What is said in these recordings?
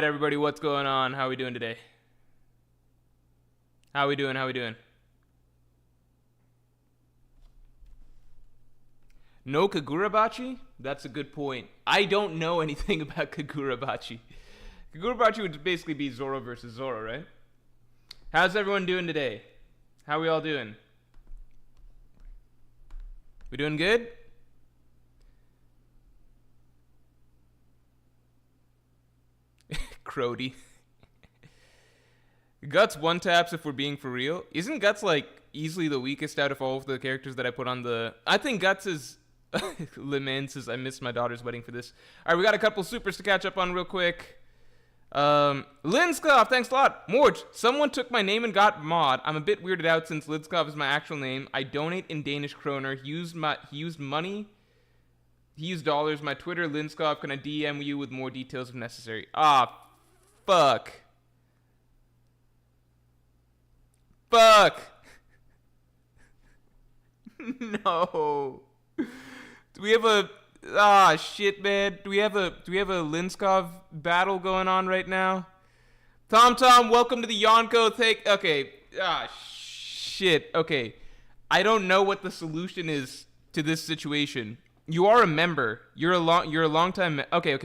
right, everybody, what's going on? How are we doing today? How we doing? No Kagurabachi? That's a good point. I don't know anything about Kagurabachi. Kagurabachi would basically be Zoro versus Zoro, right? How's everyone doing today? How are we all doing? We doing good? Crody. Guts one taps if we're being for real. Isn't Guts like easily the weakest out of all of the characters that I put on the... I think Guts is... Lemin says, I missed my daughter's wedding for this. Alright, we got a couple supers to catch up on real quick. Linskov, thanks a lot. Morge, someone took my name and got mod. I'm a bit weirded out since Linskov is my actual name. I donate in Danish kroner. He used money. He used dollars. My Twitter, Linskov. Can I DM you with more details if necessary? Ah, fuck. Fuck. No. Do we have a... Ah, shit, man. Do we have a Linskov battle going on right now? Tom, welcome to the Yonko. Okay. Ah, shit. Okay. I don't know what the solution is to this situation. You are a member. You're a long time... Okay.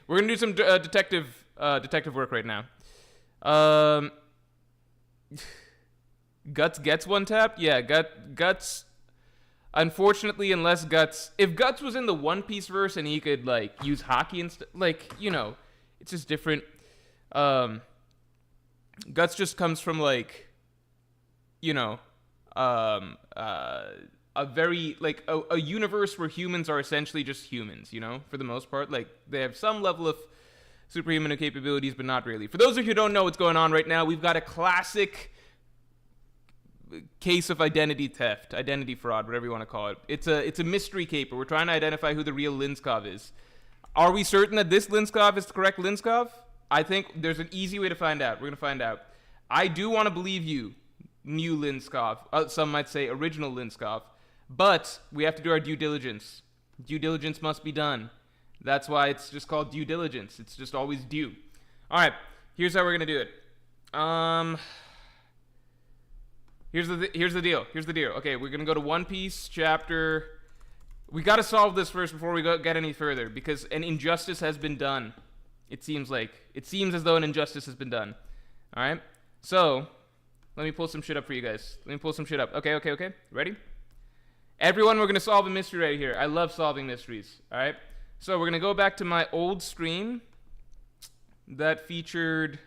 We're gonna do some detective work right now. Guts gets one tap? Yeah, Guts... Unfortunately, unless Guts... If Guts was in the One Piece verse and he could, like, use hockey and stuff... Like, you know, it's just different. Guts just comes from, like, you know, a very, like, a universe where humans are essentially just humans, you know, for the most part. Like, they have some level of superhuman capabilities, but not really. For those of you who don't know what's going on right now, we've got a classic... case of identity theft, identity fraud, whatever you want to call it. It's a mystery caper. We're trying to identify who the real Linskov is. Are we certain that this Linskov is the correct Linskov? I think there's an easy way to find out. We're going to find out. I do want to believe you, new Linskov. Some might say original Linskov. But we have to do our due diligence. Due diligence must be done. That's why it's just called due diligence. It's just always due. All right, here's how we're going to do it. Here's the deal. Okay, we're gonna go to One Piece chapter. We gotta solve this first before we get any further, because an injustice has been done. It seems as though an injustice has been done. All right. So let me pull some shit up for you guys. Okay. Ready? Everyone, we're gonna solve a mystery right here. I love solving mysteries. All right. So we're gonna go back to my old stream that featured.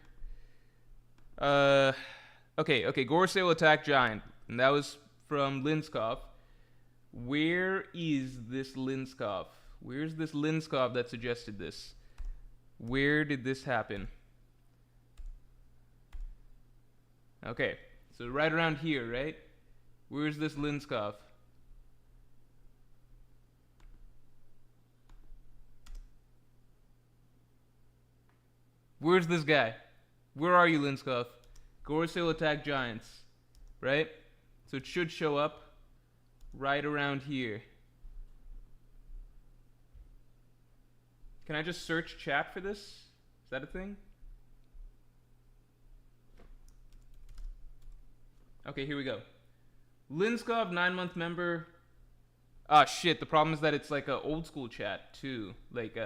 Okay, Gorsei will attack Giant. And that was from Linskov. Where is this Linskov? Where's this Linskov that suggested this? Where did this happen? Okay, so right around here, right? Where's this Linskov? Where's this guy? Where are you, Linskov? Gorsei will attack Giants, right? So it should show up right around here. Can I just search chat for this? Is that a thing? Okay, here we go. Linskov, 9-month member. Ah, shit, the problem is that it's like an old school chat, too. Like,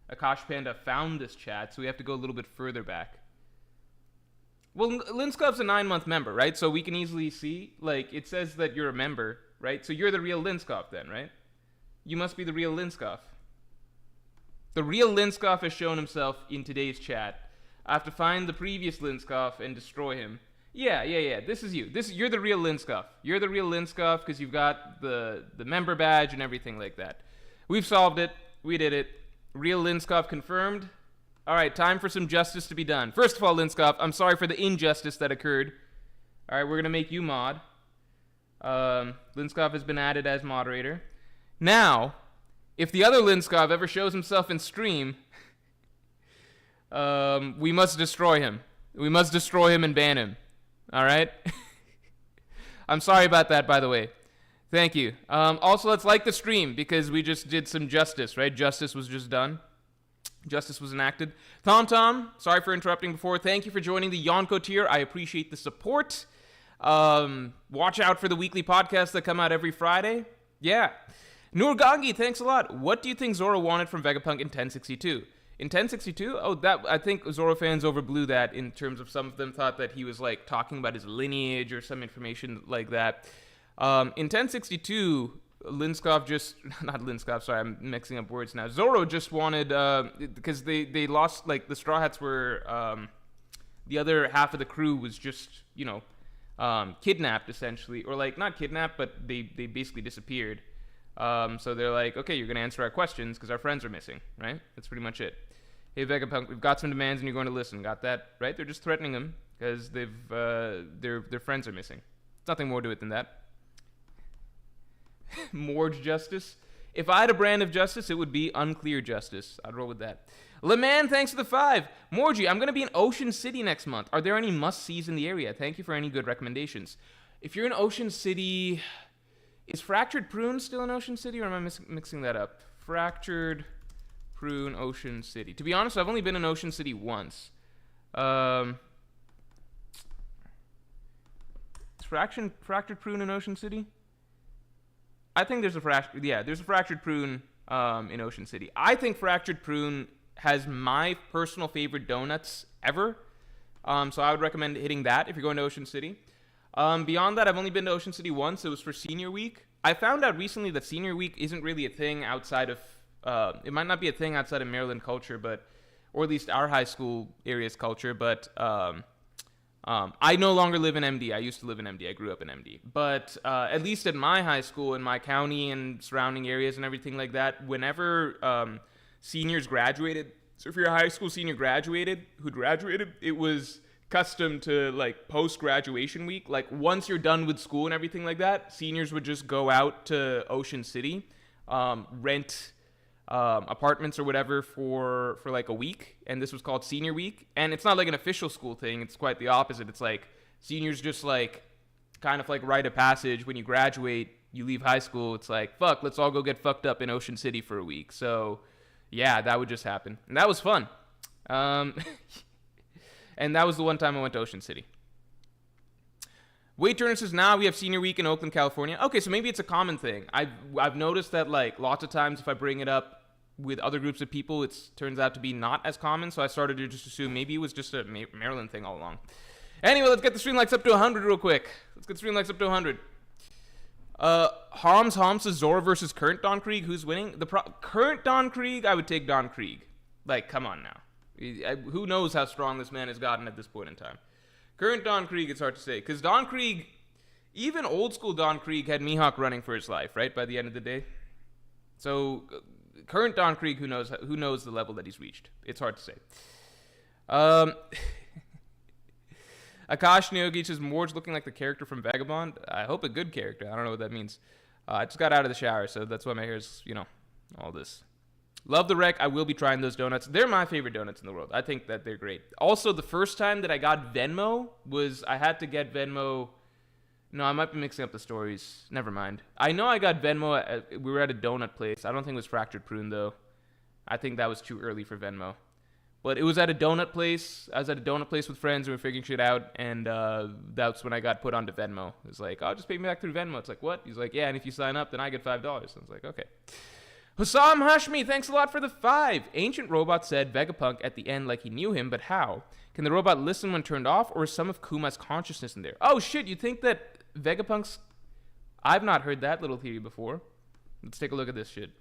Akash Panda found this chat, so we have to go a little bit further back. Well, Linskov's a 9-month member, right? So we can easily see, like, it says that you're a member, right? So you're the real Linskov then, right? You must be the real Linskov. The real Linskov has shown himself in today's chat. I have to find the previous Linskov and destroy him. Yeah. This is you. You're the real Linskov. You're the real Linskov because you've got the member badge and everything like that. We've solved it. We did it. Real Linskov confirmed. All right, time for some justice to be done. First of all, Linskov, I'm sorry for the injustice that occurred. All right, we're going to make you mod. Linskov has been added as moderator. Now, if the other Linskov ever shows himself in stream, we must destroy him. We must destroy him and ban him. All right? I'm sorry about that, by the way. Thank you. Also, let's like the stream because we just did some justice, right? Justice was just done. Justice was enacted. Tom, sorry for interrupting before. Thank you for joining the Yonko tier. I appreciate the support. Watch out for the weekly podcasts that come out every Friday. Yeah. Nurgangi, thanks a lot. What do you think Zoro wanted from Vegapunk in 1062? In 1062? Oh, that I think Zoro fans overblew that in terms of some of them thought that he was like talking about his lineage or some information like that. In 1062, Linskov just not Linskov. Sorry, I'm mixing up words now. Zoro just wanted because they lost, like, the Straw Hats were the other half of the crew was just kidnapped essentially, or like not kidnapped, but they basically disappeared. So they're like, okay, you're gonna answer our questions because our friends are missing, right? That's pretty much it. Hey Vegapunk, we've got some demands and you're going to listen. Got that, right? They're just threatening him because their friends are missing. Nothing more to it than that. Morge justice. If I had a brand of justice, it would be unclear justice. I'd roll with that. LeMan, thanks for the 5. Morgie, I'm going to be in Ocean City next month. Are there any must-sees in the area? Thank you for any good recommendations. If you're in Ocean City... Is Fractured Prune still in Ocean City, or am I mixing that up? Fractured Prune, Ocean City. To be honest, I've only been in Ocean City once. Is Fractured Prune in Ocean City? I think there's a Fractured Prune in Ocean City. I think Fractured Prune has my personal favorite donuts ever. So I would recommend hitting that if you're going to Ocean City. Beyond that, I've only been to Ocean City once. It was for Senior Week. I found out recently that Senior Week isn't really a thing outside of... it might not be a thing outside of Maryland culture, or at least our high school area's culture, but... I no longer live in MD. I used to live in MD. I grew up in MD. But at least at my high school, in my county and surrounding areas and everything like that, whenever seniors graduated, so if you're a high school senior who graduated, it was custom to, like, post-graduation week. Like, once you're done with school and everything like that, seniors would just go out to Ocean City, rent... apartments or whatever for like a week, and this was called Senior Week. And it's not like an official school thing, it's quite the opposite. It's like seniors just like kind of like rite of passage. When you graduate, you leave high school, it's like, fuck, let's all go get fucked up in Ocean City for a week. So yeah, that would just happen, and that was fun. And that was the one time I went to Ocean City. Wade Turner says, now we have Senior Week in Oakland, California. Okay, so maybe it's a common thing. I've noticed that, like, lots of times if I bring it up with other groups of people, it turns out to be not as common, so I started to just assume maybe it was just a Maryland thing all along. Anyway, let's get the stream likes up to 100 real quick. Let's get the stream likes up to 100. Harms says Zoro versus current Don Krieg. Who's winning? Current Don Krieg, I would take Don Krieg. Like, come on now. Who knows how strong this man has gotten at this point in time. Current Don Krieg, it's hard to say. Because Don Krieg, even old school Don Krieg had Mihawk running for his life, right? By the end of the day. So, current Don Krieg, who knows the level that he's reached. It's hard to say. Akash Neogi says, Morge looking like the character from Vagabond. I hope a good character. I don't know what that means. I just got out of the shower, so that's why my hair is, all this. Love the wreck. I will be trying those donuts. They're my favorite donuts in the world. I think that they're great. Also, the first time that I got Venmo was I had to get Venmo. No, I might be mixing up the stories. Never mind. I know I got Venmo. We were at a donut place. I don't think it was Fractured Prune, though. I think that was too early for Venmo. But it was at a donut place. I was at a donut place with friends and we were figuring shit out. And that's when I got put onto Venmo. It was like, oh, just pay me back through Venmo. It's like, what? He's like, yeah, and if you sign up, then I get $5. I was like, okay. Hussam Hashmi, thanks a lot for the 5. Ancient Robot said Vegapunk at the end like he knew him, but how? Can the robot listen when turned off, or is some of Kuma's consciousness in there? Oh shit, you think that Vegapunk's... I've not heard that little theory before. Let's take a look at this shit.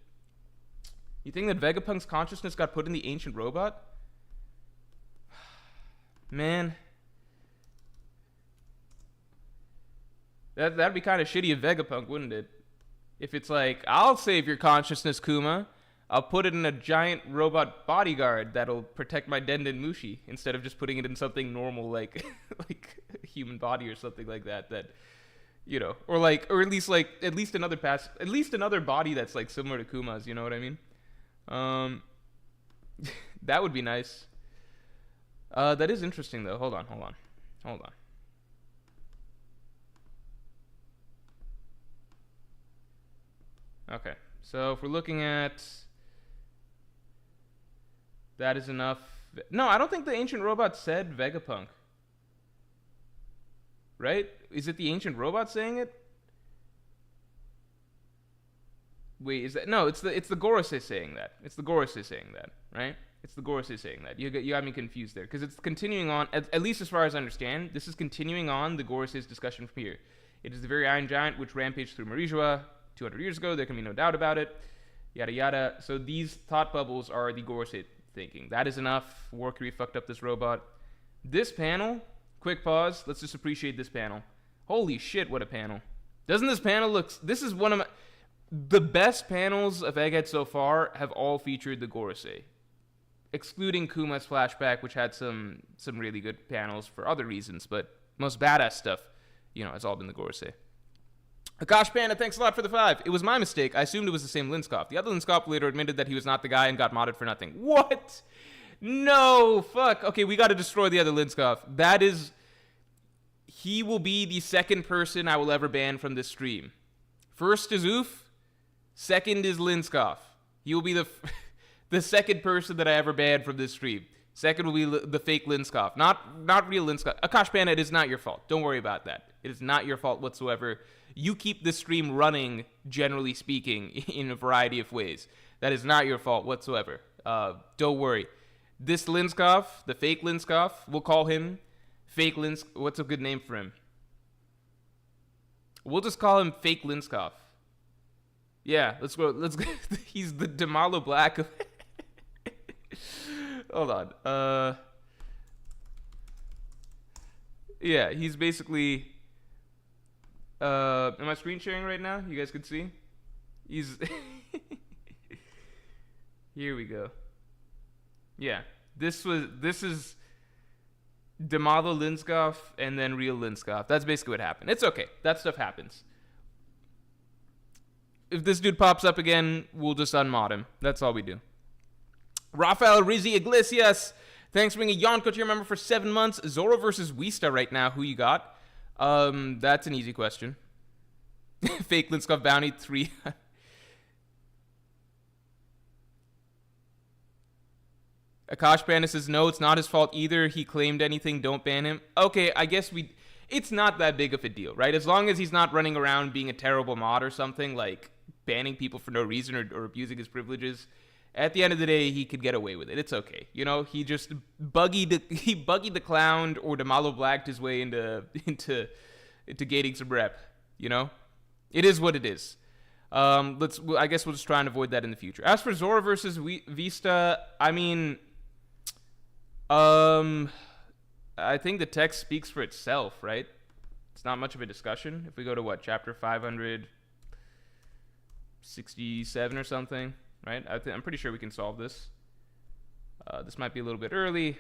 You think that Vegapunk's consciousness got put in the Ancient Robot? Man. That'd be kind of shitty of Vegapunk, wouldn't it? If it's like, I'll save your consciousness, Kuma. I'll put it in a giant robot bodyguard that'll protect my Denden Mushi instead of just putting it in something normal like like a human body or something like that or at least another body that's like similar to Kuma's, you know what I mean? That would be nice. That is interesting though. Hold on. Okay, so if we're looking at... That is enough. No, I don't think the ancient robot said Vegapunk. Right? Is it the ancient robot saying it? Wait, is that... No, it's the Gorosei saying that. It's the Gorosei saying that, right? It's the Gorosei saying that. You got me confused there. Because it's continuing on, at least as far as I understand, this is continuing on the Gorosei's discussion from here. It is the very Iron Giant which rampaged through Marijua 200 years ago. There can be no doubt about it. Yada yada. So these thought bubbles are the Gorosei thinking. That is enough. Warkiri fucked up this robot. This panel, quick pause. Let's just appreciate this panel. Holy shit, what a panel. Doesn't this panel look... This is one of my... The best panels of Egghead so far have all featured the Gorosei. Excluding Kuma's flashback, which had some really good panels for other reasons, but most badass stuff, you know, it's all been the Gorosei. Akash Panda, thanks a lot for the 5. It was my mistake. I assumed it was the same Linskov. The other Linskov later admitted that he was not the guy and got modded for nothing. What? No, fuck. Okay, we gotta destroy the other Linskov. That is... He will be the second person I will ever ban from this stream. First is Oof. Second is Linskov. He will be the second person that I ever banned from this stream. Second will be the fake Linskov. Not real Linskov. Akash Panda, it is not your fault. Don't worry about that. It is not your fault whatsoever. You keep this stream running, generally speaking, in a variety of ways. That is not your fault whatsoever. Don't worry. This Linskov, the fake Linskov, we'll call him fake Linskov. What's a good name for him? We'll just call him fake Linskov. Yeah, let's go. He's the Damalo Black. Hold on. Yeah, he's basically... am I screen sharing right now? You guys can see? He's... Here we go. Yeah, this is Damalo Linskov and then real Linskov. That's basically what happened. It's okay. That stuff happens. If this dude pops up again, we'll just unmod him. That's all we do. Rafael Rizzi Iglesias. Thanks for being a Yonko tier member for 7 months. Zoro versus Vista right now. Who you got? That's an easy question. Fake Linskov bounty 3. Akash Panda says, no, it's not his fault either. He claimed anything. Don't ban him. Okay, I guess it's not that big of a deal, right? As long as he's not running around being a terrible mod or something, like banning people for no reason or abusing his privileges. At the end of the day, he could get away with it. It's okay. You know, he just buggied the clown or Damalo Blacked his way into gating some rep, you know? It is what it is. I guess we'll just try and avoid that in the future. As for Zoro versus Vista, I mean, I think the text speaks for itself, right? It's not much of a discussion. If we go to what, chapter 567 or something, right? I'm pretty sure we can solve this. This might be a little bit early.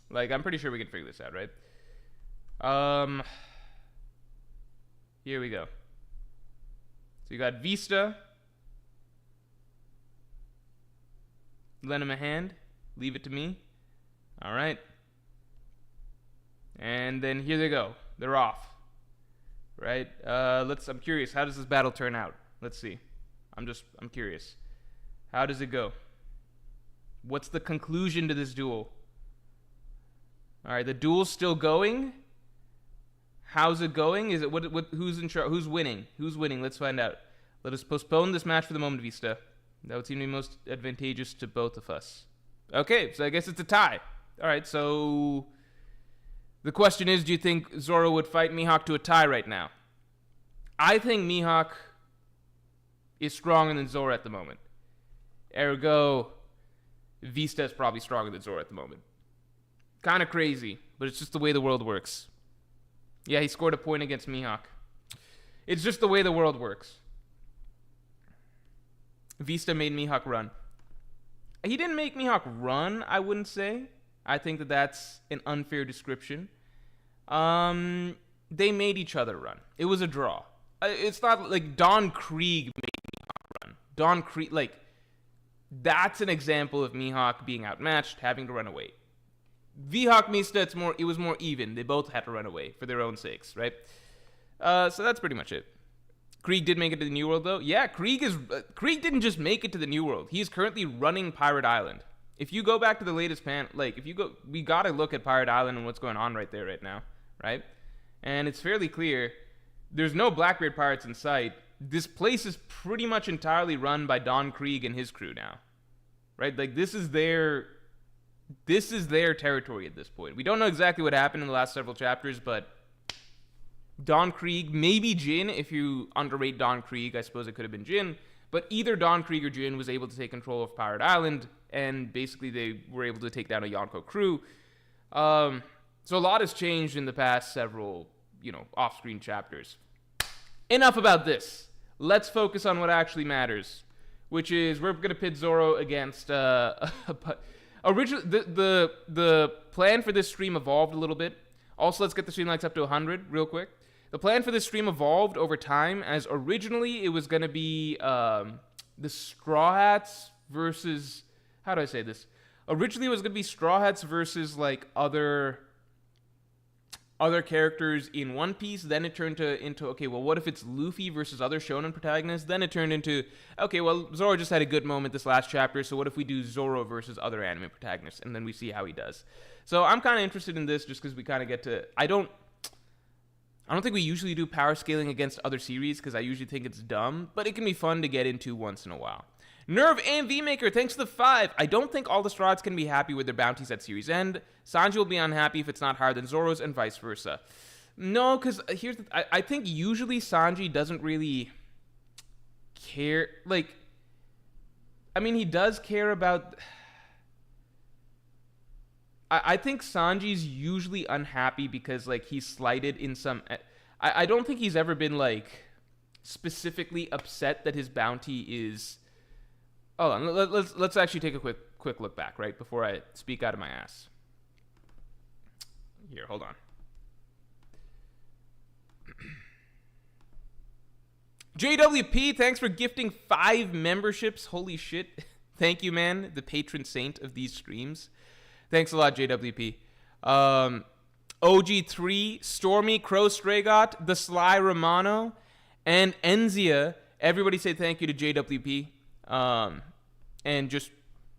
Like, I'm pretty sure we can figure this out, right? Here we go. So you got Vista. Lend him a hand. Leave it to me. All right. And then here they go. They're off. Right? I'm curious. How does this battle turn out? Let's see. I'm curious. How does it go? What's the conclusion to this duel? All right, the duel's still going. How's it going? Is it who's in charge? Who's winning? Who's winning? Let's find out. Let us postpone this match for the moment, Vista. That would seem to be most advantageous to both of us. Okay, so I guess it's a tie. All right, so the question is, do you think Zoro would fight Mihawk to a tie right now? I think Mihawk is stronger than Zoro at the moment. Ergo, Vista is probably stronger than Zoro at the moment. Kind of crazy, but it's just the way the world works. Yeah, he scored a point against Mihawk. It's just the way the world works. Vista made Mihawk run. He didn't make Mihawk run, I wouldn't say. I think that's an unfair description. They made each other run. It was a draw. It's not like Don Krieg made Mihawk run. Don Krieg, like, that's an example of Mihawk being outmatched, having to run away. Vihawk Mista, it was more even. They both had to run away for their own sakes, right? So that's pretty much it. Krieg did make it to the New World, though. Yeah, Krieg didn't just make it to the New World. He is currently running Pirate Island. If you go back to the latest we gotta look at Pirate Island and what's going on right there right now, right? And it's fairly clear there's no Blackbeard pirates in sight. This place is pretty much entirely run by Don Krieg and his crew now, right? Like this is their territory at this point. We don't know exactly what happened in the last several chapters, but Don Krieg, maybe Jin. If you underrate Don Krieg, I suppose it could have been Jin. But either Don Krieg or Jin was able to take control of Pirate Island, and basically they were able to take down a Yonko crew. So a lot has changed in the past several, off-screen chapters. Enough about this. Let's focus on what actually matters, which is we're going to pit Zoro against... Originally, the plan for this stream evolved a little bit. Also, let's get the stream likes up to 100 real quick. The plan for this stream evolved over time, as originally it was going to be the Straw Hats versus... How do I say this? Originally it was going to be Straw Hats versus, like, other characters in One Piece. Then it turned into, okay, well, what if it's Luffy versus other shonen protagonists? Then it turned into, okay, well, Zoro just had a good moment this last chapter, so what if we do Zoro versus other anime protagonists? And then we see how he does. So I'm kind of interested in this just because we kind of get to... I don't think we usually do power scaling against other series because I usually think it's dumb, but it can be fun to get into once in a while. Nerve and V-Maker, thanks to the 5. I don't think all the Straw Hats can be happy with their bounties at series end. Sanji will be unhappy if it's not higher than Zoro's and vice versa. No, because I think usually Sanji doesn't really care. Like, I mean, he does care about... I think Sanji's usually unhappy because, like, he's slighted in some... I don't think he's ever been, like, specifically upset that his bounty is... Hold on, let's actually take a quick look back, right, before I speak out of my ass. Here, hold on. JWP, thanks for gifting 5 memberships. Holy shit. Thank you, man, the patron saint of these streams. Thanks a lot, JWP. OG3, Stormy, Crow Stragot, The Sly Romano, and Enzia. Everybody say thank you to JWP. And just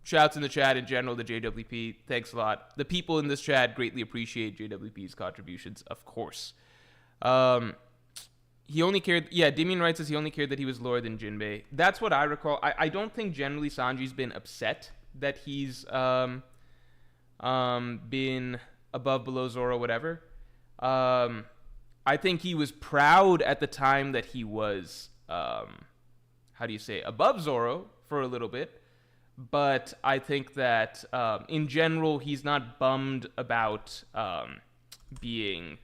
shouts in the chat in general to JWP. Thanks a lot. The people in this chat greatly appreciate JWP's contributions, of course. He only cared... Yeah, Damien writes says he only cared that he was lower than Jinbei. That's what I recall. I don't think generally Sanji's been upset that he's... been above, below Zoro, whatever. I think he was proud at the time that he was, above Zoro for a little bit. But I think that, in general, he's not bummed about, being...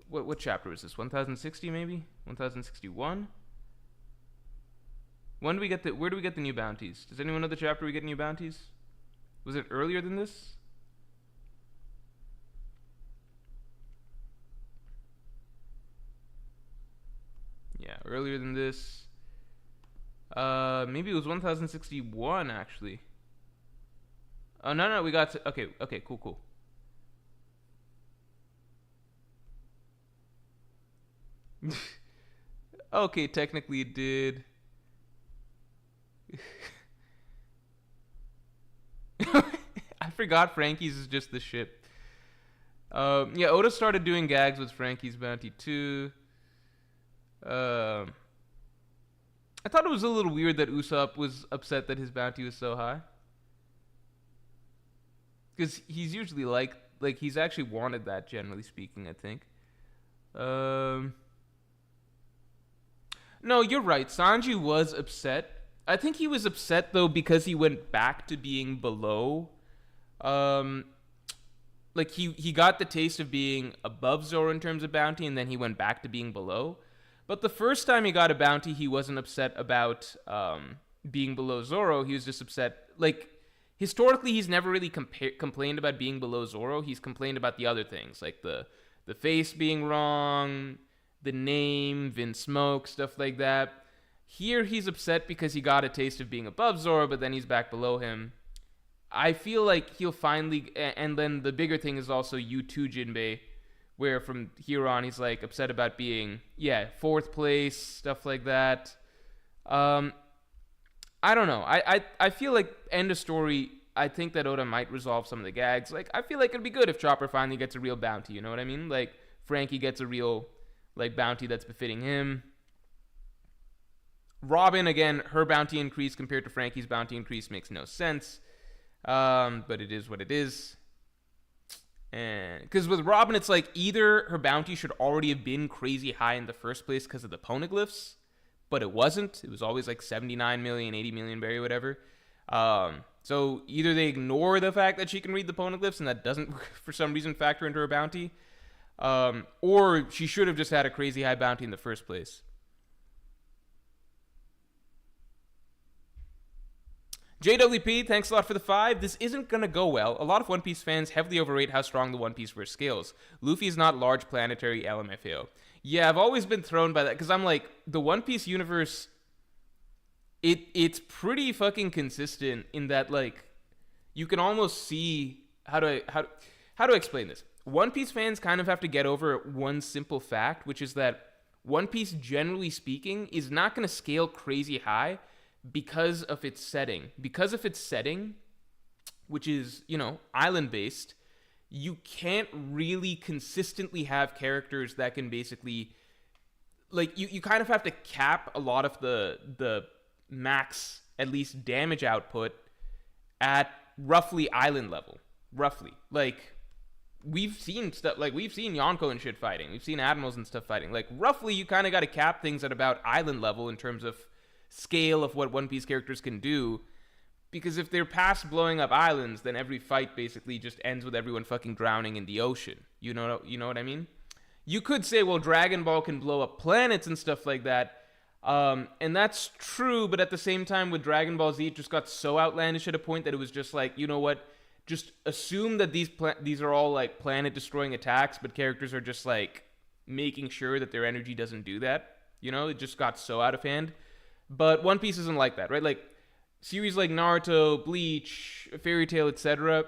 What chapter is this? 1060, maybe? 1061? Where do we get the new bounties? Does anyone know the chapter we get new bounties? Was it earlier than this? Yeah, earlier than this. Maybe it was 1061, actually. Oh, no, we got to... Okay, cool. Okay, technically it did. I forgot Frankie's is just the ship. Yeah, Oda started doing gags with Frankie's bounty too. I thought it was a little weird that Usopp was upset that his bounty was so high. Because he's usually like he's actually wanted that, generally speaking, I think. No, you're right. Sanji was upset. I think he was upset, though, because he went back to being below. Like, he got the taste of being above Zoro in terms of bounty, and then he went back to being below. But the first time he got a bounty, he wasn't upset about being below Zoro. He was just upset. Like, historically, he's never really complained about being below Zoro. He's complained about the other things, like the face being wrong, the name, Vin Smoke, stuff like that. Here, he's upset because he got a taste of being above Zoro, but then he's back below him. I feel like he'll finally... And then the bigger thing is also you too, Jinbei, where from here on he's like upset about being, yeah, 4th place, stuff like that. I don't know. I feel like end of story, I think that Oda might resolve some of the gags. Like, I feel like it'd be good if Chopper finally gets a real bounty, you know what I mean? Like, Frankie gets a real, like, bounty that's befitting him. Robin, again, her bounty increase compared to Frankie's bounty increase makes no sense. But it is what it is. And because with Robin, it's like either her bounty should already have been crazy high in the first place because of the poneglyphs, but it wasn't. It was always like 79 million, 80 million berry, whatever. So either they ignore the fact that she can read the poneglyphs and that doesn't, for some reason, factor into her bounty, or she should have just had a crazy high bounty in the first place. JWP, thanks a lot for the 5. This isn't going to go well. A lot of One Piece fans heavily overrate how strong the One Piece verse scales. Luffy is not large planetary LMFAO. Yeah, I've always been thrown by that, because I'm like, the One Piece universe, it's pretty fucking consistent in that, like, you can almost see how to explain this. One Piece fans kind of have to get over one simple fact, which is that One Piece, generally speaking, is not going to scale crazy high because of its setting. Because of its setting, which is, you know, island-based, you can't really consistently have characters that can basically, like, you kind of have to cap a lot of the max, at least, damage output at roughly island level. Roughly. Like, we've seen stuff, like, we've seen Yonko and shit fighting. We've seen Admirals and stuff fighting. Like, roughly, you kind of got to cap things at about island level in terms of scale of what One Piece characters can do, because if they're past blowing up islands, then every fight basically just ends with everyone fucking drowning in the ocean. You know what I mean? You could say, well, Dragon Ball can blow up planets and stuff like that, and that's true, but at the same time, with Dragon Ball Z, it just got so outlandish at a point that it was just like, you know what, just assume that these are all like planet-destroying attacks, but characters are just like making sure that their energy doesn't do that. You know, it just got so out of hand. But One Piece isn't like that, right? Like, series like Naruto, Bleach, Fairy Tail, etc.,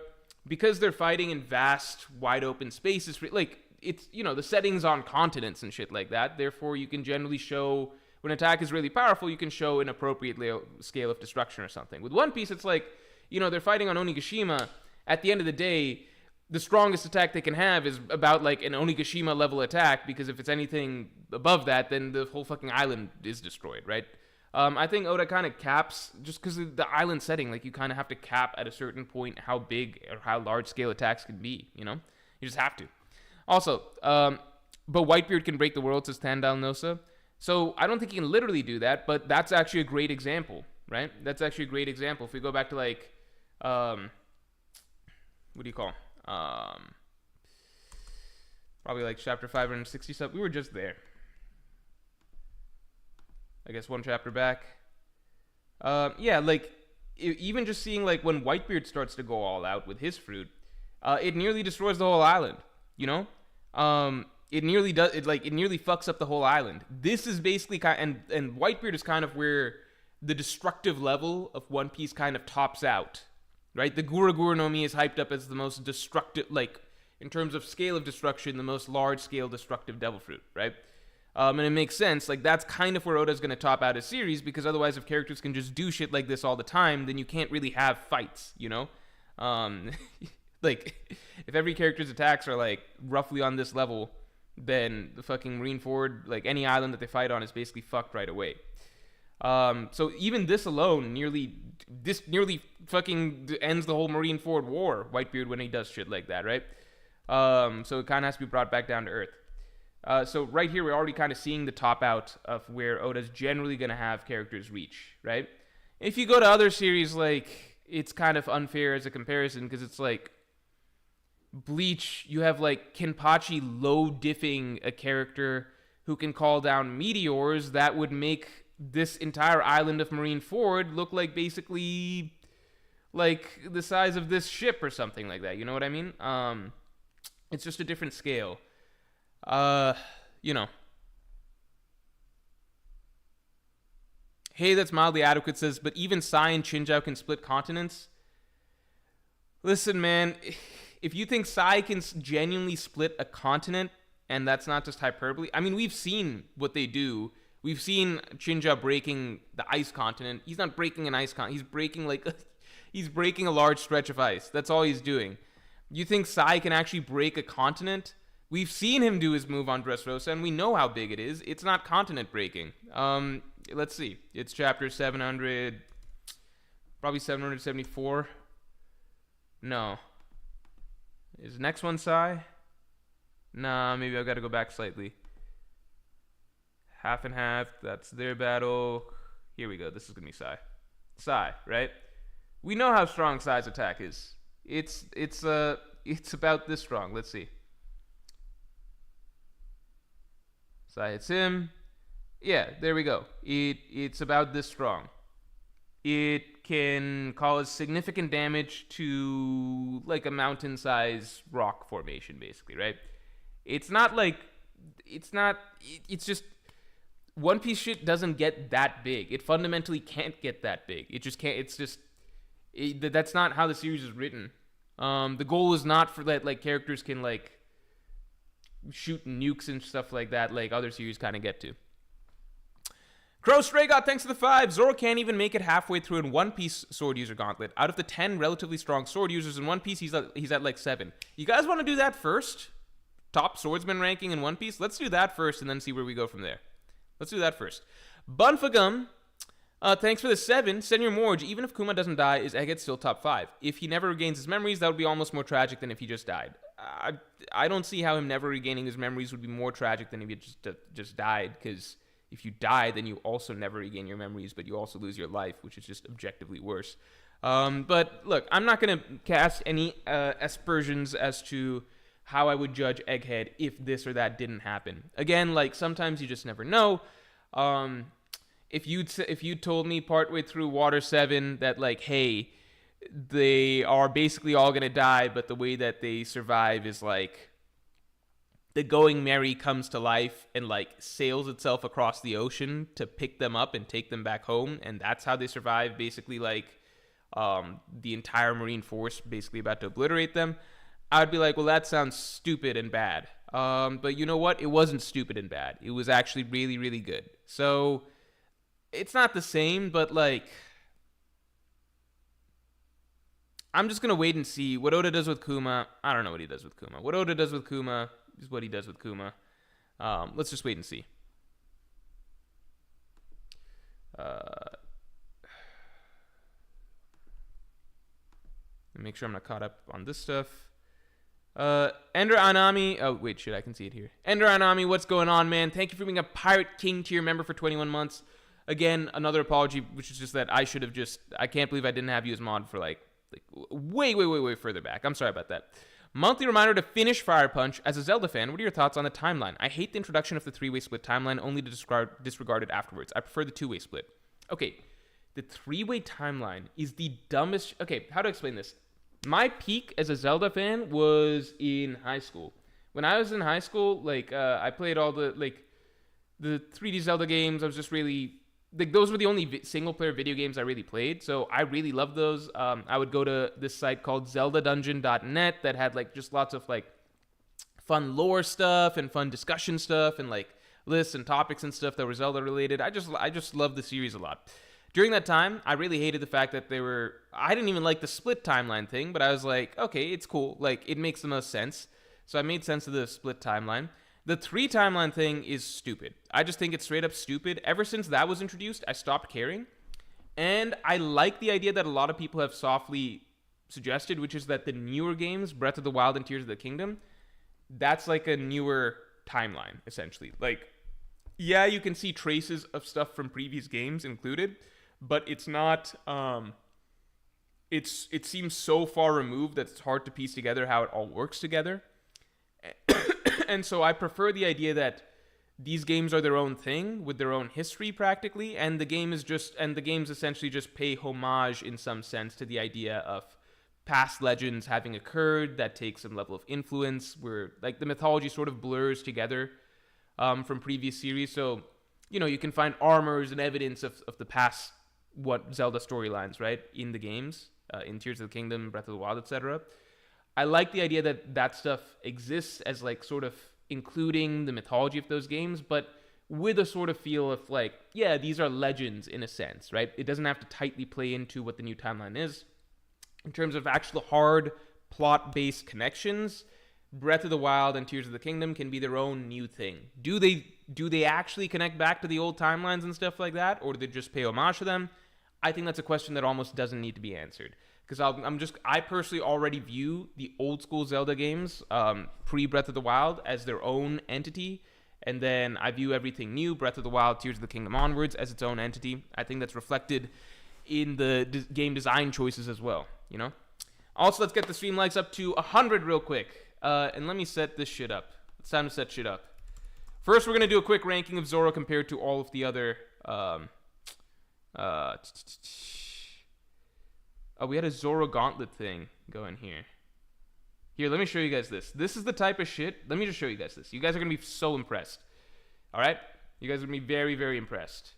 because they're fighting in vast, wide open spaces, like, it's, you know, the settings on continents and shit like that, therefore you can generally show, when an attack is really powerful, you can show an appropriate scale of destruction or something. With One Piece, it's like, you know, they're fighting on Onigashima. At the end of the day, the strongest attack they can have is about, like, an Onigashima level attack, because if it's anything above that, then the whole fucking island is destroyed, right? I think Oda kind of caps, just because of the island setting, like, you kind of have to cap at a certain point how big or how large scale attacks can be, you know? You just have to. Also, but Whitebeard can break the world, says Tandal Nosa. So I don't think he can literally do that, but that's actually a great example, right? That's actually a great example. If we go back to, like, what do you call? Probably like chapter 560 stuff. We were just there. I guess one chapter back. Yeah, like, even just seeing, like, when Whitebeard starts to go all out with his fruit, it nearly destroys the whole island, you know? It nearly does, it nearly fucks up the whole island. This is basically and Whitebeard is kind of where the destructive level of One Piece kind of tops out, right? The Gura Gura no Mi is hyped up as the most destructive, like, in terms of scale of destruction, the most large-scale destructive devil fruit, right? And it makes sense. Like, that's kind of where Oda's going to top out his series, because otherwise, if characters can just do shit like this all the time, then you can't really have fights, you know? Like, if every character's attacks are, like, roughly on this level, then the fucking Marineford, like, any island that they fight on is basically fucked right away. So even this alone nearly fucking ends the whole Marineford war, Whitebeard, when he does shit like that, right? So it kind of has to be brought back down to earth. So right here, we're already kind of seeing the top out of where Oda's generally going to have characters reach, right? If you go to other series, like, it's kind of unfair as a comparison, because it's like, Bleach, you have, like, Kenpachi low-diffing a character who can call down meteors that would make this entire island of Marineford look like basically, like, the size of this ship or something like that, you know what I mean? It's just a different scale. You know. Hey, that's mildly adequate, says, but even Sai and Chinjao can split continents? Listen, man, if you think Sai can genuinely split a continent, and that's not just hyperbole. I mean, we've seen what they do. We've seen Shinja breaking the ice continent. He's not breaking an ice continent. He's breaking he's breaking a large stretch of ice. That's all he's doing. You think Sai can actually break a continent? We've seen him do his move on Dressrosa, and we know how big it is. It's not continent breaking. Let's see. It's chapter 700, probably 774. No. Is the next one Sai? Nah, maybe I've got to go back slightly. Half and half, that's their battle. Here we go. This is going to be Sai. Sai, right? We know how strong Sai's attack is. It's about this strong. Let's see. Sai hits him. Yeah, there we go. It's about this strong. It can cause significant damage to like a mountain-sized rock formation, basically, right? It's just One Piece shit doesn't get that big. It fundamentally can't get that big. It just can't. That's not how the series is written. The goal is not for that like characters can like shoot nukes and stuff like that, like other series kind of get to. Crow Stray God, thanks to the 5. Zoro can't even make it halfway through in One Piece sword user gauntlet. Out of the 10 relatively strong sword users in One Piece, he's at like 7. You guys want to do that first? Top swordsman ranking in One Piece? Let's do that first and then see where we go from there. Let's do that first. Bunfagum, thanks for the 7. Senor Morge, even if Kuma doesn't die, is Egghead still top 5? If he never regains his memories, that would be almost more tragic than if he just died. I don't see how him never regaining his memories would be more tragic than if he just died, because if you die, then you also never regain your memories, but you also lose your life, which is just objectively worse. But look, I'm not going to cast any aspersions as to how I would judge Egghead if this or that didn't happen. Again, like, sometimes you just never know. If you told me partway through Water 7 that, like, hey, they are basically all going to die, but the way that they survive is, like, the Going Merry comes to life and, like, sails itself across the ocean to pick them up and take them back home, and that's how they survive, basically, like, the entire Marine force basically about to obliterate them, I'd be like, well, that sounds stupid and bad. But you know what? It wasn't stupid and bad. It was actually really, really good. So, it's not the same, but, like, I'm just going to wait and see. What Oda does with Kuma, I don't know what he does with Kuma. What Oda does with Kuma is what he does with Kuma. Let's just wait and see. Make sure I'm not caught up on this stuff. Ender Anami. Oh, wait, shit, I can see it here. Ender Anami, what's going on, man? Thank you for being a Pirate King tier member for 21 months. Again, another apology, which is just that I should have just... I can't believe I didn't have you as mod for, like way further back. I'm sorry about that. Monthly reminder to finish Fire Punch. As a Zelda fan, what are your thoughts on the timeline? I hate the introduction of the three-way split timeline, only to disregard it afterwards. I prefer the two-way split. Okay, the three-way timeline is the dumbest... Okay, how to explain this? My peak as a Zelda fan was in high school. When I was in high school, like, I played all the 3D Zelda games. I was just really... Like, those were the only single-player video games I really played, so I really loved those. I would go to this site called zeldadungeon.net that had, like, just lots of, like, fun lore stuff and fun discussion stuff and, like, lists and topics and stuff that were Zelda-related. I just loved the series a lot. During that time, I really hated the fact that they were... I didn't even like the split timeline thing, but I was like, okay, it's cool. Like, it makes the most sense. So I made sense of the split timeline. The 3 timeline thing is stupid. I just think it's straight up stupid. Ever since that was introduced, I stopped caring. And I like the idea that a lot of people have softly suggested, which is that the newer games, Breath of the Wild and Tears of the Kingdom, that's like a newer timeline, essentially. Like, yeah, you can see traces of stuff from previous games included, but it's not... It seems so far removed that it's hard to piece together how it all works together. And so I prefer the idea that these games are their own thing with their own history practically, and the games essentially just pay homage in some sense to the idea of past legends having occurred that take some level of influence, where like the mythology sort of blurs together from previous series. So, you know, you can find armors and evidence of the past Zelda storylines, right, in the games, in Tears of the Kingdom, Breath of the Wild, etc. I like the idea that that stuff exists as like sort of including the mythology of those games, but with a sort of feel of like, yeah, these are legends in a sense, right? It doesn't have to tightly play into what the new timeline is. In terms of actual hard plot-based connections, Breath of the Wild and Tears of the Kingdom can be their own new thing. Do they actually connect back to the old timelines and stuff like that, or do they just pay homage to them? I think that's a question that almost doesn't need to be answered. Because I personally already view the old school Zelda games, pre-Breath of the Wild, as their own entity. And then I view everything new, Breath of the Wild, Tears of the Kingdom onwards, as its own entity. I think that's reflected in the game design choices as well, you know? Also, let's get the stream likes up to 100 real quick. And let me set this shit up. It's time to set shit up. First, we're going to do a quick ranking of Zoro compared to all of the other... Oh, we had a Zoro Gauntlet thing going here. Here, let me show you guys this. This is the type of shit... Let me just show you guys this. You guys are going to be so impressed. Alright? You guys are going to be very, very impressed.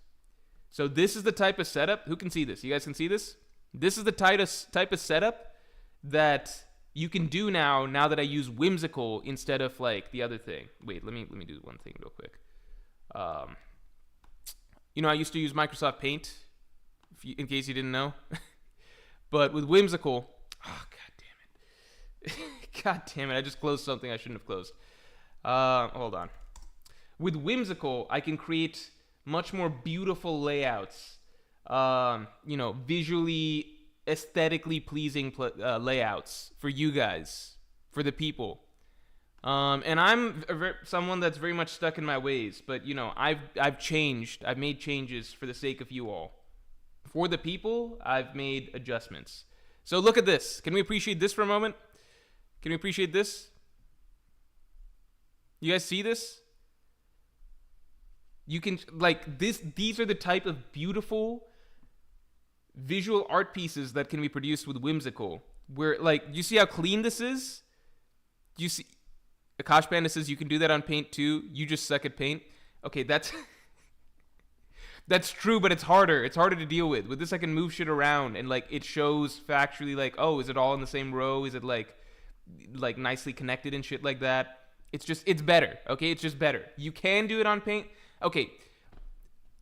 So this is the type of setup... Who can see this? You guys can see this? This is the type of setup that you can do now that I use whimsical instead of, like, the other thing. Wait, let me do one thing real quick. You know, I used to use Microsoft Paint, in case you didn't know. But with whimsical... Oh, god damn it. God damn it, I just closed something I shouldn't have closed. Hold on. With whimsical, I can create much more beautiful layouts. You know, visually, aesthetically pleasing layouts for you guys, for the people. And I'm someone that's very much stuck in my ways, but you know, I've changed. I've made changes for the sake of you all. For the people, I've made adjustments. So look at this. Can we appreciate this for a moment? Can we appreciate this? You guys see this? You can, like, these are the type of beautiful visual art pieces that can be produced with whimsical. Where, like, you see how clean this is? You see, Akash Panda says you can do that on Paint too. You just suck at Paint. Okay, that's that's true, but it's harder. It's harder to deal with. With this, I can move shit around and like it shows factually, like, oh, is it all in the same row? Is it like nicely connected and shit like that? It's better. Okay, it's just better. You can do it on Paint. Okay,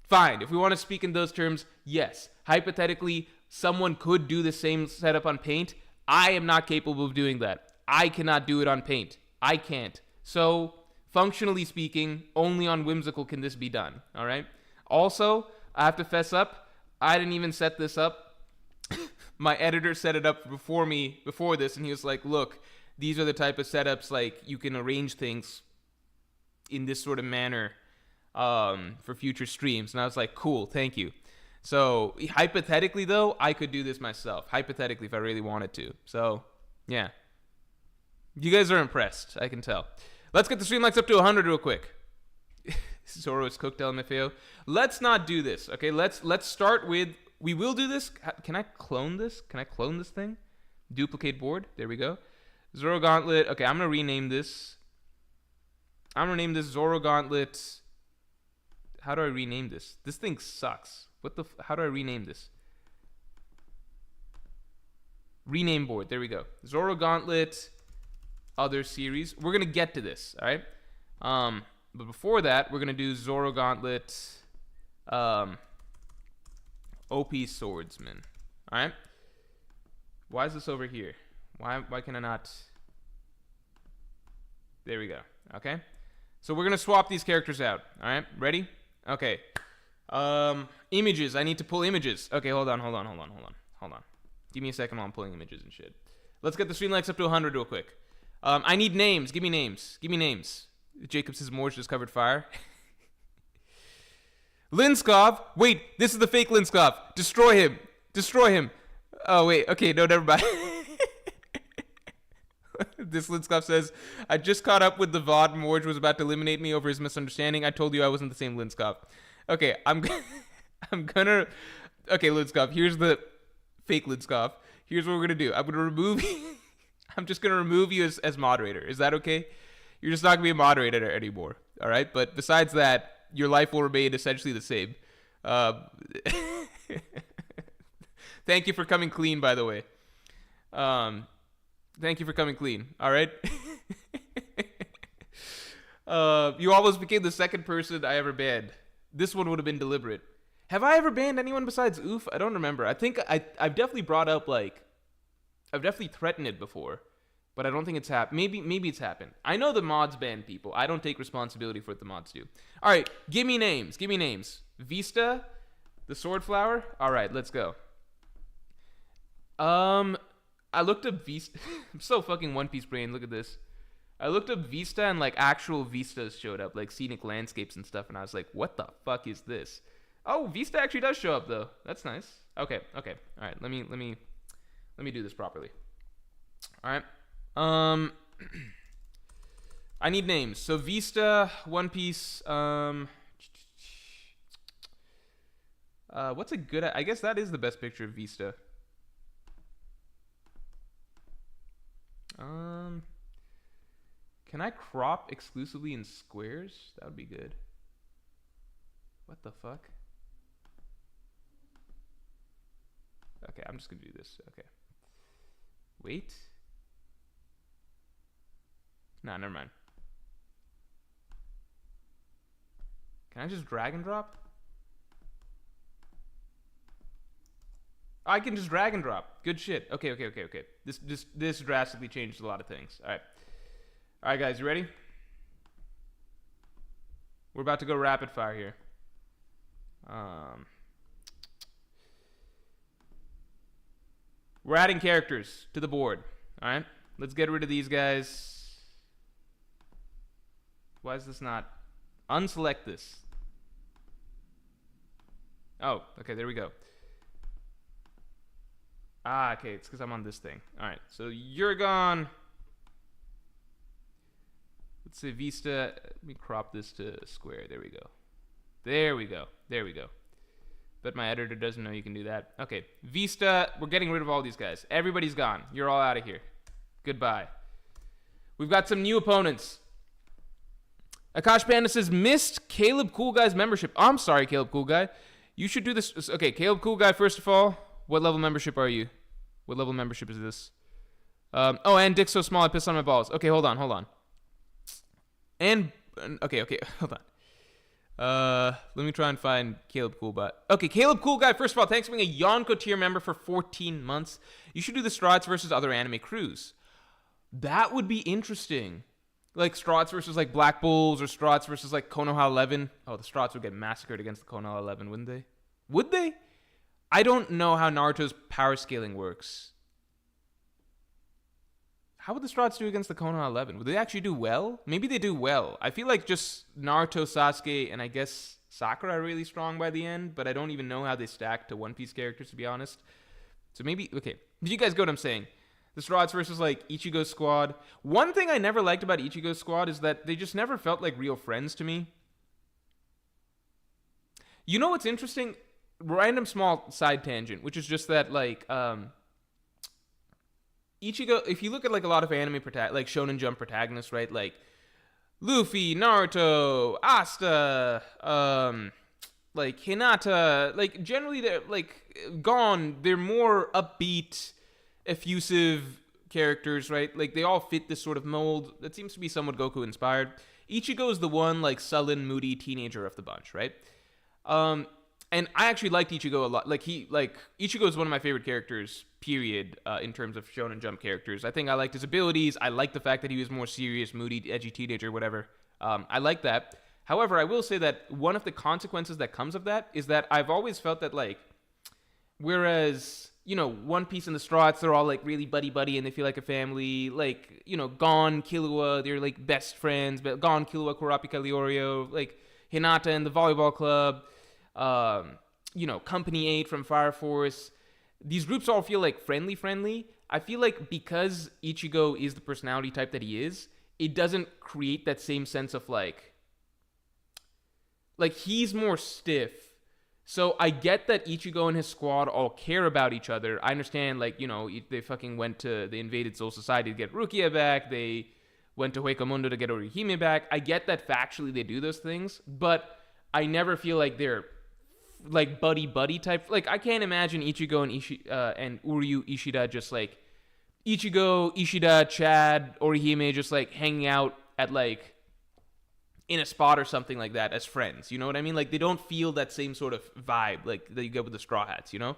fine. If we want to speak in those terms, yes. Hypothetically, someone could do the same setup on Paint. I am not capable of doing that. I cannot do it on Paint. I can't. So, functionally speaking, only on Whimsical can this be done. All right? Also, I have to fess up, I didn't even set this up. My editor set it up before this, and he was like, look, these are the type of setups, like, you can arrange things in this sort of manner for future streams. And I was like, cool, thank you. So, hypothetically, though, I could do this myself. Hypothetically, if I really wanted to. So, yeah. You guys are impressed, I can tell. Let's get the stream likes up to 100 real quick. Zoro is cooked, LMFAO. Let's not do this, okay? Let's start with... We will do this. Can I clone this? Can I clone this thing? Duplicate board. There we go. Zoro Gauntlet. Okay, I'm going to rename this. I'm going to name this Zoro Gauntlet... How do I rename this? This thing sucks. How do I rename this? Rename board. There we go. Zoro Gauntlet, other series. We're going to get to this, all right? But before that, we're going to do Zoro Gauntlet, OP Swordsman, all right? Why is this over here? Why can I not? There we go, okay? So we're going to swap these characters out, all right? Ready? Okay. Images. I need to pull images. Okay, hold on. Give me a second while I'm pulling images and shit. Let's get the stream likes up to 100 real quick. I need names. Give me names. Jacob says Morge just covered fire. Linskov. Wait, this is the fake Linskov. Destroy him. Oh, wait. Okay, no, never mind. This Linskov says, I just caught up with the VOD. Morge was about to eliminate me over his misunderstanding. I told you I wasn't the same Linskov. Okay, I'm gonna... Okay, Linskov, here's the fake Linskov. Here's what we're gonna do. I'm gonna remove you. I'm just gonna remove you as moderator. Is that okay? You're just not gonna be a moderator anymore. All right? But besides that, your life will remain essentially the same. Thank you for coming clean, by the way. Thank you for coming clean. All right? You almost became the second person I ever banned. This one would have been deliberate. Have I ever banned anyone besides Oof? I don't remember. I think I've definitely brought up, like, I've definitely threatened it before, but I don't think it's happened. Maybe it's happened. I know the mods ban people. I don't take responsibility for what the mods do. All right, give me names. Give me names. Vista, the sword flower. All right, let's go. I looked up Vista. I'm so fucking One Piece brain. Look at this. I looked up Vista and like actual vistas showed up, like scenic landscapes and stuff, and I was like, what the fuck is this? Oh, Vista actually does show up though. That's nice. Okay. All right, let me do this properly. All right. I need names. So Vista, One Piece, what's a good, I guess that is the best picture of Vista. Can I crop exclusively in squares? That would be good. What the fuck? Okay, I'm just gonna do this. Okay. Wait. Nah, never mind. Can I just drag and drop? I can just drag and drop. Good shit. Okay. This drastically changed a lot of things. All right, guys, you ready? We're about to go rapid fire here. We're adding characters to the board. All right, let's get rid of these guys. Why is this not? Unselect this. Oh, okay, there we go. Ah, okay, it's because I'm on this thing. All right, so you're gone. Let's say Vista. Let me crop this to square. There we go. But my editor doesn't know you can do that. Okay, Vista, we're getting rid of all these guys. Everybody's gone. You're all out of here. Goodbye. We've got some new opponents. Akash Panda says, missed Caleb Cool Guy's membership. Oh, I'm sorry, Caleb Cool Guy. You should do this. Okay, Caleb Cool Guy, first of all, what level membership are you? What level membership is this? Oh, and Dick's so small, I pissed on my balls. Okay, hold on. And, okay, hold on. Let me try and find Caleb Cool Guy. Okay, Caleb Cool Guy, first of all, thanks for being a Yonko tier member for 14 months. You should do the Strats versus other anime crews. That would be interesting. Like Strats versus like Black Bulls or Strats versus like Konoha 11. Oh, the Strats would get massacred against the Konoha 11, wouldn't they? Would they? I don't know how Naruto's power scaling works. How would the Strats do against the Konoha 11? Would they actually do well? Maybe they do well. I feel like just Naruto, Sasuke, and I guess Sakura are really strong by the end, but I don't even know how they stack to One Piece characters, to be honest. So maybe, okay. You guys get what I'm saying. The Strats versus, like, Ichigo's squad. One thing I never liked about Ichigo's squad is that they just never felt like real friends to me. You know what's interesting? Random small side tangent, which is just that, like, Ichigo, if you look at like a lot of anime like Shonen Jump protagonists, right? Like Luffy, Naruto, Asta, like Hinata, like generally they're like Gon, they're more upbeat, effusive characters, right? Like they all fit this sort of mold that seems to be somewhat Goku inspired. Ichigo is the one like sullen, moody teenager of the bunch, right? And I actually liked Ichigo a lot. Ichigo is one of my favorite characters, period, in terms of Shonen Jump characters. I think I liked his abilities. I liked the fact that he was more serious, moody, edgy teenager, whatever. I like that. However, I will say that one of the consequences that comes of that is that I've always felt that, like, whereas, you know, One Piece and the Strats, they're all, like, really buddy-buddy and they feel like a family. Like, you know, Gon, Killua, they're, like, best friends. But Gon, Killua, Kurapika, Leorio, like, Hinata and the volleyball club. You know, Company 8 from Fire Force. These groups all feel like friendly. I feel like because Ichigo is the personality type that he is, it doesn't create that same sense of like he's more stiff. So I get that Ichigo and his squad all care about each other. I understand, like, you know, they invaded Soul Society to get Rukia back. They went to Hueco to get Orihime back. I get that factually they do those things, but I never feel like they're like buddy type. Like I can't imagine Ichigo and Uryu Ishida just like Ichigo, Ishida, Chad, Orihime just like hanging out at like in a spot or something like that as friends. You know what I mean? Like, they don't feel that same sort of vibe like that you get with the Straw Hats, you know?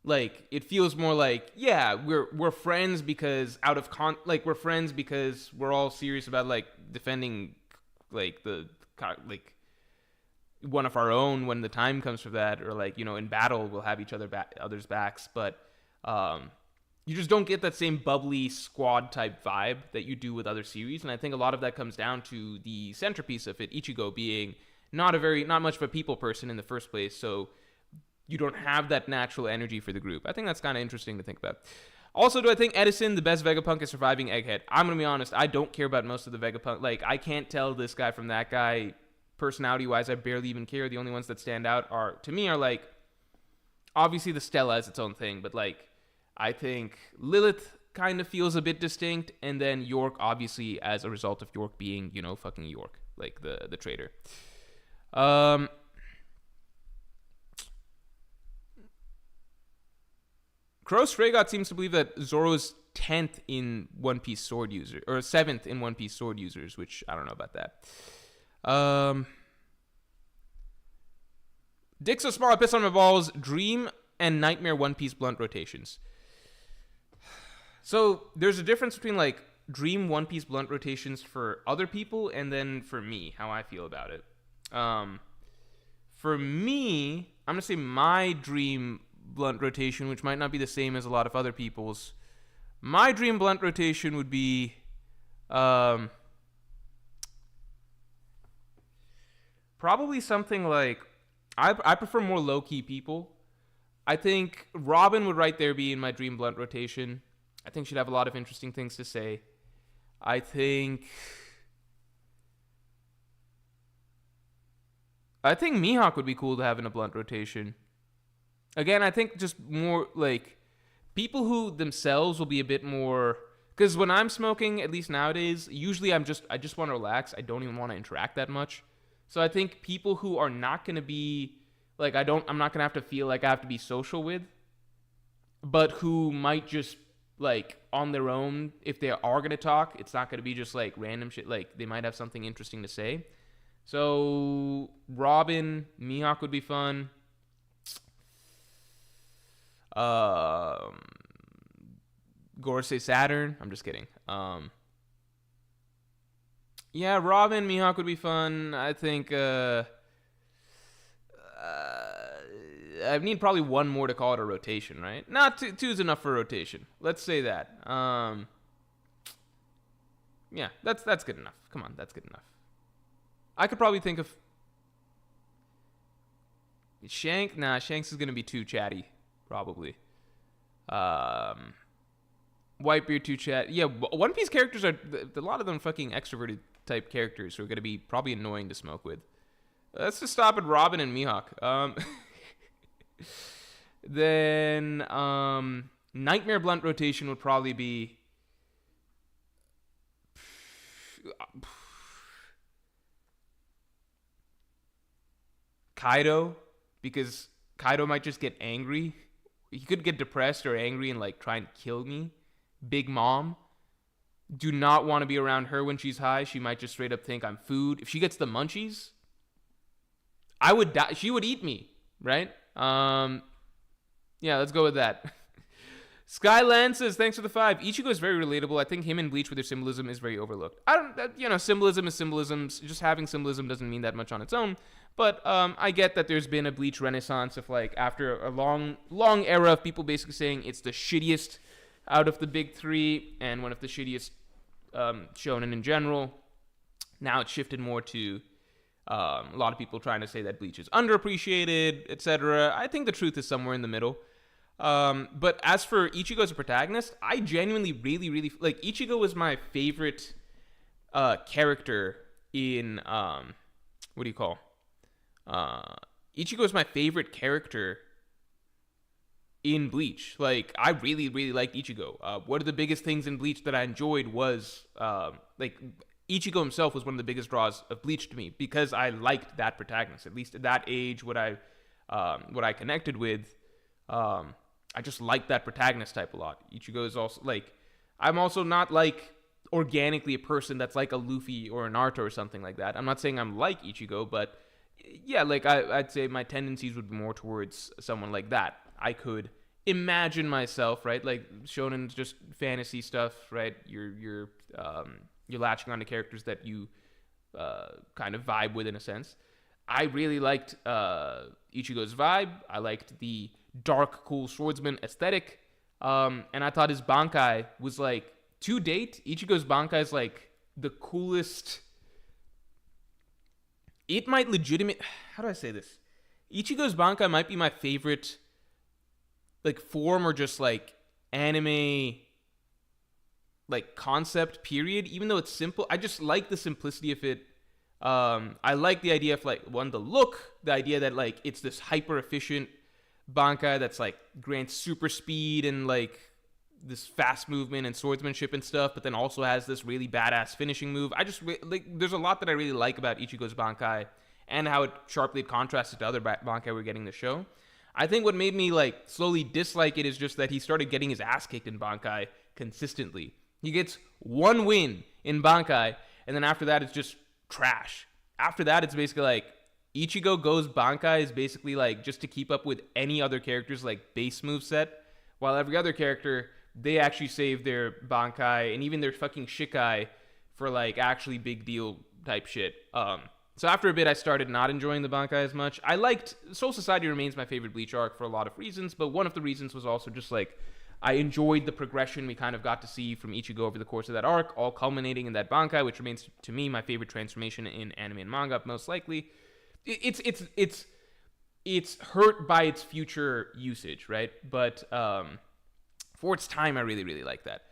Like, it feels more like, yeah, we're friends because we're friends because we're all serious about, like, defending, like, like, one of our own when the time comes for that, or, like, you know, in battle we'll have other's backs, but you just don't get that same bubbly squad type vibe that you do with other series. And I think a lot of that comes down to the centerpiece of it, Ichigo, being not much of a people person in the first place, so you don't have that natural energy for the group. I think that's kind of interesting to think about. Also, do I think Edison, the best Vegapunk, is surviving Egghead? I'm going to be honest, I don't care about most of the Vegapunk. Like, I can't tell this guy from that guy. Personality-wise, I barely even care. The only ones that stand out to me, like, obviously the Stella is its own thing, but, like, I think Lilith kind of feels a bit distinct, and then York, obviously, as a result of York being, you know, fucking York, like, the traitor. Crow Stray seems to believe that Zoro is 10th in One Piece sword user, or 7th in One Piece sword users, which I don't know about that. Dick so small I piss on my balls. Dream and Nightmare One Piece blunt rotations. So there's a difference between, like, Dream One Piece blunt rotations for other people and then for me, how I feel about it. For me, I'm gonna say my Dream blunt rotation, which might not be the same as a lot of other people's. My Dream blunt rotation would be probably something like, I prefer more low-key people. I think Robin would right there be in my Dream blunt rotation. I think she'd have a lot of interesting things to say. I think Mihawk would be cool to have in a blunt rotation. Again, I think just more, like, people who themselves will be a bit more... Because when I'm smoking, at least nowadays, usually I just want to relax. I don't even want to interact that much. So I think people who are not going to be... Like, I'm not going to have to feel like I have to be social with, but who might just, like, on their own, if they are going to talk, it's not going to be just, like, random shit. Like, they might have something interesting to say. So, Robin, Mihawk would be fun. Gorosei Saturn. I'm just kidding. Yeah, Robin, Mihawk would be fun. I think, I need probably one more to call it a rotation, right? Not two is enough for a rotation. Let's say that. Yeah, that's good enough. Come on, that's good enough. I could probably think of Shanks. Nah, Shanks is gonna be too chatty, probably. Whitebeard too chat. Yeah, One Piece characters are a lot of them fucking extroverted type characters who are gonna be probably annoying to smoke with. Let's just stop at Robin and Mihawk. Then Nightmare blunt rotation would probably be Kaido, because Kaido might just get angry. He could get depressed or angry and, like, try and kill me. Big Mom. Do not want to be around her when she's high. She might just straight up think I'm food. If she gets the munchies, I would die. She would eat me, right? Yeah, let's go with that. Skyland says, thanks for the 5. Ichigo is very relatable. I think him and Bleach with their symbolism is very overlooked. Symbolism is symbolism. Just having symbolism doesn't mean that much on its own. But I get that there's been a Bleach renaissance of, like, after a long era of people basically saying it's the shittiest out of the big three and one of the shittiest shonen in general. Now it's shifted more to a lot of people trying to say that Bleach is underappreciated, etc. I think the truth is somewhere in the middle. But as for Ichigo as a protagonist, I genuinely really like Ichigo was my favorite character in what do you call? Ichigo is my favorite character in Bleach. Like, I really liked Ichigo. One of the biggest things in Bleach that I enjoyed was like Ichigo himself was one of the biggest draws of Bleach to me because I liked that protagonist. At least at that age, what I connected with, I just liked that protagonist type a lot. Ichigo is also, like, I'm also not, like, organically a person that's like a Luffy or a Naruto or something like that. I'm not saying I'm like Ichigo, but yeah, like I'd say my tendencies would be more towards someone like that. I could imagine myself, right? Like shonen's just fantasy stuff, right? You're latching on to characters that you kind of vibe with in a sense. I really liked Ichigo's vibe. I liked the dark, cool swordsman aesthetic. And I thought his Bankai was like, to date, Ichigo's Bankai is like the coolest. It might how do I say this? Ichigo's Bankai might be my favorite, like, form or just like anime, like, concept, period. Even though it's simple, I just like the simplicity of it. I like the idea of, like, the look, the idea that, like, it's this hyper efficient Bankai that's like grants super speed and like this fast movement and swordsmanship and stuff, but then also has this really badass finishing move. I just like, there's a lot that I really like about Ichigo's Bankai and how it sharply contrasted to other Bankai we're getting in the show. I think what made me like slowly dislike it is just that he started getting his ass kicked in Bankai consistently. He gets one win in Bankai, and then after that it's just trash. After that it's basically like Ichigo goes Bankai is basically like just to keep up with any other character's like base move set, while every other character, they actually save their Bankai and even their fucking Shikai for like actually big deal type shit. So after a bit, I started not enjoying the Bankai as much. I liked Soul Society remains my favorite Bleach arc for a lot of reasons, but one of the reasons was also just like I enjoyed the progression we kind of got to see from Ichigo over the course of that arc, all culminating in that Bankai, which remains to me my favorite transformation in anime and manga, most likely. It's hurt by its future usage, right? But for its time, I really, really like that.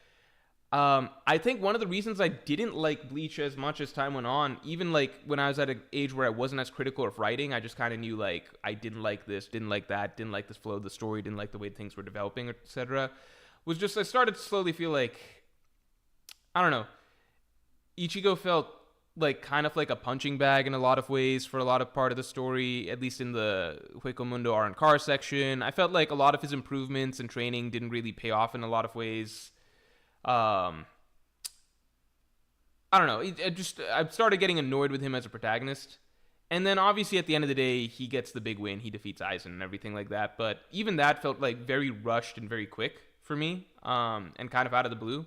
I think one of the reasons I didn't like Bleach as much as time went on, even like when I was at an age where I wasn't as critical of writing, I just kind of knew like I didn't like this, didn't like that, didn't like this flow of the story, didn't like the way things were developing, etc. Was just I started to slowly feel like, I don't know, Ichigo felt like kind of like a punching bag in a lot of ways for a lot of part of the story, at least in the Hueco Mundo Arrancar section. I felt like a lot of his improvements and training didn't really pay off in a lot of ways. I don't know. I started getting annoyed with him as a protagonist. And then obviously at the end of the day, he gets the big win. He defeats Aizen and everything like that. But even that felt like very rushed and very quick for me, and kind of out of the blue.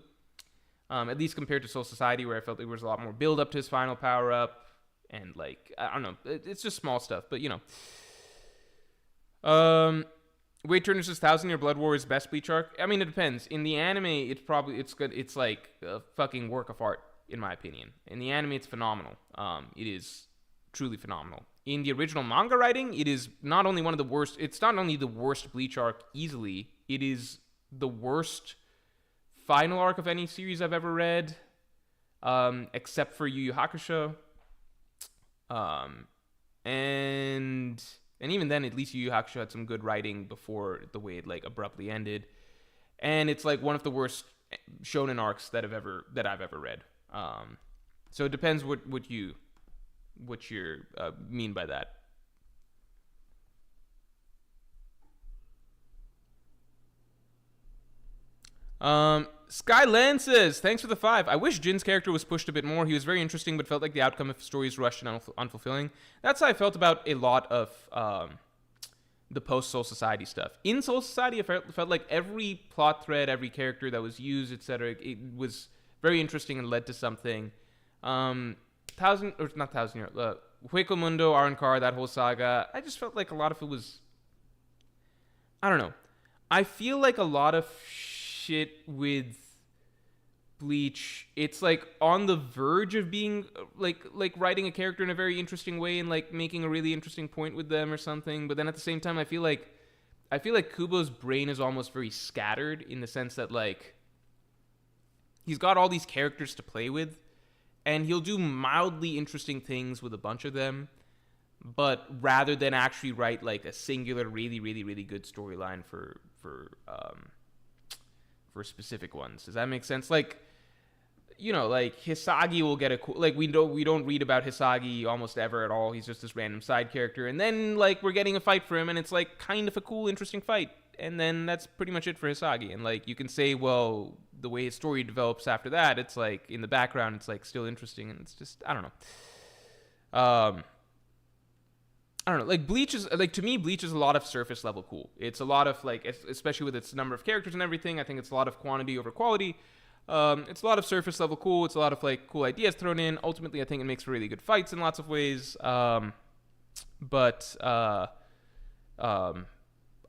At least compared to Soul Society, where I felt there was a lot more build up to his final power up, and like I don't know, it's just small stuff, but you know. Wade Turner says 1,000-Year Blood War is best Bleach arc. I mean, it depends. In the anime, it's good. It's like a fucking work of art, in my opinion. In the anime, it's phenomenal. It is truly phenomenal. In the original manga writing, it is not only one of the worst. It's not only the worst Bleach arc easily. It is the worst final arc of any series I've ever read, except for Yu Yu Hakusho. And even then, at least Yu Yu Hakusho had some good writing before the way it like abruptly ended. And it's like one of the worst shonen arcs that I've ever read. So it depends what you mean by that. Skyland says, thanks for the 5. I wish Jin's character was pushed a bit more. He was very interesting, but felt like the outcome of the story is rushed and unfulfilling. That's how I felt about a lot of the post-Soul Society stuff. In Soul Society, I felt like every plot thread, every character that was used, etc., it was very interesting and led to something. Hueco Mundo, Arrancar, that whole saga, I just felt like a lot of it was, I don't know. I feel like a lot of shit with Bleach, it's like on the verge of being like writing a character in a very interesting way and like making a really interesting point with them or something, but then at the same time I feel like Kubo's brain is almost very scattered in the sense that like he's got all these characters to play with and he'll do mildly interesting things with a bunch of them, but rather than actually write like a singular really really really good storyline for specific ones. Does that make sense? Like, you know, like Hisagi will get a cool, like we don't read about Hisagi almost ever at all. He's just this random side character, and then like we're getting a fight for him, and it's like kind of a cool, interesting fight, and then that's pretty much it for Hisagi. And like you can say, well, the way his story develops after that, it's like in the background, it's like still interesting, and it's just I don't know. I don't know. Like Bleach is like, to me, Bleach is a lot of surface level cool. It's a lot of like, especially with its number of characters and everything. I think it's a lot of quantity over quality. It's a lot of surface level cool. It's a lot of like cool ideas thrown in. Ultimately, I think it makes for really good fights in lots of ways. But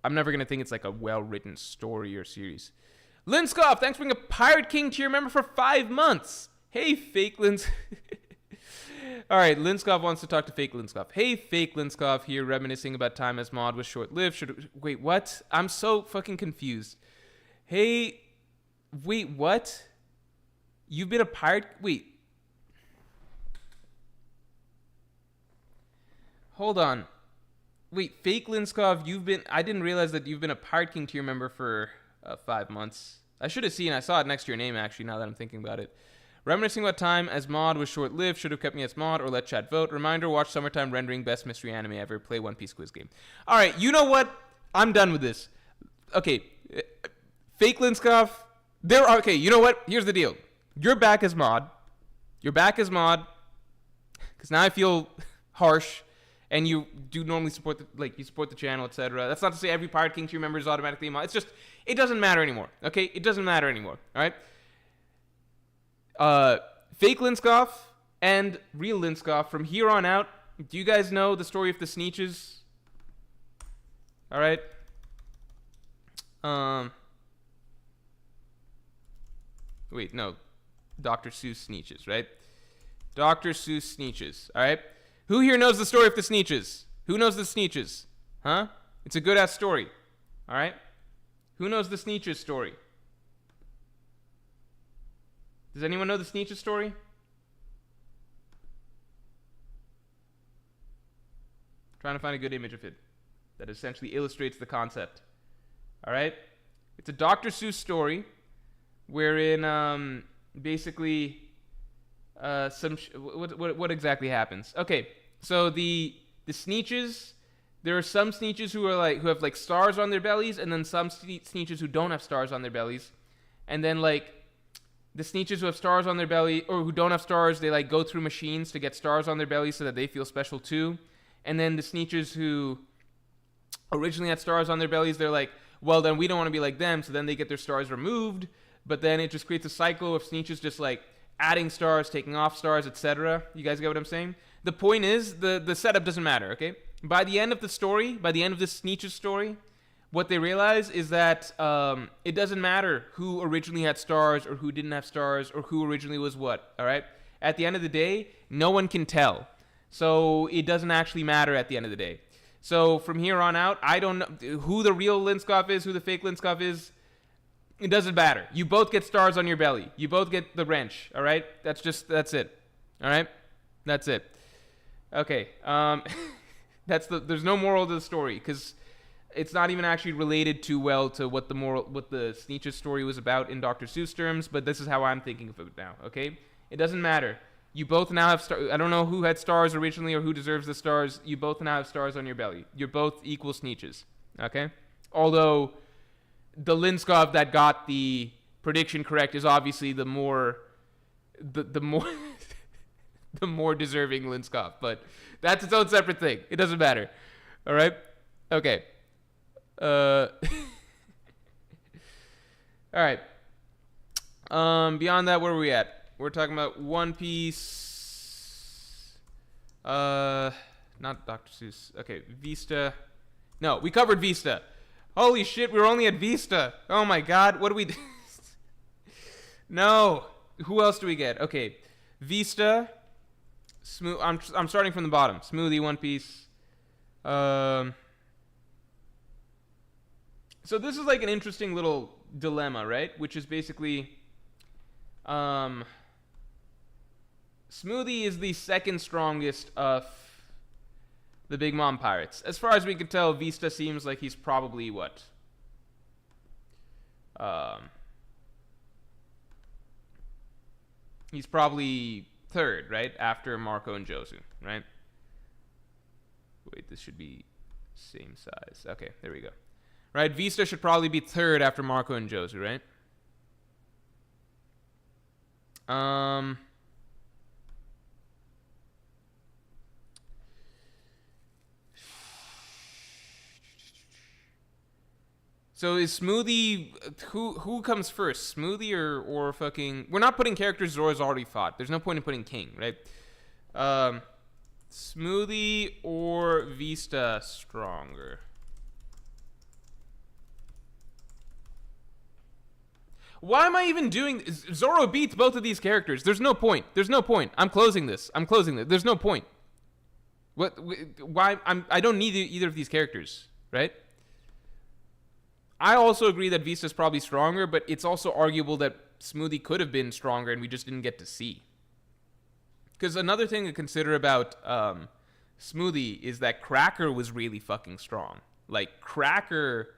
I'm never gonna think it's like a well-written story or series. Linskov, thanks for being a Pirate King tier member for 5 months. Hey, fake Lins. All right, Linskov wants to talk to fake Linskov. Hey, fake Linskov here, reminiscing about time as mod was short-lived. Wait, what? I'm so fucking confused. Hey, wait, what? You've been a pirate? Wait. Hold on. Wait, fake Linskov, I didn't realize that you've been a Pirate King tier member for 5 months. I should have seen, I saw it next to your name, actually, now that I'm thinking about it. Reminiscing about time as mod was short-lived, should have kept me as mod or let chat vote. Reminder, watch Summertime Rendering, best mystery anime ever. Play One Piece quiz game. All right, you know what? I'm done with this. Okay, fake Linskov, okay, you know what? Here's the deal. You're back as mod. You're back as mod, because now I feel harsh, and you do normally support you support the channel, etc. That's not to say every Pirate King tier member is automatically a mod. It's just, it doesn't matter anymore, okay? It doesn't matter anymore, all right? Fake Linskov and real Linskov, from here on out, do you guys know the story of the snitches? All right. Wait, no. Dr. Seuss snitches, right? Dr. Seuss snitches, all right? Who here knows the story of the snitches? Who knows the snitches? Huh? It's a good-ass story, all right? Who knows the snitches story? Does anyone know the snitches story? Trying to find a good image of it that essentially illustrates the concept. All right? It's a Dr. Seuss story wherein basically what exactly happens? Okay, so the snitches, there are some snitches who have like stars on their bellies, and then some snitches who don't have stars on their bellies, and then like the snitches who have stars on their belly, or who don't have stars, they like go through machines to get stars on their belly so that they feel special too. And then the snitches who originally had stars on their bellies, they're like, well, then we don't want to be like them, so then they get their stars removed. But then it just creates a cycle of snitches just like adding stars, taking off stars, etc. You guys get what I'm saying? The point is, the setup doesn't matter, okay? By the end of the story, by the end of this snitches story, what they realize is that it doesn't matter who originally had stars or who didn't have stars or who originally was what, all right? At the end of the day, no one can tell. So it doesn't actually matter at the end of the day. So from here on out, I don't know who the real Linskov is, who the fake Linskov is. It doesn't matter. You both get stars on your belly. You both get the wrench, all right? That's it, all right? That's it. Okay, there's no moral to the story, because it's not even actually related too well to what the snitches story was about in Dr. Seuss terms, but this is how I'm thinking of it now, okay? It doesn't matter. You both now have stars. I don't know who had stars originally or who deserves the stars. You both now have stars on your belly. You're both equal snitches, okay? Although the Linskov that got the prediction correct is obviously the more the more deserving Linskov, but that's its own separate thing. It doesn't matter. All right? Okay. All right. Beyond that, where are we at? We're talking about One Piece. Not Dr. Seuss. Okay, Vista. No, we covered Vista. Holy shit, we were only at Vista. Oh my god, what do we do? No. Who else do we get? Okay, Vista. Smooth. I'm starting from the bottom. Smoothie, One Piece. So this is like an interesting little dilemma, right? Which is basically, Smoothie is the second strongest of the Big Mom Pirates. As far as we can tell, Vista seems like he's probably what? He's probably third, right? After Marco and Josu, right? Wait, this should be same size. Okay, there we go. Right, Vista should probably be third after Marco and Josu, right? Um. So is Smoothie who comes first? Smoothie or fucking we're not putting characters Zoro's already fought. There's no point in putting King, right? Smoothie or Vista stronger? Why am I even doing this? Zoro beats both of these characters. There's no point. There's no point. I'm closing this. There's no point. What? Why? I don't need either of these characters, right? I also agree that Vista's probably stronger, but it's also arguable that Smoothie could have been stronger and we just didn't get to see. Because another thing to consider about Smoothie is that Cracker was really fucking strong. Like, Cracker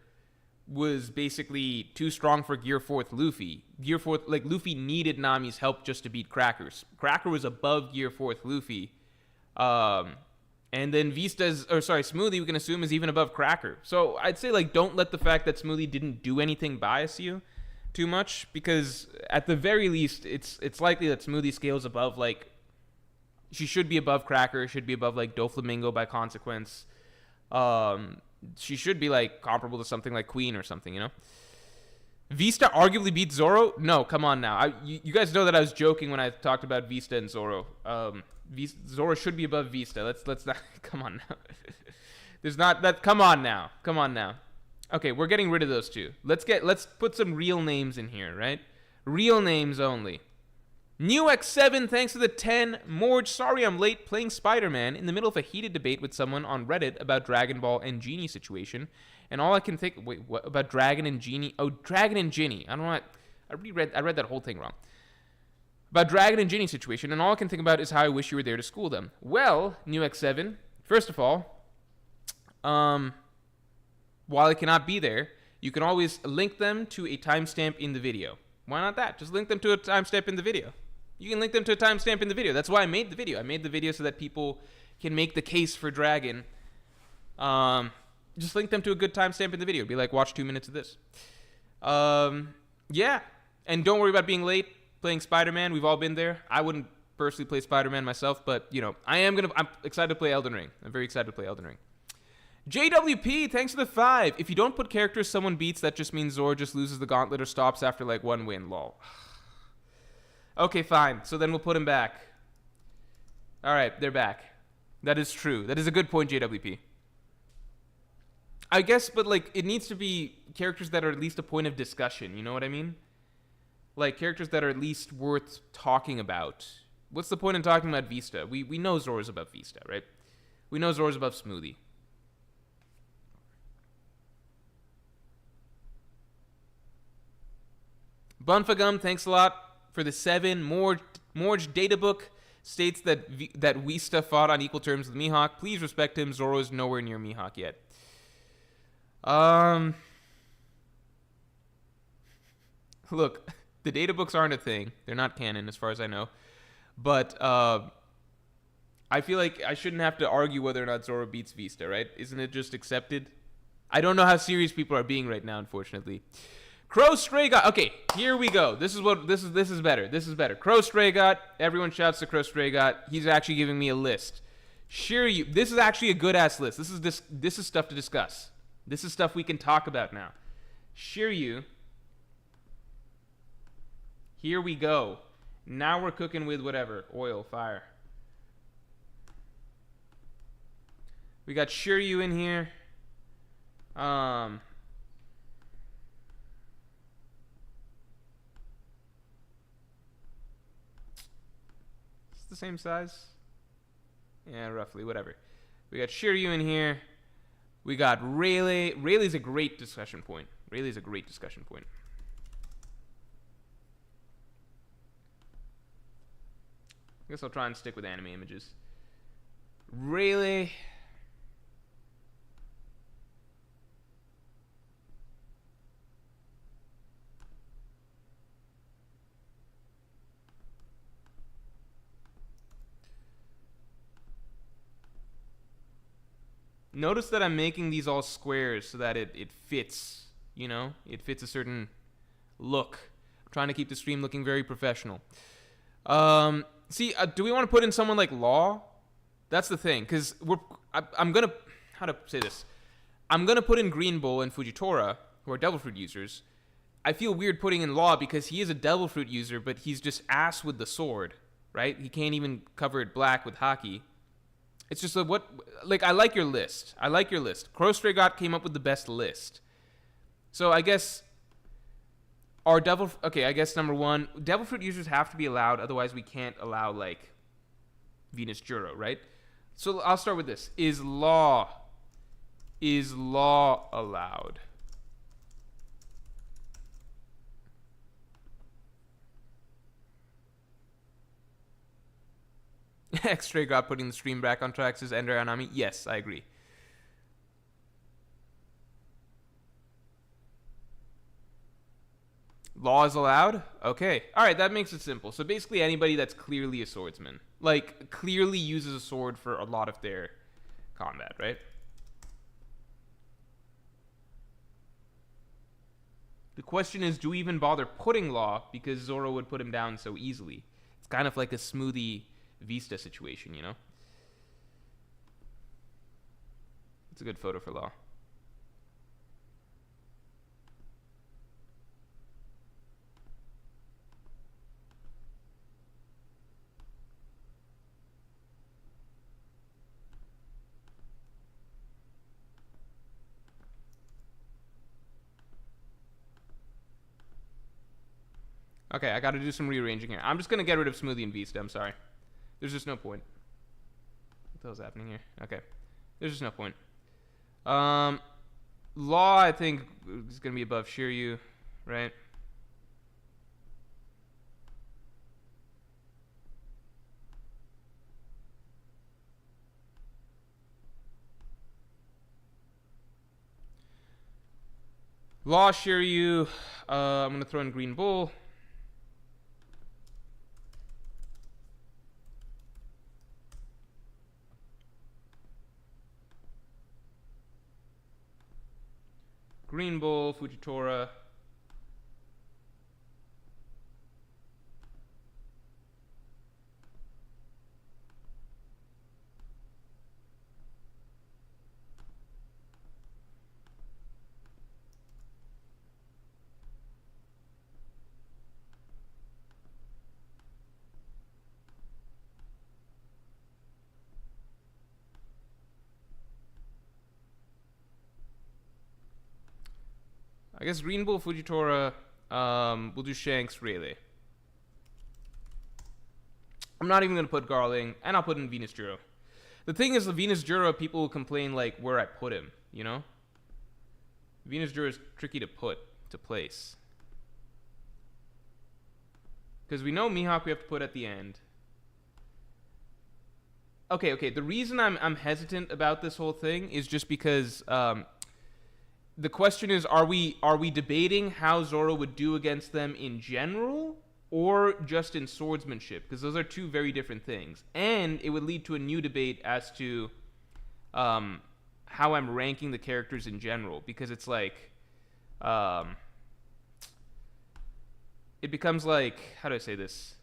was basically too strong for Gear 4th Luffy. Gear 4th, like, Luffy needed Nami's help just to beat Crackers. Cracker was above Gear 4th Luffy. And then Smoothie, we can assume, is even above Cracker. So I'd say, like, don't let the fact that Smoothie didn't do anything bias you too much, because at the very least, it's likely that Smoothie scales above, like, she should be above Cracker, should be above, like, Doflamingo by consequence. She should be, like, comparable to something like Queen or something, you know? Vista arguably beats Zoro? No, come on now. You guys know that I was joking when I talked about Vista and Zoro. Zoro should be above Vista. Let's not. Come on now. There's not that. Come on now. Okay, we're getting rid of those two. Let's put some real names in here, right? Real names only. New X7, thanks to the 10. Morge, sorry I'm late, playing Spider-Man in the middle of a heated debate with someone on Reddit about Dragon Ball and Genie situation. And all I can think, wait, what about Dragon and Genie? Oh, Dragon and Genie. I don't know. I read that whole thing wrong. About Dragon and Genie situation, and all I can think about is how I wish you were there to school them. Well, New X7, first of all, while I cannot be there, you can always link them to a timestamp in the video. Why not that? Just link them to a timestamp in the video. You can link them to a timestamp in the video. That's why I made the video. I made the video so that people can make the case for Dragon. Just link them to a good timestamp in the video. Be like, watch 2 minutes of this. Yeah. And don't worry about being late playing Spider-Man. We've all been there. I wouldn't personally play Spider-Man myself, but, you know, I'm excited to play Elden Ring. I'm very excited to play Elden Ring. JWP, thanks for the 5. If you don't put characters someone beats, that just means Zoro just loses the gauntlet or stops after, like, 1 win. Lol. Okay, fine. So then we'll put him back. All right, they're back. That is true. That is a good point, JWP. I guess, but, like, it needs to be characters that are at least a point of discussion. You know what I mean? Like, characters that are at least worth talking about. What's the point in talking about Vista? We know Zoro's above Vista, right? We know Zoro's above Smoothie. Bunfagum, thanks a lot for the 7. Morge Databook states that Vista fought on equal terms with Mihawk. Please respect him. Zoro is nowhere near Mihawk yet. Look, the databooks aren't a thing. They're not canon as far as I know. But I feel like I shouldn't have to argue whether or not Zoro beats Vista, right? Isn't it just accepted? I don't know how serious people are being right now, unfortunately. Crow Stray God. Okay, here we go. This is better. This is better. Crow Stray God. Everyone shouts to Crow Stray God. He's actually giving me a list. Shiryu. This is actually a good ass list. This is stuff to discuss. This is stuff we can talk about now. Shiryu. Here we go. Now we're cooking with whatever. Oil, fire. We got Shiryu in here. It's the same size. Yeah, roughly, whatever. We got Shiryu in here. We got Rayleigh. Rayleigh's a great discussion point. Rayleigh's a great discussion point. I guess I'll try and stick with anime images. Rayleigh. Notice that I'm making these all squares so that it fits, you know? It fits a certain look. I'm trying to keep the stream looking very professional. See, do we want to put in someone like Law? That's the thing, because I'm gonna, how to say this? I'm gonna put in Green Bull and Fujitora, who are Devil Fruit users. I feel weird putting in Law because he is a Devil Fruit user, but he's just ass with the sword, right? He can't even cover it black with Haki. It's just I like your list. I like your list. Crow Stray God came up with the best list. So I guess I guess number one, Devil Fruit users have to be allowed, otherwise we can't allow, like, Venus Juro, right? So I'll start with this. Is Law allowed? X-Ray God putting the stream back on track, says Ender Anami. Yes, I agree. Law is allowed? Okay. Alright, that makes it simple. So basically anybody that's clearly a swordsman. Like, clearly uses a sword for a lot of their combat, right? The question is, do we even bother putting Law because Zoro would put him down so easily? It's kind of like a smoothie Vista situation, you know? It's a good photo for Law. Okay, I gotta do some rearranging here. I'm just gonna get rid of Smoothie and Vista, I'm sorry. There's just no point. What the hell's happening here? Okay. There's just no point. Law, I think, is gonna be above Shiryu, right? Law, Shiryu. I'm gonna throw in Green Bull. Green Bull, Fujitora. I guess Green Bull, Fujitora. We'll do Shanks, Rayleigh. I'm not even going to put Garling, and I'll put in Venus Juro. The thing is, the Venus Juro, people will complain, like, where I put him, you know? Venus Juro is tricky to place. Because we know Mihawk we have to put at the end. Okay, the reason I'm hesitant about this whole thing is just because, the question is, are we debating how Zoro would do against them in general, or just in swordsmanship? Because those are two very different things. And it would lead to a new debate as to how I'm ranking the characters in general. Because it's like, it becomes like, how do I say this?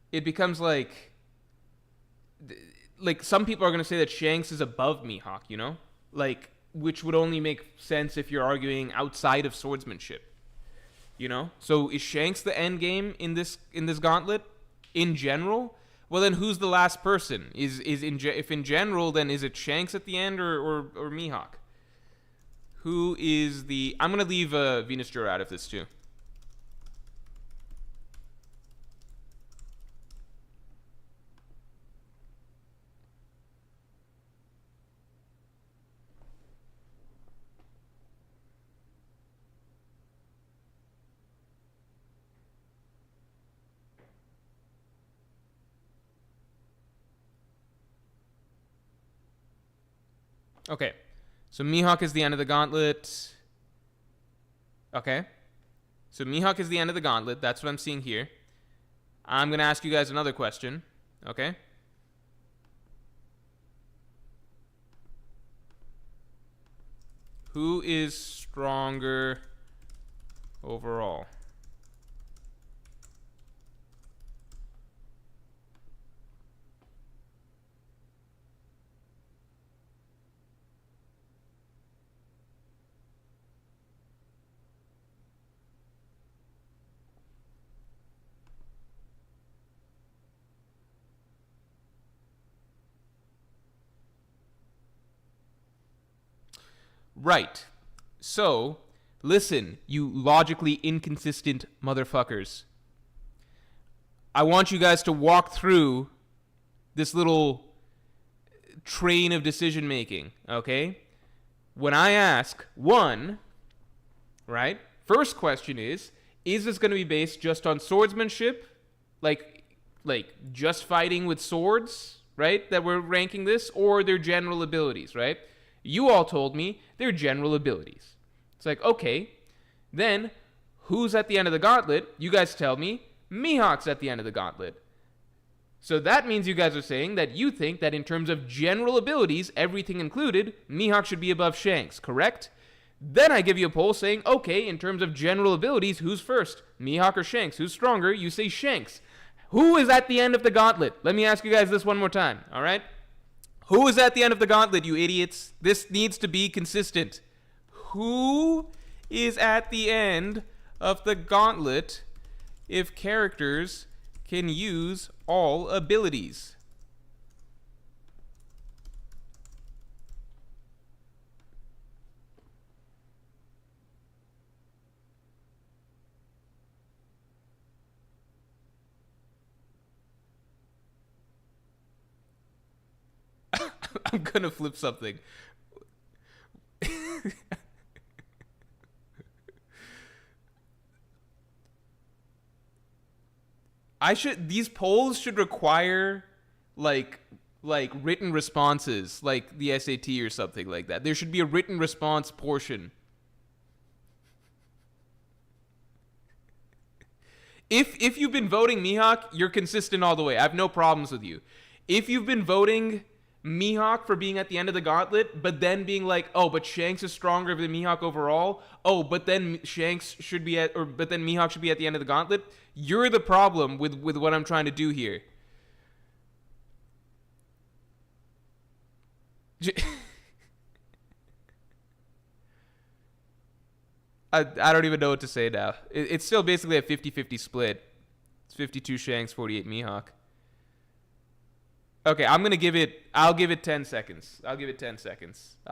It becomes like some people are going to say that Shanks is above Mihawk, you know? Like, which would only make sense if you're arguing outside of swordsmanship, you know? So is Shanks the end game in this gauntlet in general? Well, then who's the last person? If in general, then is it Shanks at the end or Mihawk? Who is the... I'm going to leave Venus Juro out of this too. Okay, so Mihawk is the end of the gauntlet. Okay, so Mihawk is the end of the gauntlet. That's what I'm seeing here. I'm going to ask you guys another question. Okay? Who is stronger overall? Right. So, listen, you logically inconsistent motherfuckers. I want you guys to walk through this little train of decision making, okay? When I ask one, right? First question is this going to be based just on swordsmanship? Like just fighting with swords, right? That we're ranking this, or their general abilities, right? You all told me their general abilities. It's like, okay, then who's at the end of the gauntlet? You guys tell me Mihawk's at the end of the gauntlet. So that means you guys are saying that you think that in terms of general abilities, everything included, Mihawk should be above Shanks, correct? Then I give you a poll saying, okay, in terms of general abilities, who's first? Mihawk or Shanks? Who's stronger? You say Shanks. Who is at the end of the gauntlet? Let me ask you guys this one more time, all right? Who is at the end of the gauntlet, you idiots? This needs to be consistent. Who is at the end of the gauntlet if characters can use all abilities? I'm gonna flip something. These polls should require like written responses, like the SAT or something like that. There should be a written response portion. If you've been voting Mihawk, you're consistent all the way. I have no problems with you. If you've been voting Mihawk for being at the end of the gauntlet, but then being like, oh, but Shanks is stronger than Mihawk overall. Oh, but then Shanks should be but then Mihawk should be at the end of the gauntlet. You're the problem with what I'm trying to do here. I don't even know what to say now. It's still basically a 50-50 split. It's 52 Shanks, 48 Mihawk. Okay, I'll give it 10 seconds. I'll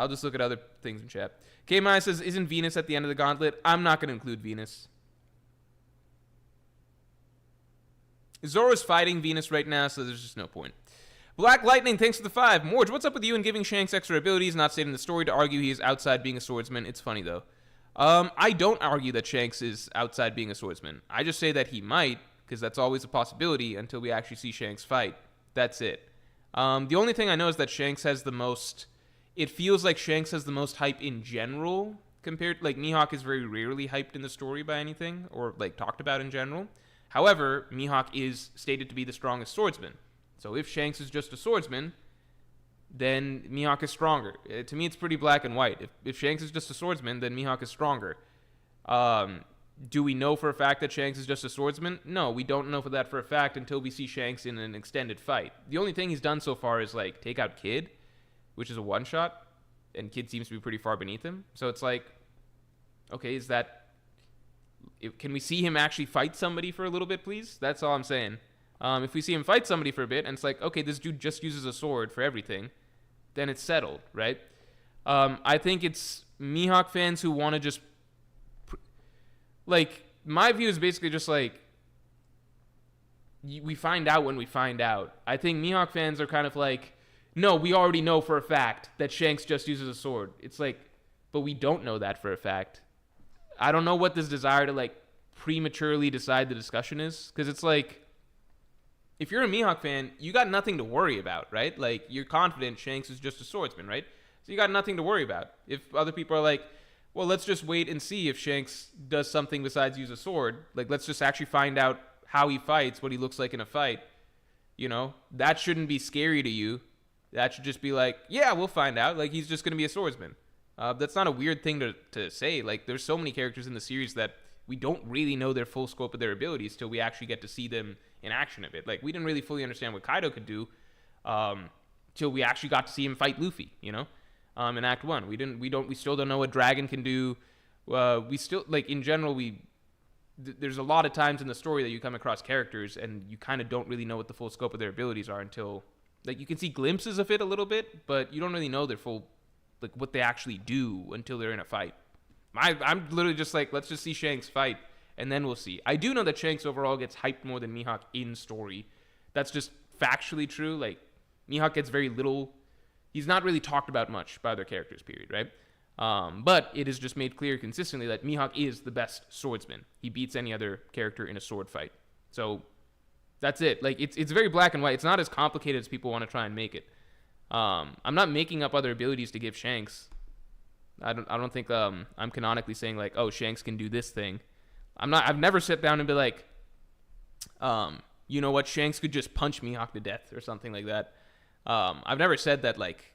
just look at other things in chat. K-Maya says, isn't Venus at the end of the gauntlet? I'm not going to include Venus. Zoro's fighting Venus right now, so there's just no point. Black Lightning, thanks for the 5. Morge, what's up with you and giving Shanks extra abilities, not stating the story to argue he is outside being a swordsman? It's funny, though. I don't argue that Shanks is outside being a swordsman. I just say that he might, because that's always a possibility until we actually see Shanks fight. That's it. The only thing I know is that Shanks has the most... It feels like Shanks has the most hype in general, compared... Like, Mihawk is very rarely hyped in the story by anything, or, like, talked about in general. However, Mihawk is stated to be the strongest swordsman. So if Shanks is just a swordsman, then Mihawk is stronger. To me, it's pretty black and white. If Shanks is just a swordsman, then Mihawk is stronger. Do we know for a fact that Shanks is just a swordsman? No, we don't know for that for a fact until we see Shanks in an extended fight. The only thing he's done so far is, like, take out Kid, which is a one-shot, and Kid seems to be pretty far beneath him. So it's like, okay, is that... Can we see him actually fight somebody for a little bit, please? That's all I'm saying. If we see him fight somebody for a bit, and it's like, okay, this dude just uses a sword for everything, then it's settled, right? I think it's Mihawk fans who want to just... Like, my view is basically just like, we find out when we find out. I think Mihawk fans are kind of like, no, we already know for a fact that Shanks just uses a sword. It's like, but we don't know that for a fact. I don't know what this desire to, like, prematurely decide the discussion is. Because it's like, if you're a Mihawk fan, you got nothing to worry about, right? Like, you're confident Shanks is just a swordsman, right? So you got nothing to worry about. If other people are like, well, let's just wait and see if Shanks does something besides use a sword. Like, let's just actually find out how he fights, what he looks like in a fight. You know, that shouldn't be scary to you. That should just be like, yeah, we'll find out. Like, he's just going to be a swordsman. That's not a weird thing to say. Like, there's so many characters in the series that we don't really know their full scope of their abilities till we actually get to see them in action a bit. Like, we didn't really fully understand what Kaido could do till we actually got to see him fight Luffy, you know, in Act 1. We still don't know what Dragon can do. We still, like, in general, there's a lot of times in the story that you come across characters and you kind of don't really know what the full scope of their abilities are until, like, you can see glimpses of it a little bit, but you don't really know their full, like, what they actually do until they're in a fight. I'm literally just like, let's just see Shanks fight, and then we'll see. I do know that Shanks overall gets hyped more than Mihawk in story. That's just factually true. Like, Mihawk gets very little. He's not really talked about much by other characters, period, right? But it is just made clear consistently that Mihawk is the best swordsman. He beats any other character in a sword fight. So that's it. Like, it's very black and white. It's not as complicated as people want to try and make it. I'm not making up other abilities to give Shanks. I don't think I'm canonically saying, like, oh, Shanks can do this thing. I've never sat down and be like, you know what, Shanks could just punch Mihawk to death or something like that. I've never said that. Like,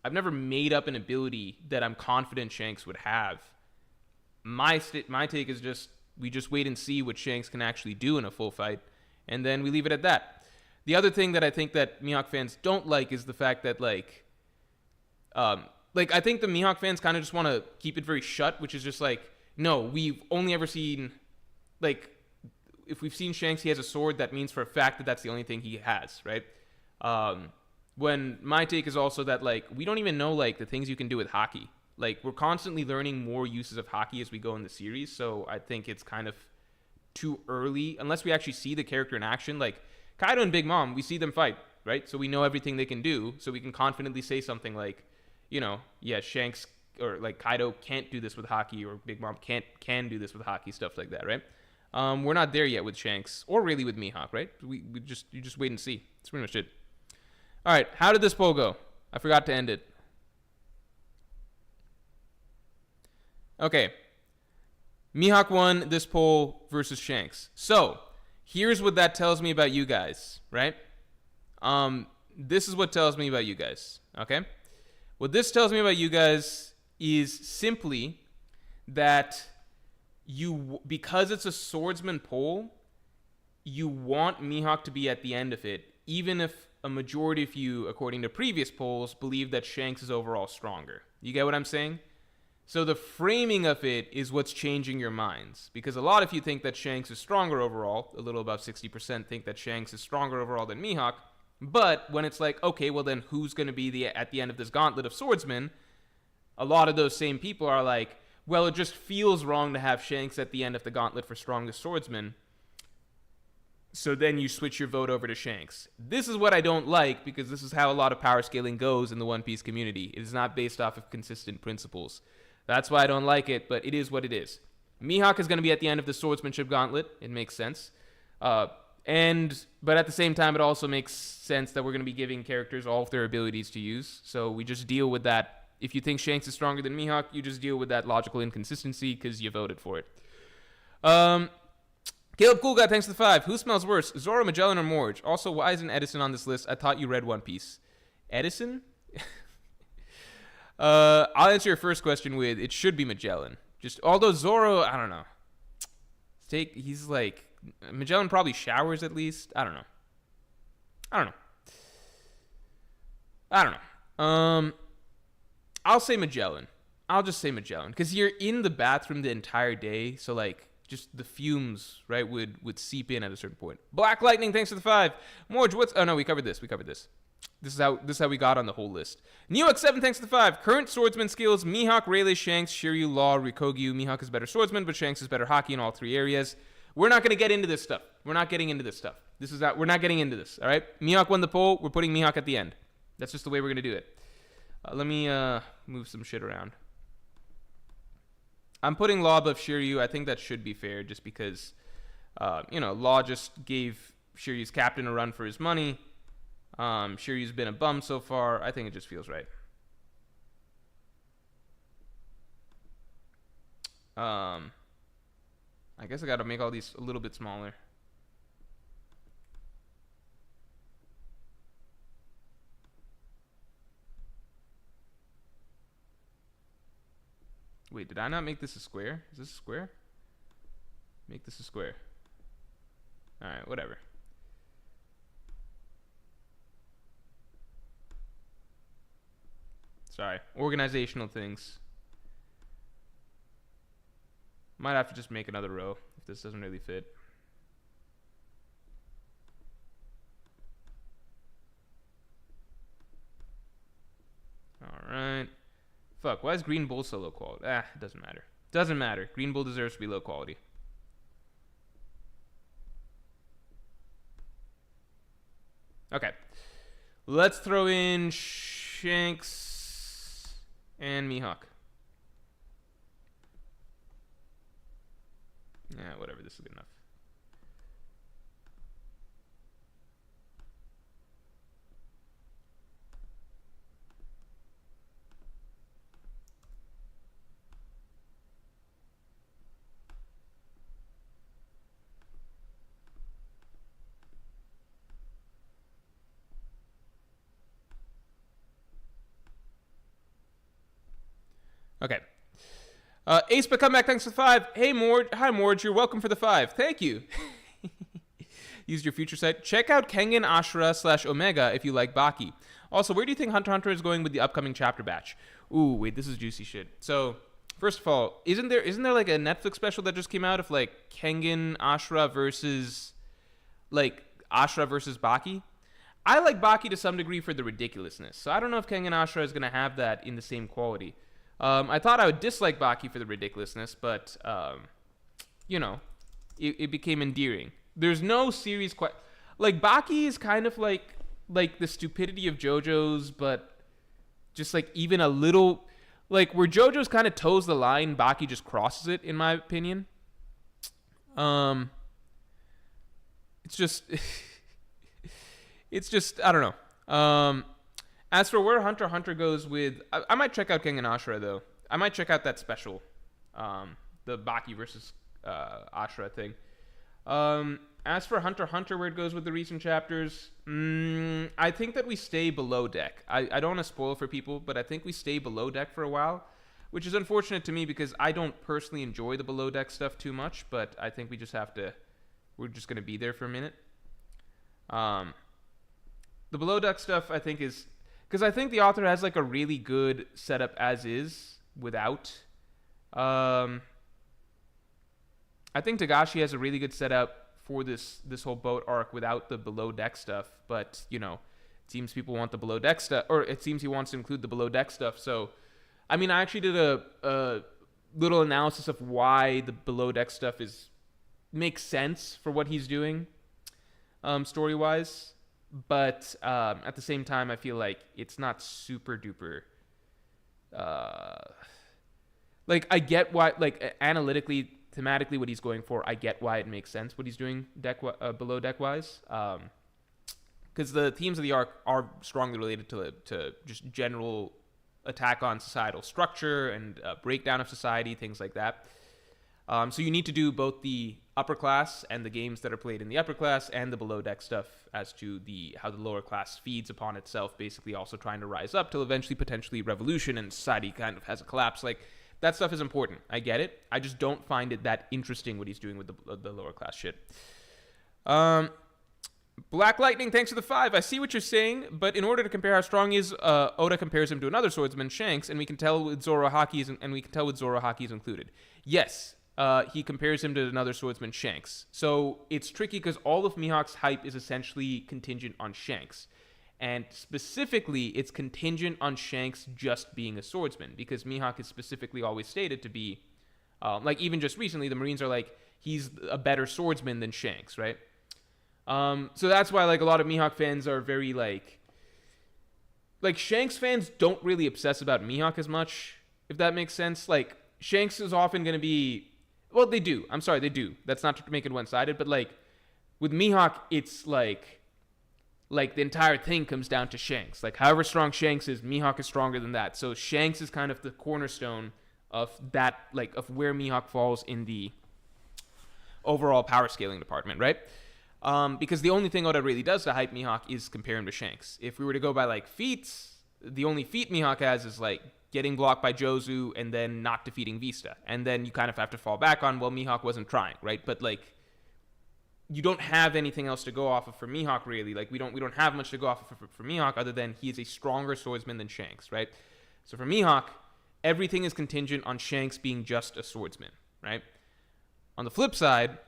I've never made up an ability that I'm confident Shanks would have. My take is just, we just wait and see what Shanks can actually do in a full fight, and then we leave it at that. The other thing that I think that Mihawk fans don't like is the fact that, like, I think the Mihawk fans kind of just want to keep it very shut, which is just like, no, we've only ever seen, like, if we've seen Shanks, he has a sword, that means for a fact that that's the only thing he has, right? When my take is also that, like, we don't even know, like, the things you can do with Haki. Like, we're constantly learning more uses of Haki as we go in the series, so I think it's kind of too early, unless we actually see the character in action. Like, Kaido and Big Mom, we see them fight, right? So we know everything they can do, so we can confidently say something like, you know, yeah, Shanks or, like, Kaido can't do this with Haki, or Big Mom can do this with Haki, stuff like that, right? We're not there yet with Shanks, or really with Mihawk, right? You just wait and see. That's pretty much it. All right, how did this poll go? I forgot to end it. Okay. Mihawk won this poll versus Shanks. So, here's what that tells me about you guys, right? This is what tells me about you guys, okay? What this tells me about you guys is simply that because it's a swordsman poll, you want Mihawk to be at the end of it, even if a majority of you, according to previous polls, believe that Shanks is overall stronger. You get what I'm saying? So the framing of it is what's changing your minds, because a lot of you think that Shanks is stronger overall. A little above 60% think that Shanks is stronger overall than Mihawk. But when it's like, okay, well then who's going to be at the end of this gauntlet of swordsmen? A lot of those same people are like, well, it just feels wrong to have Shanks at the end of the gauntlet for strongest swordsman. So then you switch your vote over to Shanks. This is what I don't like, because this is how a lot of power scaling goes in the One Piece community. It is not based off of consistent principles. That's why I don't like it, but it is what it is. Mihawk is going to be at the end of the swordsmanship gauntlet. It makes sense. But at the same time, it also makes sense that we're going to be giving characters all of their abilities to use. So we just deal with that. If you think Shanks is stronger than Mihawk, you just deal with that logical inconsistency because you voted for it. Caleb Cool Guy, thanks for the 5. Who smells worse, Zoro, Magellan, or Morge? Also, why isn't Edison on this list? I thought you read One Piece. Edison? I'll answer your first question with, it should be Magellan. Although Zoro, I don't know. He's like, Magellan probably showers at least. I don't know. I'll say Magellan. I'll just say Magellan. Because you're in the bathroom the entire day, so, like, just the fumes, right, would seep in at a certain point. Black Lightning, thanks for the 5. Morge, oh no, we covered this. This is how we got on the whole list. NeoX7, thanks for the 5. Current swordsman skills: Mihawk, Rayleigh, Shanks, Shiryu, Law, Rikogyu. Mihawk is better swordsman, but Shanks is better Haki in all 3 areas. We're not going to get into this stuff. We're not getting into this. All right. Mihawk won the poll. We're putting Mihawk at the end. That's just the way we're going to do it. Let me move some shit around. I'm putting Law above Shiryu. I think that should be fair, just because, Law just gave Shiryu's captain a run for his money. Shiryu's been a bum so far. I think it just feels right. I guess I got to make all these a little bit smaller. Wait, did I not make this a square? Is this a square? Make this a square. Alright, whatever. Sorry. Organizational things. Might have to just make another row if this doesn't really fit. Alright. Fuck, why is Green Bull so low quality? It doesn't matter. Doesn't matter. Green Bull deserves to be low quality. Okay. Let's throw in Shanks and Mihawk. Yeah, whatever. This is good enough. Okay. Ace, but come back. Thanks for the 5. Hey, Mord. Hi, Mord. You're welcome for the 5. Thank you. Use your future site. Check out Kengan Ashura / Omega if you like Baki. Also, where do you think Hunter x Hunter is going with the upcoming chapter batch? Ooh, wait, this is juicy shit. So, first of all, isn't there like a Netflix special that just came out of like Kengan Ashura versus Baki? I like Baki to some degree for the ridiculousness. So I don't know if Kengan Ashura is going to have that in the same quality. I thought I would dislike Baki for the ridiculousness, but, you know, it became endearing. There's no series quite... Like, Baki is kind of like the stupidity of JoJo's, but just, like, even a little... Like, where JoJo's kind of toes the line, Baki just crosses it, in my opinion. It's just... it's just... I don't know. As for where Hunter x Hunter goes with... I might check out Kengan Ashura, though. I might check out that special. The Baki versus Ashura thing. As for Hunter x Hunter, where it goes with the recent chapters, I think that we stay below deck. I don't want to spoil for people, but I think we stay below deck for a while, which is unfortunate to me because I don't personally enjoy the below deck stuff too much, but I think we just have to... We're just going to be there for a minute. The below deck stuff, I think, is... Because I think the author has like a really good setup as is without. I think Togashi has a really good setup for this whole boat arc without the below deck stuff. But you know, it seems people want the below deck stuff, or it seems he wants to include the below deck stuff. So, I mean, I actually did a little analysis of why the below deck stuff makes sense for what he's doing, story wise. But at the same time, I feel like it's not super duper. Like, I get why, like, analytically, thematically, what he's going for, I get why it makes sense what he's doing below deck wise. Because the themes of the arc are strongly related to just general attack on societal structure and breakdown of society, things like that. So you need to do both the upper class and the games that are played in the upper class and the below deck stuff as to how the lower class feeds upon itself, basically also trying to rise up till eventually potentially revolution and society kind of has a collapse. Like, that stuff is important. I get it. I just don't find it that interesting what he's doing with the lower class shit. Black Lightning, thanks for the 5. I see what you're saying, but in order to compare how strong he is, Oda compares him to another swordsman, Shanks, and we can tell with Zoro haki is included. Yes. He compares him to another swordsman, Shanks. So it's tricky because all of Mihawk's hype is essentially contingent on Shanks. And specifically, it's contingent on Shanks just being a swordsman, because Mihawk is specifically always stated to be, like even just recently, the Marines are like, he's a better swordsman than Shanks, right? So that's why like a lot of Mihawk fans are very like Shanks fans don't really obsess about Mihawk as much, if that makes sense. Like, Shanks is often going to be... Well, they do. I'm sorry, they do. That's not to make it one-sided, but, like, with Mihawk, it's, like the entire thing comes down to Shanks. Like, however strong Shanks is, Mihawk is stronger than that. So Shanks is kind of the cornerstone of that, like, of where Mihawk falls in the overall power scaling department, right? Because the only thing Oda really does to hype Mihawk is compare him to Shanks. If we were to go by, like, feats, the only feat Mihawk has is, like, getting blocked by Jozu and then not defeating Vista. And then you kind of have to fall back on, well, Mihawk wasn't trying, right? But like, you don't have anything else to go off of for Mihawk, really. Like, we don't have much to go off of for Mihawk other than he is a stronger swordsman than Shanks, right? So for Mihawk, everything is contingent on Shanks being just a swordsman, right? On the flip side,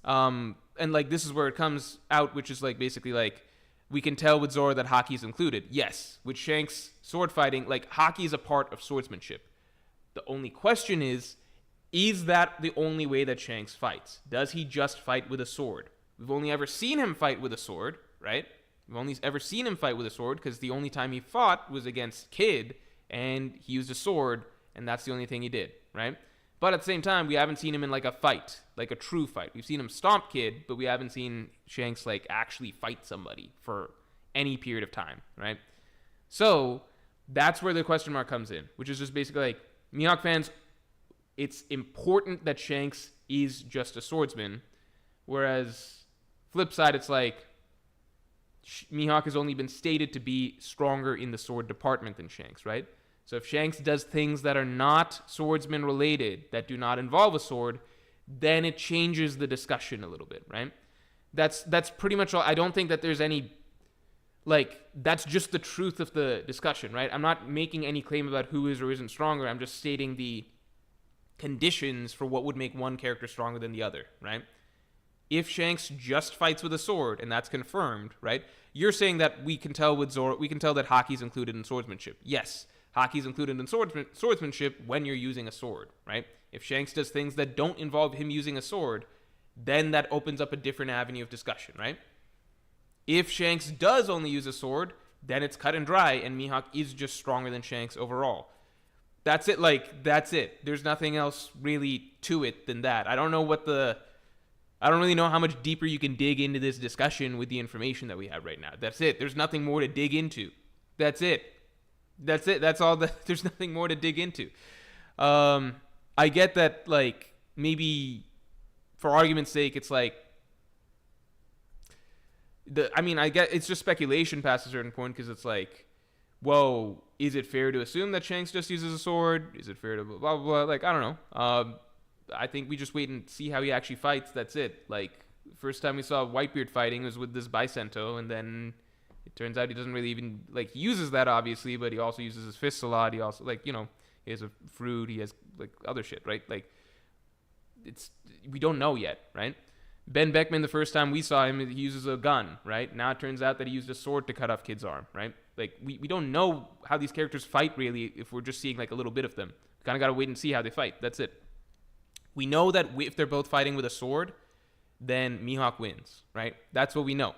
and like this is where it comes out, which is like basically like, we can tell with Zoro that hockey is included. Yes, with Shanks sword fighting, like hockey is a part of swordsmanship. The only question is that the only way that Shanks fights? Does he just fight with a sword? We've only ever seen him fight with a sword, right? We've only ever seen him fight with a sword because the only time he fought was against Kid, and he used a sword, and that's the only thing he did, right? But at the same time, we haven't seen him in like a fight, like a true fight. We've seen him stomp Kid, but we haven't seen Shanks like actually fight somebody for any period of time, right? So that's where the question mark comes in, which is just basically like, Mihawk fans, it's important that Shanks is just a swordsman, whereas flip side, it's like Mihawk has only been stated to be stronger in the sword department than Shanks, right? So if Shanks does things that are not swordsman related, that do not involve a sword, then it changes the discussion a little bit, right? That's pretty much all. I don't think that there's any, like, that's just the truth of the discussion, right? I'm not making any claim about who is or isn't stronger. I'm just stating the conditions for what would make one character stronger than the other, right? If Shanks just fights with a sword, and that's confirmed, right? You're saying that we can tell with Zoro, we can tell that hockey's included in swordsmanship. Yes, hockey's included in swordsmanship when you're using a sword, right? If Shanks does things that don't involve him using a sword, then that opens up a different avenue of discussion, right? If Shanks does only use a sword, then it's cut and dry, and Mihawk is just stronger than Shanks overall. That's it, like, that's it. There's nothing else really to it than that. I don't really know how much deeper you can dig into this discussion with the information that we have right now. That's it. There's nothing more to dig into. That's it. That's all. There's nothing more to dig into. I get that, like, maybe for argument's sake, it's like, I get it's just speculation past a certain point because it's like, whoa, is it fair to assume that Shanks just uses a sword? Is it fair to blah, blah, blah? Like, I don't know. I think we just wait and see how he actually fights. That's it. Like, first time we saw Whitebeard fighting was with this Bicento, and then it turns out he doesn't really even, like, he uses that, obviously, but he also uses his fists a lot. He also, like, you know, he has a fruit, he has, like, other shit, right? Like, we don't know yet, right? Ben Beckman, the first time we saw him, he uses a gun, right? Now it turns out that he used a sword to cut off Kid's arm, right? Like, we don't know how these characters fight, really, if we're just seeing, like, a little bit of them. We kind of got to wait and see how they fight. That's it. We know that if they're both fighting with a sword, then Mihawk wins, right? That's what we know.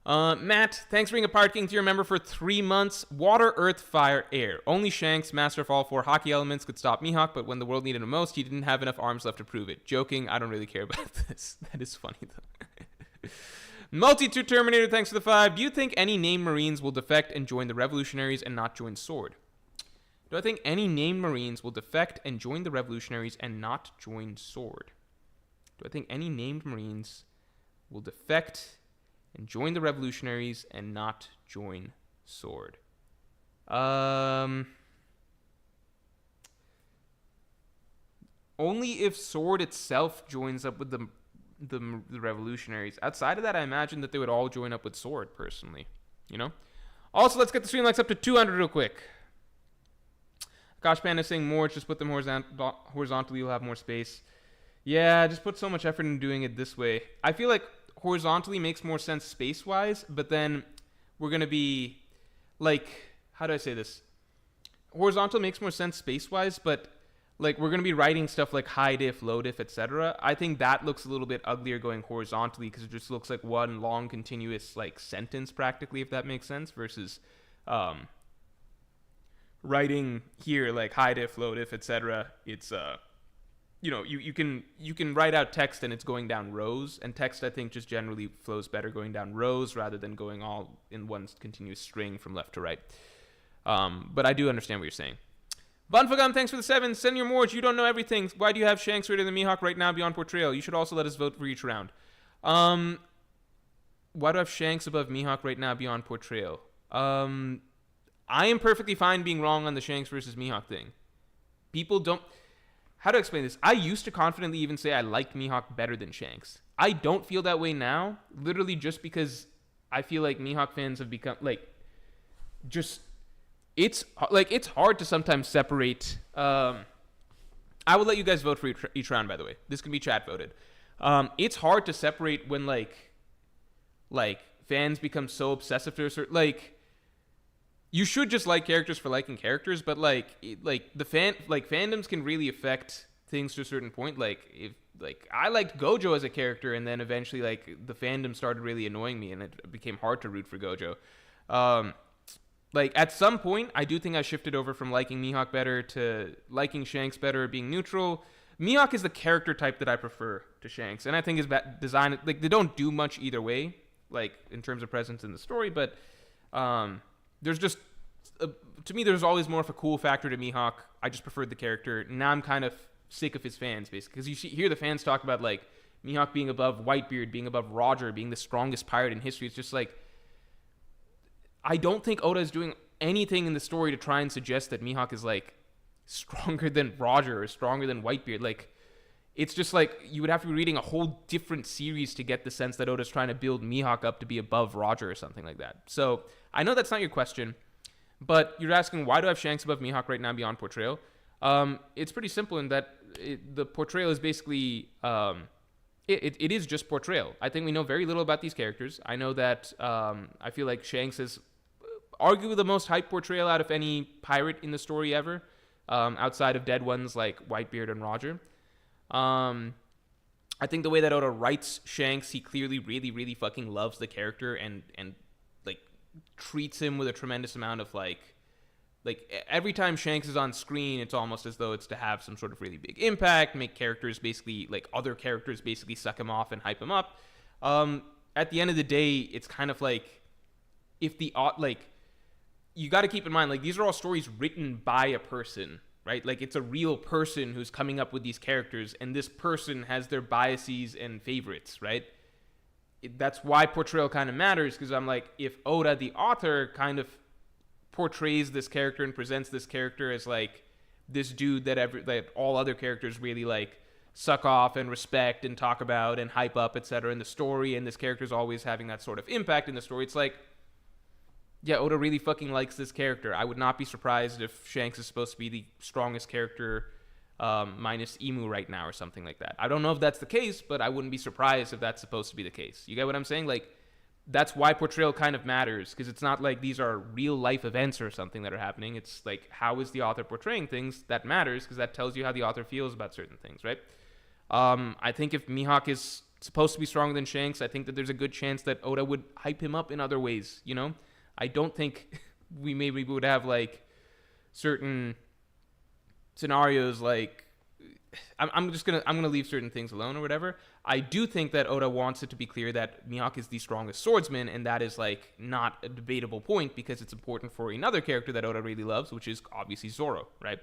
Matt, thanks for being a Pirate King tier member for 3 months. Water, earth, fire, air. Only Shanks, master of all 4 hockey elements, could stop Mihawk, but when the world needed him most, he didn't have enough arms left to prove it. Joking, I don't really care about this. That is funny, though. Multi-2 Terminator, thanks for the 5. Do you think any named Marines will defect and join the Revolutionaries and not join Sword? Do I think any named Marines will defect and join the Revolutionaries and not join Sword? Do I think any named Marines will defect and join the Revolutionaries and not join Sword? Only if Sword itself joins up with the Revolutionaries. Outside of that, I imagine that they would all join up with Sword, personally. You know? Also, let's get the stream likes up to 200 real quick. Gosh, Panda saying more, just put them horizontally, you'll have more space. Yeah, just put so much effort into doing it this way. I feel like horizontally makes more sense space-wise, but then we're going to be, like, how do I say this? Horizontal makes more sense space-wise, but, like, we're going to be writing stuff like high diff, low diff, etc. I think that looks a little bit uglier going horizontally because it just looks like one long, continuous, like, sentence practically, if that makes sense, versus writing here like high diff, low diff, etc. It's you know, you can write out text and it's going down rows, and text I think just generally flows better going down rows rather than going all in one continuous string from left to right. But I do understand what you're saying. Bunfagum, thanks for the 7. Senior Morge, you don't know everything. Why do you have Shanks rated than Mihawk right now beyond Portrayal? You should also let us vote for each round. Why do I have Shanks above Mihawk right now beyond Portrayal? I am perfectly fine being wrong on the Shanks versus Mihawk thing. People don't... How to explain this? I used to confidently even say I liked Mihawk better than Shanks. I don't feel that way now, literally just because I feel like Mihawk fans have become, like, just... It's hard to sometimes separate... I will let you guys vote for each round, by the way. This can be chat voted. It's hard to separate when, like fans become so obsessive to a certain... Like, you should just like characters for liking characters, but fandoms can really affect things to a certain point. Like, if I liked Gojo as a character, and then eventually the fandom started really annoying me, and it became hard to root for Gojo. At some point, I do think I shifted over from liking Mihawk better to liking Shanks better, being neutral. Mihawk is the character type that I prefer to Shanks, and I think his design, they don't do much either way, in terms of presence in the story, but there's just, to me, there's always more of a cool factor to Mihawk. I just preferred the character. Now I'm kind of sick of his fans, basically, because you hear the fans talk about, Mihawk being above Whitebeard, being above Roger, being the strongest pirate in history. It's just I don't think Oda is doing anything in the story to try and suggest that Mihawk is, stronger than Roger or stronger than Whitebeard. It's just you would have to be reading a whole different series to get the sense that Oda's trying to build Mihawk up to be above Roger or something like that. So I know that's not your question, but you're asking, why do I have Shanks above Mihawk right now beyond portrayal? It's pretty simple in that the portrayal is basically... It is just portrayal. I think we know very little about these characters. I know that I feel like Shanks is arguably the most hyped portrayal out of any pirate in the story ever, outside of dead ones like Whitebeard and Roger. I think the way that Oda writes Shanks, he clearly really, really fucking loves the character and treats him with a tremendous amount of every time Shanks is on screen, it's almost as though it's to have some sort of really big impact, make characters basically, other characters basically suck him off and hype him up. At the end of the day, it's kind of if the, you got to keep in mind, these are all stories written by a person, right? It's a real person who's coming up with these characters, and this person has their biases and favorites, right? That's why portrayal kind of matters, because I'm if Oda, the author, kind of portrays this character and presents this character as this dude that all other characters really suck off and respect and talk about and hype up, etc. in the story, and this character's always having that sort of impact in the story. It's yeah, Oda really fucking likes this character. I would not be surprised if Shanks is supposed to be the strongest character minus Emu right now or something like that. I don't know if that's the case, but I wouldn't be surprised if that's supposed to be the case. You get what I'm saying? That's why portrayal kind of matters, because it's not these are real life events or something that are happening. It's how is the author portraying things that matters, because that tells you how the author feels about certain things, right? I think if Mihawk is supposed to be stronger than Shanks, I think that there's a good chance that Oda would hype him up in other ways, you know? I don't think we would have certain scenarios I'm gonna leave certain things alone or whatever. I do think that Oda wants it to be clear that Mihawk is the strongest swordsman, and that is not a debatable point, because it's important for another character that Oda really loves, which is obviously Zoro, right?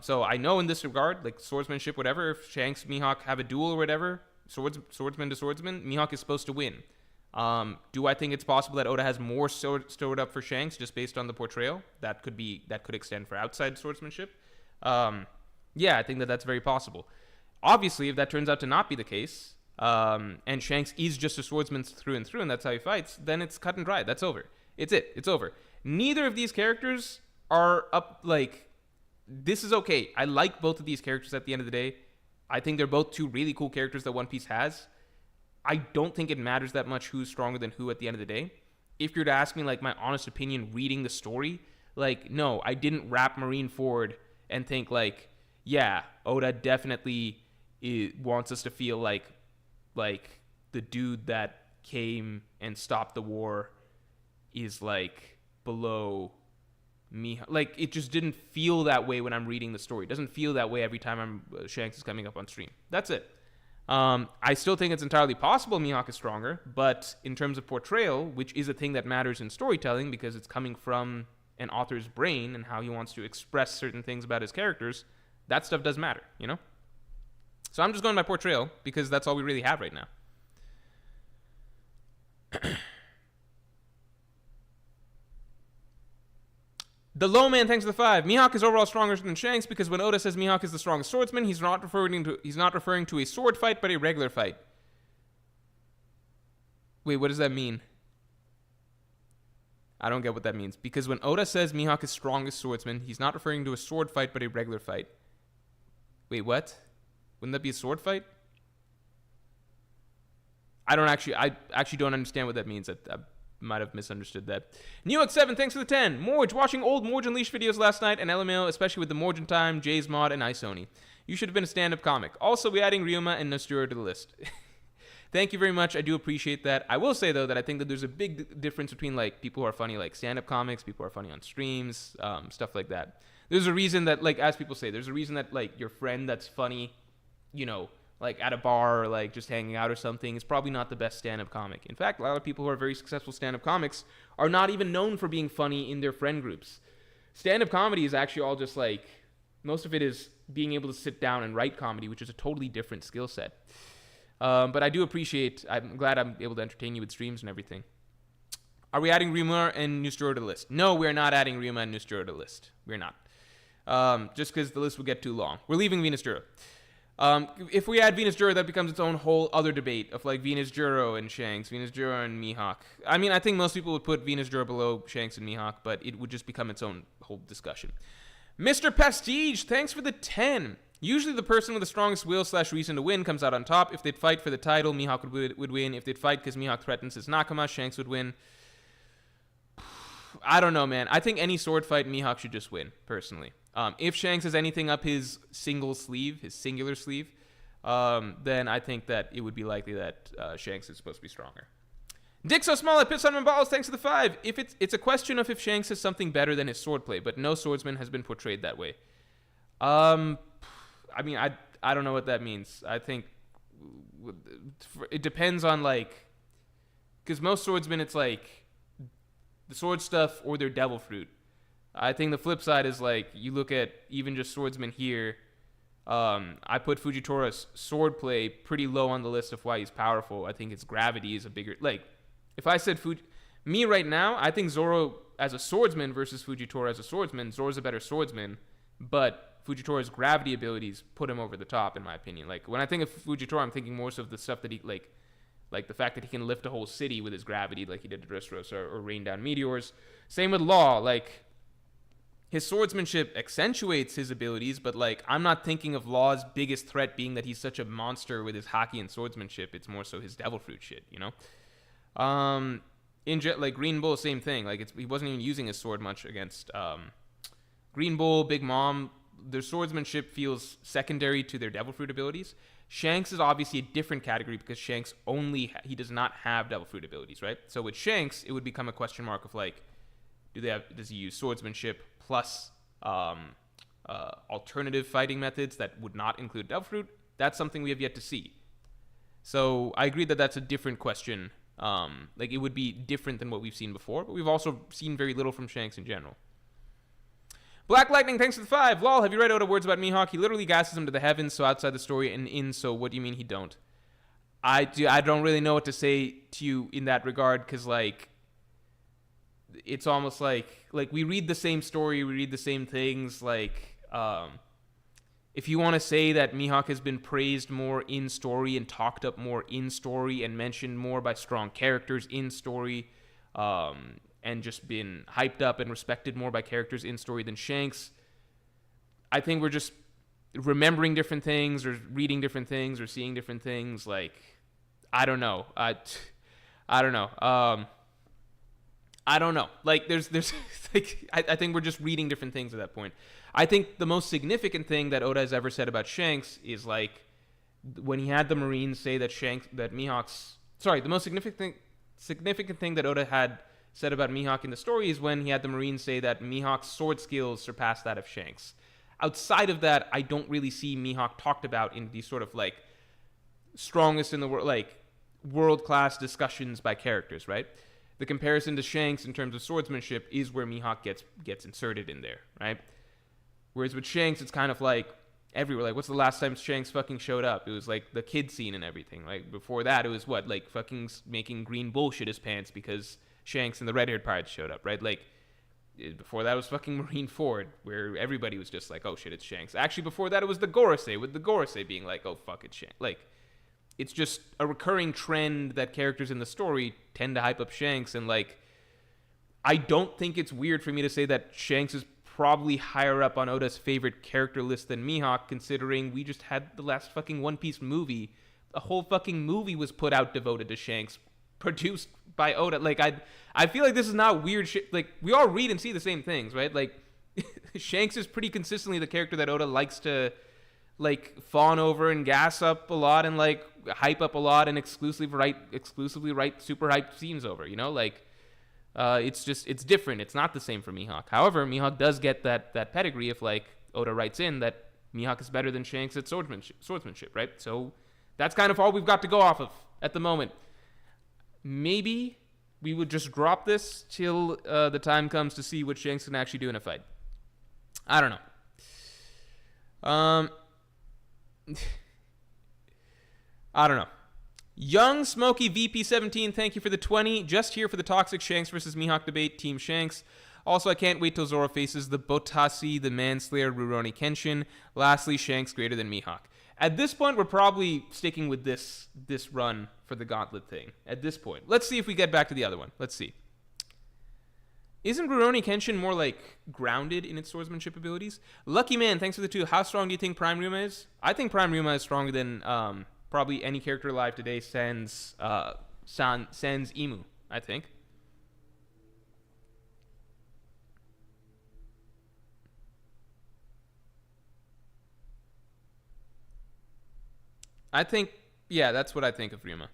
So I know in this regard, swordsmanship, whatever, if Shanks and Mihawk have a duel or whatever, swordsman to swordsman, Mihawk is supposed to win. Do I think it's possible that Oda has more stored up for Shanks just based on the portrayal? That could extend for outside swordsmanship. Yeah, I think that that's very possible. Obviously, if that turns out to not be the case, and Shanks is just a swordsman through and through, and that's how he fights, then it's cut and dry. That's over. It's over. Neither of these characters are up, this is okay. I like both of these characters at the end of the day. I think they're both two really cool characters that One Piece has. I don't think it matters that much who's stronger than who at the end of the day. If you're to ask me, my honest opinion reading the story, no, I didn't wrap Marineford and think, yeah, Oda definitely wants us to feel like the dude that came and stopped the war is below me. It just didn't feel that way when I'm reading the story. It doesn't feel that way every time Shanks is coming up on stream. That's it. I still think it's entirely possible Mihawk is stronger, but in terms of portrayal, which is a thing that matters in storytelling because it's coming from an author's brain and how he wants to express certain things about his characters, that stuff does matter, you know? So I'm just going by portrayal because that's all we really have right now. The Low Man, thanks for the 5. Mihawk is overall stronger than Shanks because when Oda says Mihawk is the strongest swordsman, he's not referring to a sword fight, but a regular fight. Wait, what does that mean? I don't get what that means. Because when Oda says Mihawk is strongest swordsman, he's not referring to a sword fight, but a regular fight. Wait, what? Wouldn't that be a sword fight? I actually don't understand what that means. I might have misunderstood that. Newx7, thanks for the 10. Morge, watching old Morge Unleashed videos last night and LMAO, especially with the Morge in Time, Jay's Mod, and Isoni. You should have been a stand-up comic. Also, we're adding Ryuma and Nostura to the list. Thank you very much. I do appreciate that. I will say, though, that I think that there's a big difference between, like, people who are funny, like, stand-up comics, people who are funny on streams, stuff like that. There's a reason that, like, as people say, there's a reason that, like, your friend that's funny, you know, like at a bar or like just hanging out or something, is probably not the best stand-up comic. In fact, a lot of people who are very successful stand-up comics are not even known for being funny in their friend groups. Stand-up comedy is actually all just like, most of it is being able to sit down and write comedy, which is a totally different skill set. But I do appreciate, I'm glad I'm able to entertain you with streams and everything. Are we adding Ryuma and Nostura to the list? No, we're not adding Ryuma and Nostura to the list. We're not. Just because the list will get too long. We're leaving Venus Juro. If we add Venus Juro, that becomes its own whole other debate of like Venus Juro and Shanks, Venus Juro and Mihawk. I mean, I think most people would put Venus Juro below Shanks and Mihawk, but it would just become its own whole discussion. Mr. Prestige, thanks for the 10. Usually the person with the strongest will/reason to win comes out on top. If they'd fight for the title, Mihawk would win. If they'd fight because Mihawk threatens his Nakama, Shanks would win. I don't know, man. I think any sword fight, Mihawk should just win, personally. If Shanks has anything up his singular sleeve, then I think that it would be likely that Shanks is supposed to be stronger. Dick so small, I pissed on my balls, thanks to the 5. If it's a question of if Shanks has something better than his swordplay, but no swordsman has been portrayed that way. I mean, I don't know what that means. I think it depends on, like, because most swordsmen, it's like the sword stuff or their devil fruit. I think the flip side is, like, you look at even just swordsmen here. I put Fujitora's swordplay pretty low on the list of why he's powerful. I think his gravity is a bigger, like, if I said me right now, I think Zoro as a swordsman versus Fujitora as a swordsman, Zoro's a better swordsman, but Fujitora's gravity abilities put him over the top, in my opinion. Like, when I think of Fujitora, I'm thinking more so of the stuff that he, like the fact that he can lift a whole city with his gravity, like he did to Dressrosa, or rain down meteors. Same with Law, like, his swordsmanship accentuates his abilities, but, like, I'm not thinking of Law's biggest threat being that he's such a monster with his haki and swordsmanship. It's more so his devil fruit shit, you know? Like, Green Bull, same thing. Like, he wasn't even using his sword much against Green Bull, Big Mom. Their swordsmanship feels secondary to their devil fruit abilities. Shanks is obviously a different category because Shanks he does not have devil fruit abilities, right? So with Shanks, it would become a question mark of, like, does he use swordsmanship plus alternative fighting methods that would not include devil fruit? That's something we have yet to see. So I agree that that's a different question. Like, it would be different than what we've seen before, but we've also seen very little from Shanks in general. Black Lightning, thanks for the 5. Lol, have you read Oda words about Mihawk? He literally gasses him to the heavens, so outside the story and in, so what do you mean he don't? I don't really know what to say to you in that regard, because, like, it's almost like we read the same story, we read the same things, like, if you want to say that Mihawk has been praised more in story and talked up more in story and mentioned more by strong characters in story, and just been hyped up and respected more by characters in story than Shanks, I think we're just remembering different things or reading different things or seeing different things. Like, I don't know. I don't know. I don't know. Like, there's like, I think we're just reading different things at that point. I think the most significant thing that Oda has ever said about Shanks is, like, when he had the Marines say that the most significant thing that Oda had said about Mihawk in the story is when he had the Marines say that Mihawk's sword skills surpassed that of Shanks. Outside of that, I don't really see Mihawk talked about in these sort of, like, strongest in the world, like, world-class discussions by characters, right? The comparison to Shanks in terms of swordsmanship is where Mihawk gets inserted in there, right? Whereas with Shanks, it's kind of like everywhere. Like, what's the last time Shanks fucking showed up? It was like the kid scene and everything. Like, before that, it was what? Like, fucking making Green Bull shit his pants because Shanks and the red-haired pirates showed up, right? Like, Before that was fucking Marineford, where everybody was just like, oh shit, it's Shanks. Actually, before that it was the Gorosei, with the Gorosei being like, oh fuck, it's Shanks. Like, it's just a recurring trend that characters in the story tend to hype up Shanks, and like, I don't think it's weird for me to say that Shanks is probably higher up on Oda's favorite character list than Mihawk, considering we just had the last fucking One Piece movie. A whole fucking movie was put out devoted to Shanks, produced by Oda. Like, I feel like this is not weird shit. Like, we all read and see the same things, right? Like, Shanks is pretty consistently the character that Oda likes to, like, fawn over and gas up a lot and, like, hype up a lot and exclusively write super hyped scenes over, you know? Like, it's different. It's not the same for Mihawk. However, Mihawk does get that pedigree if, like, Oda writes in that Mihawk is better than Shanks at swordsmanship, right? So that's kind of all we've got to go off of at the moment. Maybe we would just drop this till the time comes to see what Shanks can actually do in a fight. I don't know. I don't know. Young Smoky VP17, thank you for the 20. Just here for the toxic Shanks versus Mihawk debate, Team Shanks. Also, I can't wait till Zoro faces the Botasi, the Manslayer, Rurouni Kenshin. Lastly, Shanks greater than Mihawk. At this point, we're probably sticking with this run for the Gauntlet thing. At this point. Let's see if we get back to the other one. Let's see. Isn't Rurouni Kenshin more, like, grounded in its swordsmanship abilities? Lucky Man, thanks for the 2. How strong do you think Prime Ryuma is? I think Prime Ryuma is stronger than probably any character alive today sans Imu, I think. Yeah, that's what I think of Ryuma.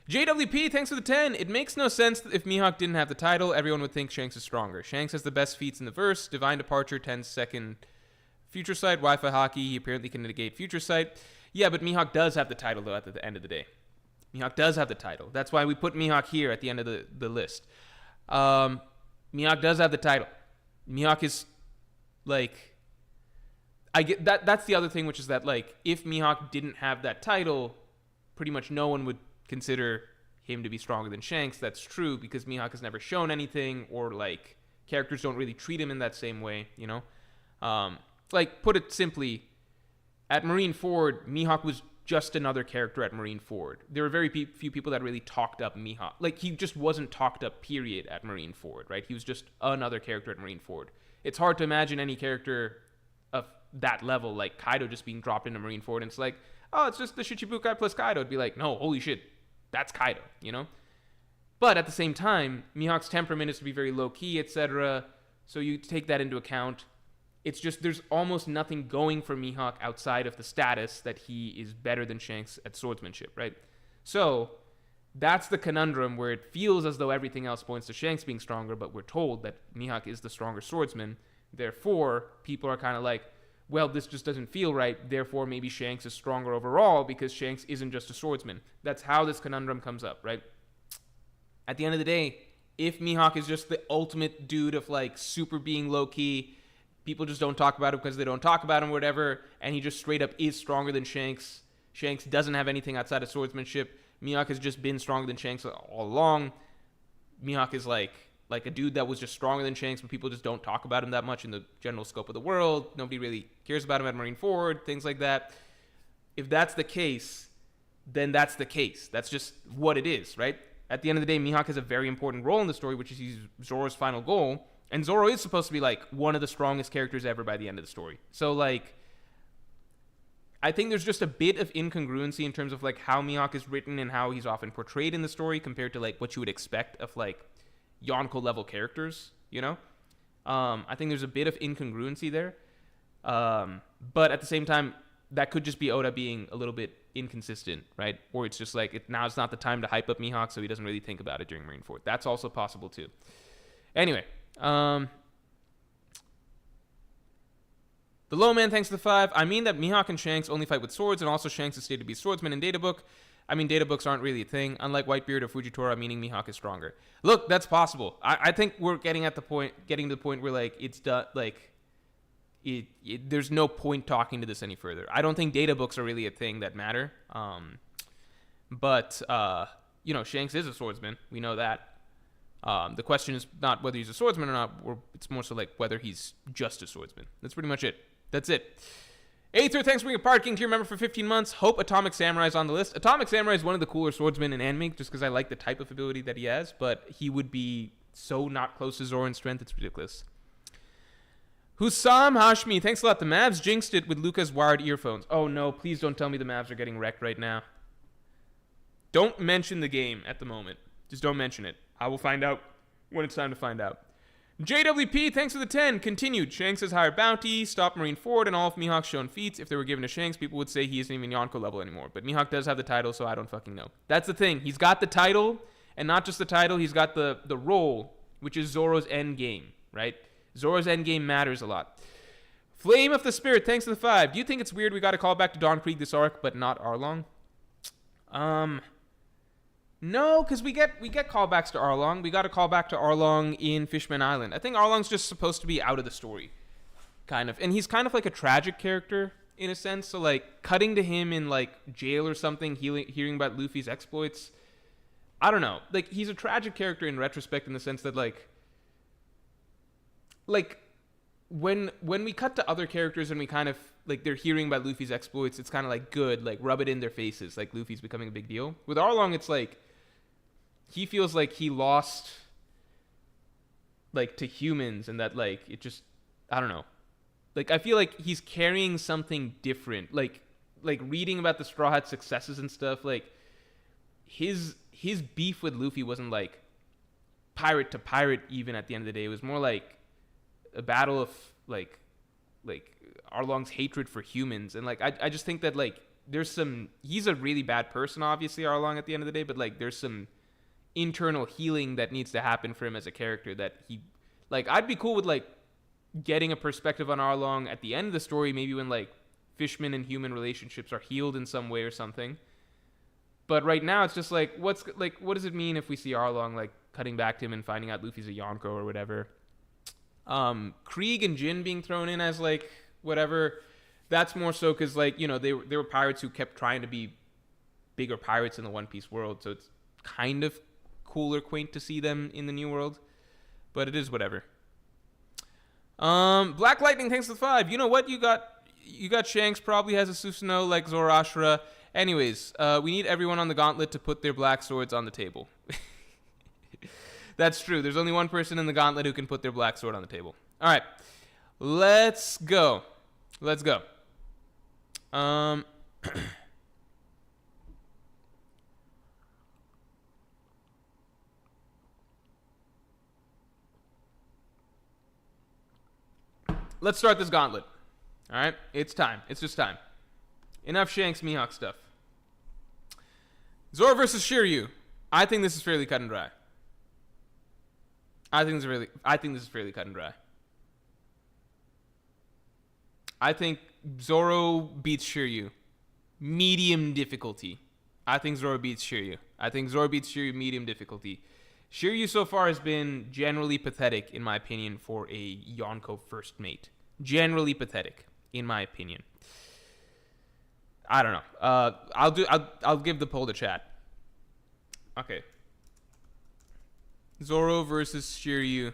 JWP, thanks for the 10. It makes no sense that if Mihawk didn't have the title, everyone would think Shanks is stronger. Shanks has the best feats in the verse. Divine Departure, 10-second Future Sight, Wi-Fi Hockey. He apparently can negate Future Sight. Yeah, but Mihawk does have the title, though, at the end of the day. Mihawk does have the title. That's why we put Mihawk here at the end of the list. Mihawk does have the title. Mihawk is, like... I get that. That's the other thing, which is that, like, if Mihawk didn't have that title, pretty much no one would consider him to be stronger than Shanks. That's true, because Mihawk has never shown anything, or, like, characters don't really treat him in that same way, you know? Like, put it simply, at Marineford, Mihawk was just another character at Marineford. There were very few people that really talked up Mihawk. Like, he just wasn't talked up, period, at Marineford, right? He was just another character at Marineford. It's hard to imagine any character of that level, like Kaido just being dropped into Marineford, and it's like, oh, it's just the Shichibukai plus Kaido. It'd be like, no, holy shit, that's Kaido, you know? But at the same time, Mihawk's temperament is to be very low-key, etc., so you take that into account. It's just there's almost nothing going for Mihawk outside of the status that he is better than Shanks at swordsmanship, right? So that's the conundrum where it feels as though everything else points to Shanks being stronger, but we're told that Mihawk is the stronger swordsman. Therefore, people are kind of like, well, this just doesn't feel right, therefore maybe Shanks is stronger overall because Shanks isn't just a swordsman. That's how this conundrum comes up, right? At the end of the day, if Mihawk is just the ultimate dude of, like, super being low-key, people just don't talk about him because they don't talk about him or whatever, and he just straight up is stronger than Shanks. Shanks doesn't have anything outside of swordsmanship. Mihawk has just been stronger than Shanks all along. Mihawk is like a dude that was just stronger than Shanks, but people just don't talk about him that much in the general scope of the world. Nobody really cares about him at Marineford, things like that. If that's the case, then that's the case. That's just what it is, right? At the end of the day, Mihawk has a very important role in the story, which is he's Zoro's final goal. And Zoro is supposed to be, like, one of the strongest characters ever by the end of the story. So, like, I think there's just a bit of incongruency in terms of, like, how Mihawk is written and how he's often portrayed in the story compared to, like, what you would expect of, like, Yonko-level characters, you know? I think there's a bit of incongruency there. But at the same time, that could just be Oda being a little bit inconsistent, right? Or it's just like, now it's not the time to hype up Mihawk, so he doesn't really think about it during Marineford. That's also possible, too. Anyway, the Low Man, thanks to the 5. I mean that Mihawk and Shanks only fight with swords, and also Shanks is stated to be swordsman in Databook. I mean, Databooks aren't really a thing. Unlike Whitebeard or Fujitora, meaning Mihawk is stronger. Look, that's possible. I think we're getting to the point where, like, it's done, like, there's no point talking to this any further. I don't think Databooks are really a thing that matter. But you know, Shanks is a swordsman. We know that. The question is not whether he's a swordsman or not, or it's more so like whether he's just a swordsman. That's pretty much it. That's it. Aether, thanks for being a Part King tier member for 15 months. Hope Atomic Samurai is on the list. Atomic Samurai is one of the cooler swordsmen in anime, just because I like the type of ability that he has, but he would be so not close to Zoro in strength, it's ridiculous. Hussam Hashmi, thanks a lot. The Mavs jinxed it with Luca's wired earphones. Oh no, please don't tell me the Mavs are getting wrecked right now. Don't mention the game at the moment. Just don't mention it. I will find out when it's time to find out. JWP, thanks for the 10. Continued. Shanks has higher bounty, stopped Marineford, and all of Mihawk's shown feats. If they were given to Shanks, people would say he isn't even Yonko level anymore. But Mihawk does have the title, so I don't fucking know. That's the thing. He's got the title, and not just the title, he's got the role, which is Zoro's end game, right? Zoro's end game matters a lot. Flame of the Spirit, thanks to the 5. Do you think it's weird we got to call back to Don Krieg this arc, but not Arlong? No, because we get callbacks to Arlong. We got a call back to Arlong in Fishman Island. I think Arlong's just supposed to be out of the story, kind of. And he's kind of like a tragic character, in a sense. So, like, cutting to him in, like, jail or something, hearing about Luffy's exploits, I don't know. Like, he's a tragic character in retrospect in the sense that, like when we cut to other characters and we kind of, like, they're hearing about Luffy's exploits, it's kind of, like, good. Like, rub it in their faces. Like, Luffy's becoming a big deal. With Arlong, it's, like, he feels like he lost, like, to humans, and that, like, it just, I don't know. Like, I feel like he's carrying something different. Like reading about the Straw Hat successes and stuff, like, his beef with Luffy wasn't, like, pirate to pirate even at the end of the day. It was more like a battle of, like Arlong's hatred for humans. And, like, I just think that, like, there's some, he's a really bad person, obviously, Arlong, at the end of the day, but, like, there's some internal healing that needs to happen for him as a character that he, like, I'd be cool with, like, getting a perspective on Arlong at the end of the story, maybe when, like, Fishman and human relationships are healed in some way or something. But right now it's just like, what does it mean if we see Arlong, like, cutting back to him and finding out Luffy's a Yonko or whatever? Krieg and Jin being thrown in as, like, whatever, that's more so because, like, you know, they were pirates who kept trying to be bigger pirates in the One Piece world, so it's kind of cool or quaint to see them in the new world, but it is whatever. Black Lightning, thanks for the 5. You know what? You got Shanks, probably has a Susanoo like Zoro Ashura. Anyways, we need everyone on the Gauntlet to put their black swords on the table. That's true. There's only one person in the Gauntlet who can put their black sword on the table. All right, let's go. Let's start this Gauntlet. All right, it's time. It's just time. Enough Shanks Mihawk stuff. Zoro versus Shiryu. I think this is fairly cut and dry. I think this is fairly cut and dry. I think Zoro beats Shiryu. Medium difficulty. I think Zoro beats Shiryu medium difficulty. Shiryu so far has been generally pathetic, in my opinion, for a Yonko first mate. Generally pathetic, in my opinion. I don't know. I'll give the poll to chat. Okay. Zoro versus Shiryu.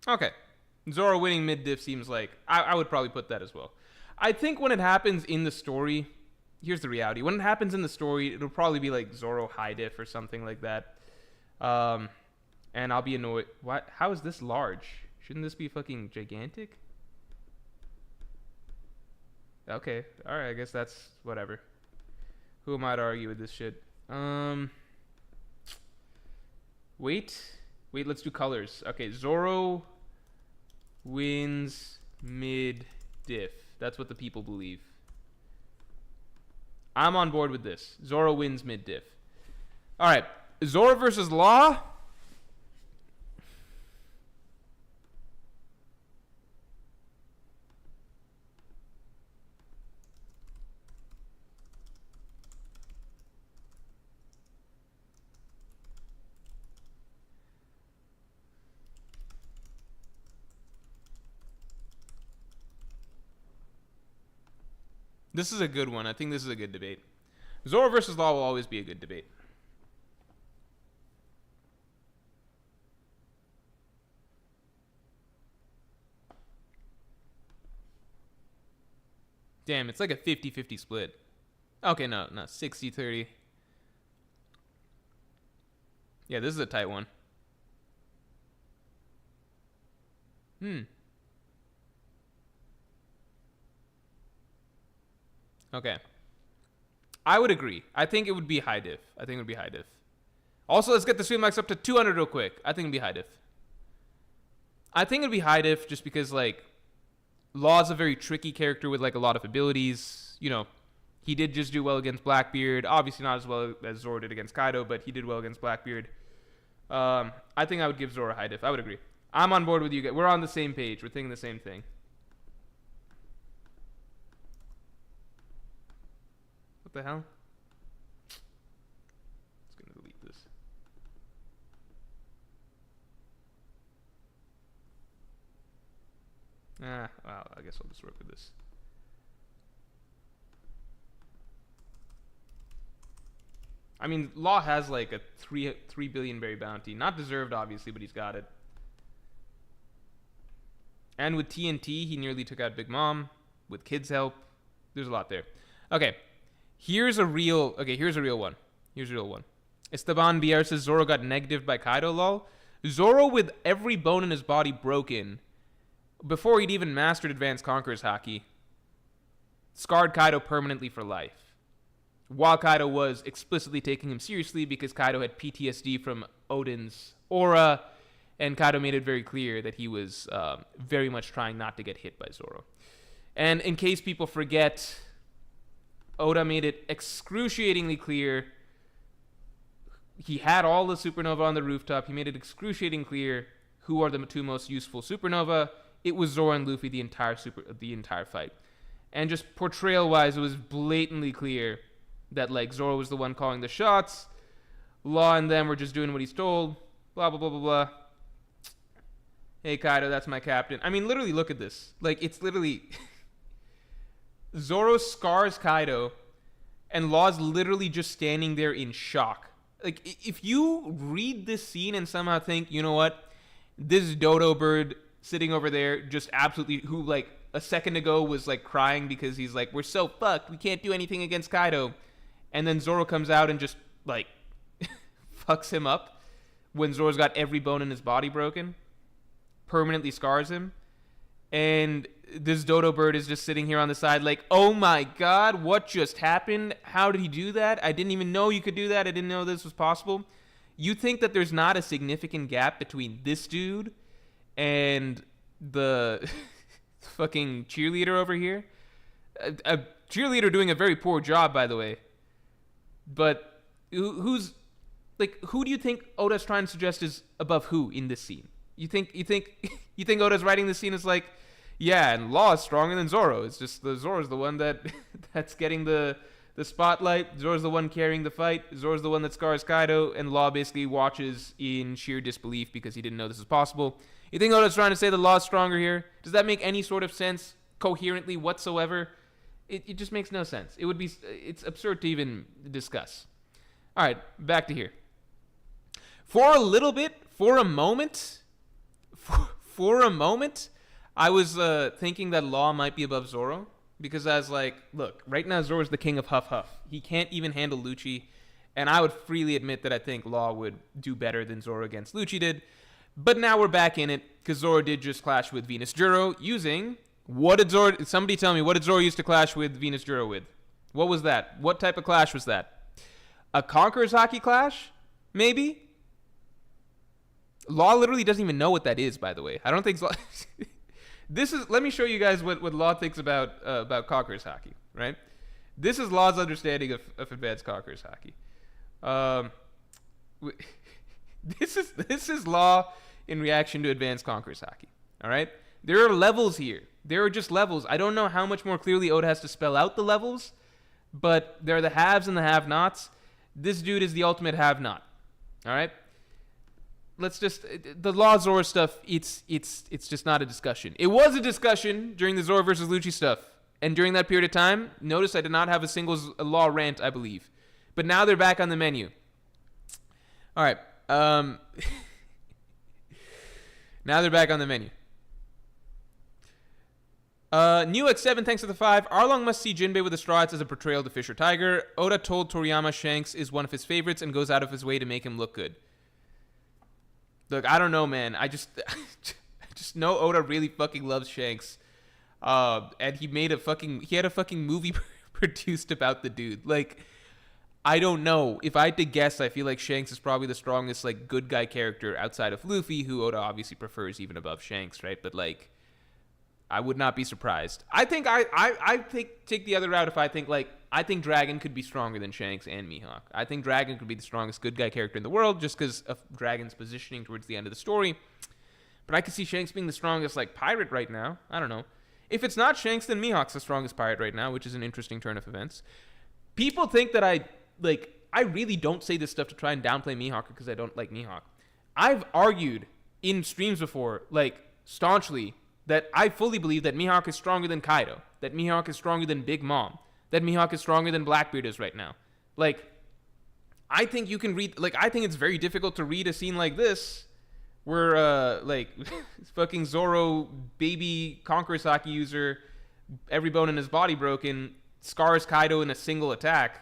Okay. Zoro winning mid-diff seems like... I would probably put that as well. I think when it happens in the story... Here's the reality. When it happens in the story, it'll probably be like Zoro high diff or something like that. And I'll be annoyed. What? How is this large? Shouldn't this be fucking gigantic? Okay. Alright, I guess that's whatever. Who am I to argue with this shit? Wait, let's do colors. Okay, Zoro wins mid-diff. That's what the people believe. I'm on board with this. Zoro wins mid-diff. All right, Zoro versus Law. This is a good one. I think this is a good debate. Zoro versus Law will always be a good debate. Damn, it's like a 50-50 split. Okay, no, 60-30. Yeah, this is a tight one. Okay. I would agree. I think it would be high diff. Also, let's get the stream likes up to 200 real quick. I think it'd be high diff. I think it'd be high diff just because, like, Law's a very tricky character with, like, a lot of abilities. You know, he did just do well against Blackbeard. Obviously not as well as Zoro did against Kaido, but he did well against Blackbeard. I think I would give Zoro high diff. I would agree. I'm on board with you guys. We're on the same page. We're thinking the same thing. What the hell? Just gonna delete this. Well, I guess I'll just work with this. I mean, Law has like a 3 billion berry bounty. Not deserved, obviously, but he's got it. And with TNT, he nearly took out Big Mom. With Kid's help, there's a lot there. Okay, here's a real one. Esteban BR says Zoro got negatived by Kaido, lol. Zoro, with every bone in his body broken, before he'd even mastered Advanced Conqueror's Haki, scarred Kaido permanently for life. While Kaido was explicitly taking him seriously because Kaido had PTSD from Odin's aura, and Kaido made it very clear that he was very much trying not to get hit by Zoro. And in case people forget, Oda made it excruciatingly clear. He had all the supernova on the rooftop. He made it excruciatingly clear who are the two most useful supernova. It was Zoro and Luffy the entire fight. And just portrayal-wise, it was blatantly clear that, like, Zoro was the one calling the shots. Law and them were just doing what he's told. Blah, blah, blah, blah, blah. Hey, Kaido, that's my captain. I mean, literally, look at this. Like, it's literally... Zoro scars Kaido, and Law's literally just standing there in shock. Like, if you read this scene and somehow think, you know what, this dodo bird sitting over there just absolutely, who, like, a second ago was, like, crying because he's like, we're so fucked, we can't do anything against Kaido. And then Zoro comes out and just, like, fucks him up when Zoro's got every bone in his body broken, permanently scars him. And this dodo bird is just sitting here on the side like, oh my god, what just happened? How did he do that? I didn't even know you could do that. I didn't know this was possible. You think that there's not a significant gap between this dude and the fucking cheerleader over here? A cheerleader doing a very poor job, by the way. But who's, like, who do you think Oda's trying to suggest is above who in this scene? You think Oda's writing this scene as like, yeah, and Law is stronger than Zoro. It's just Zoro's the one that's getting the spotlight. Zoro's the one carrying the fight. Zoro's the one that scars Kaido, and Law basically watches in sheer disbelief because he didn't know this was possible. You think Oda's trying to say the Law's stronger here? Does that make any sort of sense coherently whatsoever? It just makes no sense. It's absurd to even discuss. All right, back to here. For a moment, I was thinking that Law might be above Zoro, because I was like, look, right now Zoro's the king of Huff Huff. He can't even handle Lucci, and I would freely admit that I think Law would do better than Zoro against Lucci did. But now we're back in it, because Zoro did just clash with Venus Juro using... Somebody tell me, what did Zoro use to clash with Venus Juro with? What was that? What type of clash was that? A Conqueror's Haki clash? Maybe? Law literally doesn't even know what that is, by the way. I don't think... Let me show you guys what Law thinks about Conqueror's Haki, right? This is Law's understanding of Advanced Conqueror's Haki. This is law in reaction to Advanced Conquerors Hockey. All right, there are levels here. There are just levels. I don't know how much more clearly Oda has to spell out the levels, but there are the haves and the have-nots. This dude is the ultimate have-not. All right. Let's just the Law Zoro stuff. It's just not a discussion. It was a discussion during the Zoro versus Lucci stuff, and during that period of time, notice I did not have a single Law rant, I believe, but now they're back on the menu. All right. Now they're back on the menu. New X7, thanks for the 5. Arlong must see Jinbei with the straw hats as a portrayal to Fisher Tiger. Oda told Toriyama Shanks is one of his favorites and goes out of his way to make him look good. Look, I don't know, man. I just know Oda really fucking loves Shanks. And he had a fucking movie produced about the dude. Like, I don't know. If I had to guess, I feel like Shanks is probably the strongest, like, good guy character outside of Luffy, who Oda obviously prefers even above Shanks, right? But, like, I would not be surprised. I think I take the other route if I think Dragon could be stronger than Shanks and Mihawk. I think Dragon could be the strongest good guy character in the world just because of Dragon's positioning towards the end of the story. But I could see Shanks being the strongest, like, pirate right now. I don't know. If it's not Shanks, then Mihawk's the strongest pirate right now, which is an interesting turn of events. People think that I really don't say this stuff to try and downplay Mihawk because I don't like Mihawk. I've argued in streams before, like, staunchly, that I fully believe that Mihawk is stronger than Kaido, that Mihawk is stronger than Big Mom, that Mihawk is stronger than Blackbeard is right now. Like, I think you can read, like, I think it's very difficult to read a scene like this where, like, fucking Zoro, baby Conqueror Saki user, every bone in his body broken, scars Kaido in a single attack,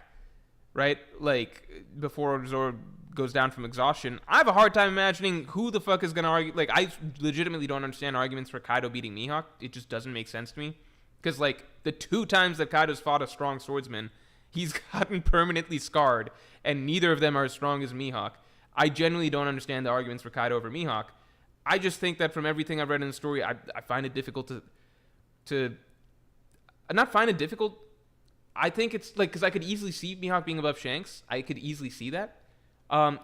right? Like, before Zoro goes down from exhaustion. I have a hard time imagining who the fuck is going to argue. Like, I legitimately don't understand arguments for Kaido beating Mihawk. It just doesn't make sense to me. Because, like, the 2 times that Kaido's fought a strong swordsman, he's gotten permanently scarred, and neither of them are as strong as Mihawk. I genuinely don't understand the arguments for Kaido over Mihawk. I just think that from everything I've read in the story, I find it difficult to not find it difficult. I think it's, like, because I could easily see Mihawk being above Shanks. I could easily see that.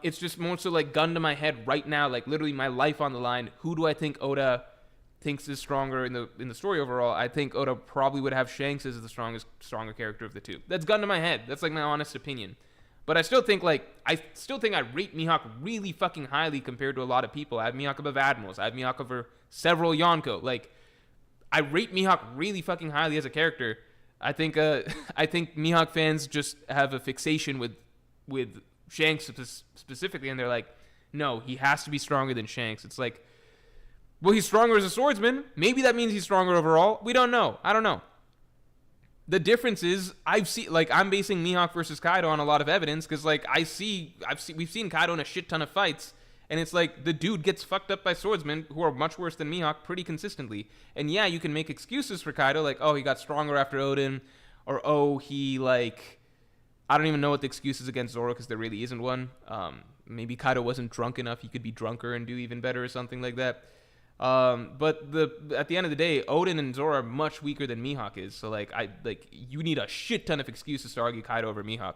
It's just more so, like, gun to my head right now, like, literally my life on the line. Who do I think Oda thinks is stronger in the story overall? I think Oda probably would have Shanks as the stronger character of the 2. That's gun to my head. That's, like, my honest opinion. But I still think I rate Mihawk really fucking highly compared to a lot of people. I have Mihawk above Admirals. I have Mihawk over several Yonko. Like, I rate Mihawk really fucking highly as a character. I think Mihawk fans just have a fixation with Shanks specifically, and they're like, no, he has to be stronger than Shanks. It's like, well, he's stronger as a swordsman. Maybe that means he's stronger overall. We don't know. I don't know. The difference is I'm basing Mihawk versus Kaido on a lot of evidence because, like, we've seen Kaido in a shit ton of fights, and it's like the dude gets fucked up by swordsmen who are much worse than Mihawk pretty consistently. And yeah, you can make excuses for Kaido, like, oh, he got stronger after Odin, or oh, he, like, I don't even know what the excuse is against Zoro because there really isn't one. Maybe Kaido wasn't drunk enough. He could be drunker and do even better or something like that. But at the end of the day, Odin and Zoro are much weaker than Mihawk is. So, like, you need a shit ton of excuses to argue Kaido over Mihawk.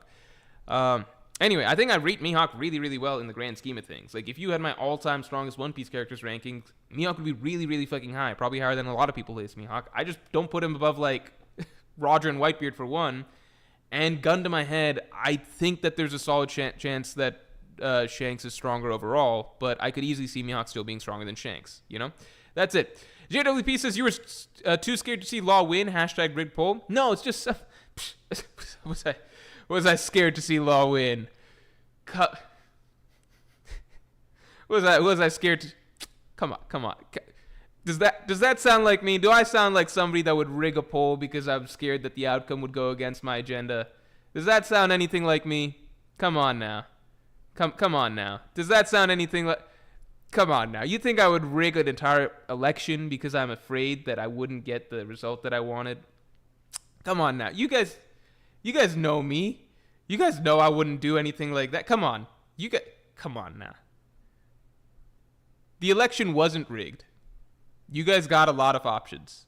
Anyway, I think I rate Mihawk really, really well in the grand scheme of things. Like, if you had my all-time strongest One Piece characters rankings, Mihawk would be really, really fucking high. Probably higher than a lot of people place Mihawk. I just don't put him above, like, Roger and Whitebeard for one. And gun to my head, I think that there's a solid chance that Shanks is stronger overall, but I could easily see Mihawk still being stronger than Shanks, you know? That's it. JWP says, you were too scared to see Law win, hashtag rigged poll. No, it's just, was I scared to see Law win? Was I scared to, come on. Does that sound like me? Do I sound like somebody that would rig a poll because I'm scared that the outcome would go against my agenda? Does that sound anything like me? Come on now. Come on now. Does that sound anything like... Come on now. You think I would rig an entire election because I'm afraid that I wouldn't get the result that I wanted? Come on now. You guys know me. You guys know I wouldn't do anything like that. Come on. Come on now. The election wasn't rigged. You guys got a lot of options.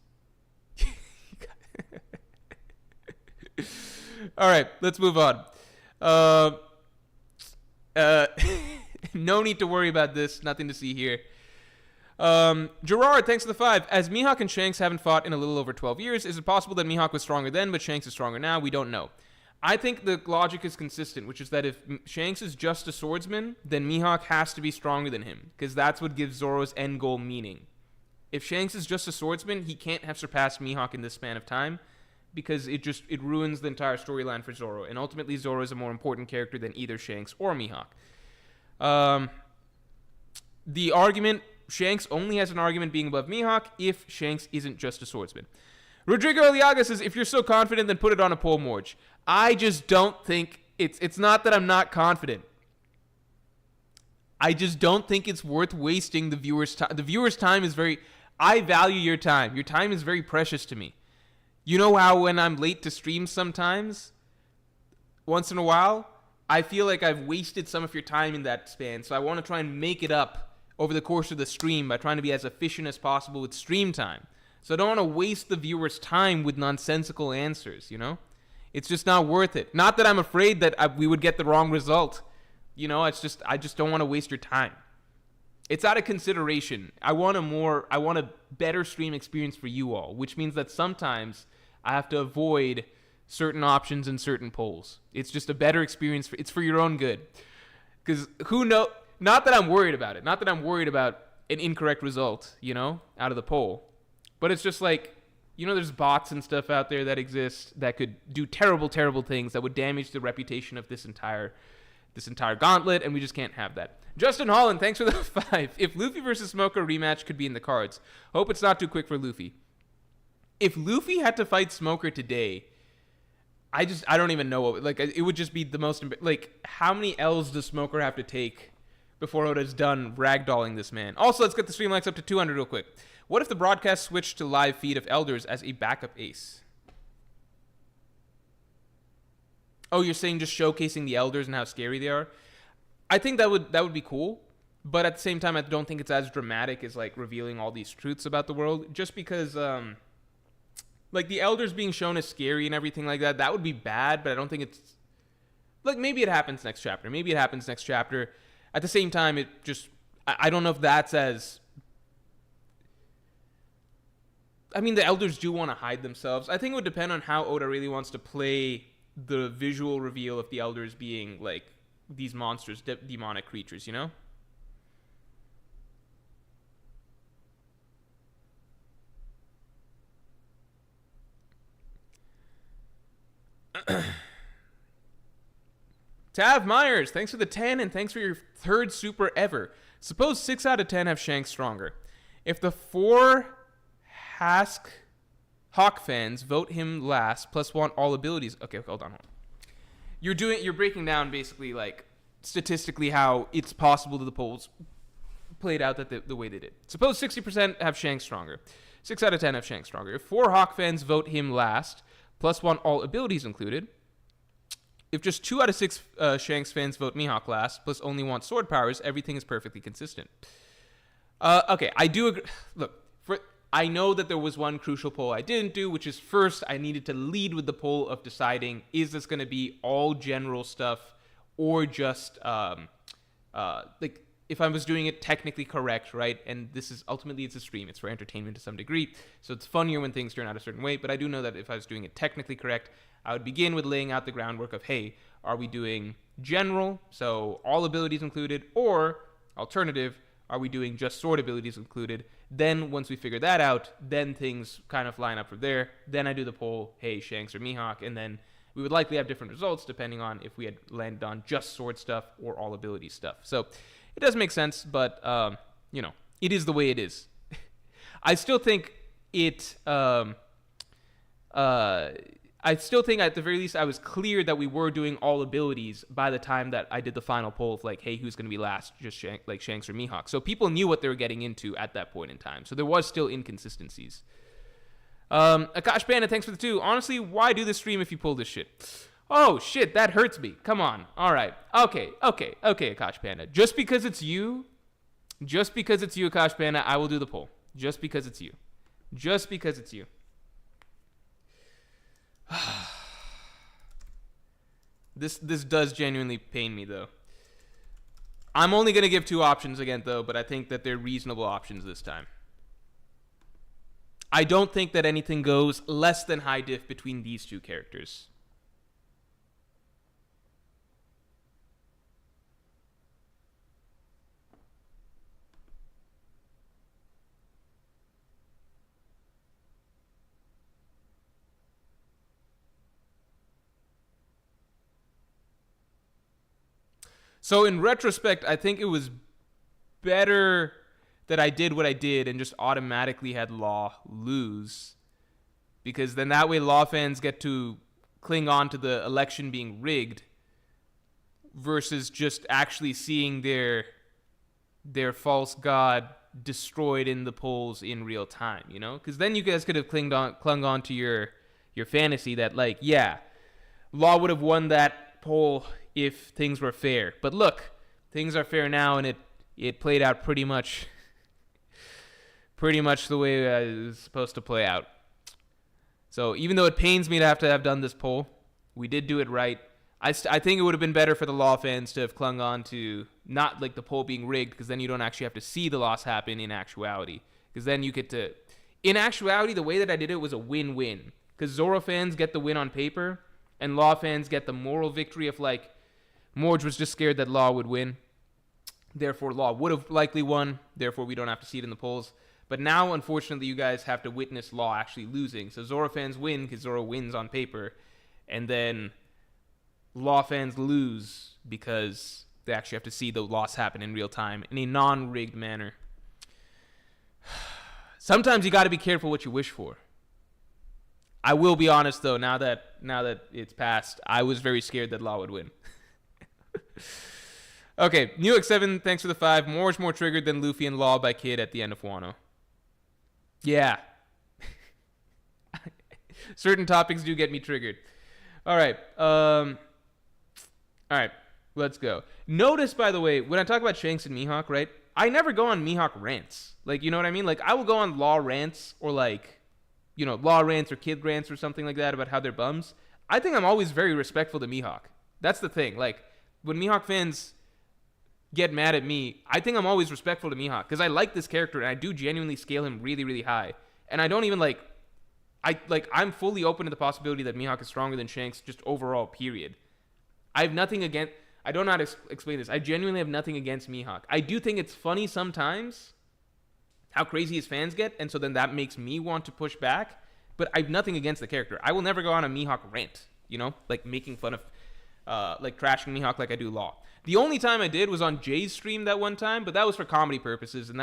All right, let's move on. No need to worry about this. Nothing to see here. Gerard, thanks for the 5. As Mihawk and Shanks haven't fought in a little over 12 years, is it possible that Mihawk was stronger then, but Shanks is stronger now? We don't know. I think the logic is consistent, which is that if Shanks is just a swordsman, then Mihawk has to be stronger than him, because that's what gives Zoro's end goal meaning. If Shanks is just a swordsman, he can't have surpassed Mihawk in this span of time, because it ruins the entire storyline for Zoro, and ultimately Zoro is a more important character than either Shanks or Mihawk. The argument, Shanks only has an argument being above Mihawk if Shanks isn't just a swordsman. Rodrigo Aliaga says, if you're so confident, then put it on a poll, Morge. I just don't think it's not that I'm not confident. I just don't think it's worth wasting the viewer's time. The viewer's time is I value your time. Your time is very precious to me. You know how when I'm late to stream sometimes, once in a while, I feel like I've wasted some of your time in that span. So I want to try and make it up over the course of the stream by trying to be as efficient as possible with stream time. So I don't want to waste the viewer's time with nonsensical answers, you know? It's just not worth it. Not that I'm afraid that we would get the wrong result. You know, I just don't want to waste your time. It's out of consideration. I want a better stream experience for you all, which means that sometimes I have to avoid certain options and certain polls. It's just a better experience. It's for your own good. Because not that I'm worried about it. Not that I'm worried about an incorrect result, you know, out of the poll. But it's just like, you know, there's bots and stuff out there that exist that could do terrible, terrible things that would damage the reputation of this entire gauntlet, and we just can't have that. Justin Holland, thanks for the 5. If Luffy versus Smoker rematch could be in the cards, hope it's not too quick for Luffy. If Luffy had to fight Smoker today, I don't even know what, it would just be the most, how many L's does Smoker have to take before Oda's done ragdolling this man? Also, let's get the stream likes up to 200 real quick. What if the broadcast switched to live feed of Elders as a backup ace? Oh, you're saying just showcasing the Elders and how scary they are? I think that would be cool, but at the same time, I don't think it's as dramatic as revealing all these truths about the world. Just because, the Elders being shown as scary and everything like that would be bad. But I don't think it's maybe it happens next chapter. At the same time, I don't know if that's as. I mean, the Elders do want to hide themselves. I think it would depend on how Oda really wants to play the visual reveal of the Elders being, these monsters, demonic creatures, you know? Tav Myers, thanks for the 10, and thanks for your 3rd super ever. Suppose 6 out of 10 have Shanks stronger. If the 4 Hawk fans vote him last, plus want all abilities. Okay, hold on. You're breaking down basically statistically how it's possible that the polls played out that the way they did. Suppose 60% have Shanks stronger. 6 out of 10 have Shanks stronger. If 4 Hawk fans vote him last, plus want all abilities included. If just 2 out of 6 Shanks fans vote Mihawk last, plus only want sword powers, everything is perfectly consistent. Okay, I do agree. Look, I know that there was one crucial poll I didn't do, which is first I needed to lead with the poll of deciding, is this going to be all general stuff or just, if I was doing it technically correct, right? And this is, ultimately it's a stream. It's for entertainment to some degree. So it's funnier when things turn out a certain way. But I do know that if I was doing it technically correct, I would begin with laying out the groundwork of, hey, are we doing general, so all abilities included, or alternative, are we doing just sword abilities included? Then once we figure that out, then things kind of line up from there. Then I do the poll, hey, Shanks or Mihawk, and then we would likely have different results depending on if we had landed on just sword stuff or all ability stuff. So it does make sense, but, it is the way it is. I still think at the very least I was clear that we were doing all abilities by the time that I did the final poll of hey, who's going to be last, just Shanks or Mihawk. So people knew what they were getting into at that point in time. So there was still inconsistencies. Akash Panda, thanks for the 2. Honestly, why do this stream if you pull this shit? Oh, shit, that hurts me. Come on. All right. Okay, Akash Panda. Just because it's you, Akash Panda, I will do the poll. Just because it's you. This does genuinely pain me, though. I'm only going to give 2 options again, though, but I think that they're reasonable options this time. I don't think that anything goes less than high diff between these 2 characters. So in retrospect, I think it was better that I did what I did and just automatically had Law lose. Because then that way Law fans get to cling on to the election being rigged versus just actually seeing their false god destroyed in the polls in real time, you know? Because then you guys could have clung on to your fantasy that, like, yeah, Law would have won that poll if things were fair. But look, things are fair now, and it played out pretty much the way it was supposed to play out. So even though it pains me to have done this poll, we did do it right. I think it would have been better for the Law fans to have clung on to not like the poll being rigged, because then you don't actually have to see the loss happen in actuality. Because then you get to... In actuality, the way that I did it was a win-win. Because Zoro fans get the win on paper, and Law fans get the moral victory of, like, Morge was just scared that Law would win. Therefore, Law would have likely won. Therefore, we don't have to see it in the polls. But now, unfortunately, you guys have to witness Law actually losing. So Zoro fans win because Zoro wins on paper. And then Law fans lose because they actually have to see the loss happen in real time in a non-rigged manner. Sometimes you got to be careful what you wish for. I will be honest, though, now that it's passed, I was very scared that Law would win. Okay, Newx7, thanks for the 5. More triggered than Luffy and Law by Kid at the end of Wano. Yeah. Certain topics do get me triggered. All right. Let's go. Notice, by the way, when I talk about Shanks and Mihawk, right, I never go on Mihawk rants. Like, you know what I mean? Like, I will go on Law rants or, like, you know, Law rants or Kid rants or something like that about how they're bums. I think I'm always very respectful to Mihawk. That's the thing. Like, when Mihawk fans get mad at me, I think I'm always respectful to Mihawk because I like this character and I do genuinely scale him really, really high. And I don't even I'm fully open to the possibility that Mihawk is stronger than Shanks just overall, period. I have nothing against... I don't know how to explain this. I genuinely have nothing against Mihawk. I do think it's funny sometimes how crazy his fans get, and so then that makes me want to push back. But I have nothing against the character. I will never go on a Mihawk rant, you know? Like, making fun of... like, trashing Mihawk like I do Law. The only time I did was on Jay's stream that one time, but that was for comedy purposes, and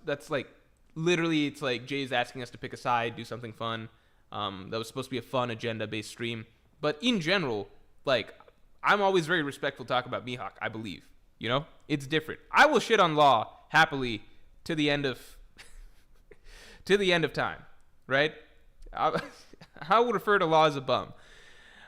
that's like... Literally, it's like Jay's asking us to pick a side, do something fun. That was supposed to be a fun agenda-based stream. But in general, like... I'm always very respectful to talk about Mihawk, I believe. You know? It's different. I will shit on Law happily to the end of time, right? I would refer to Law as a bum.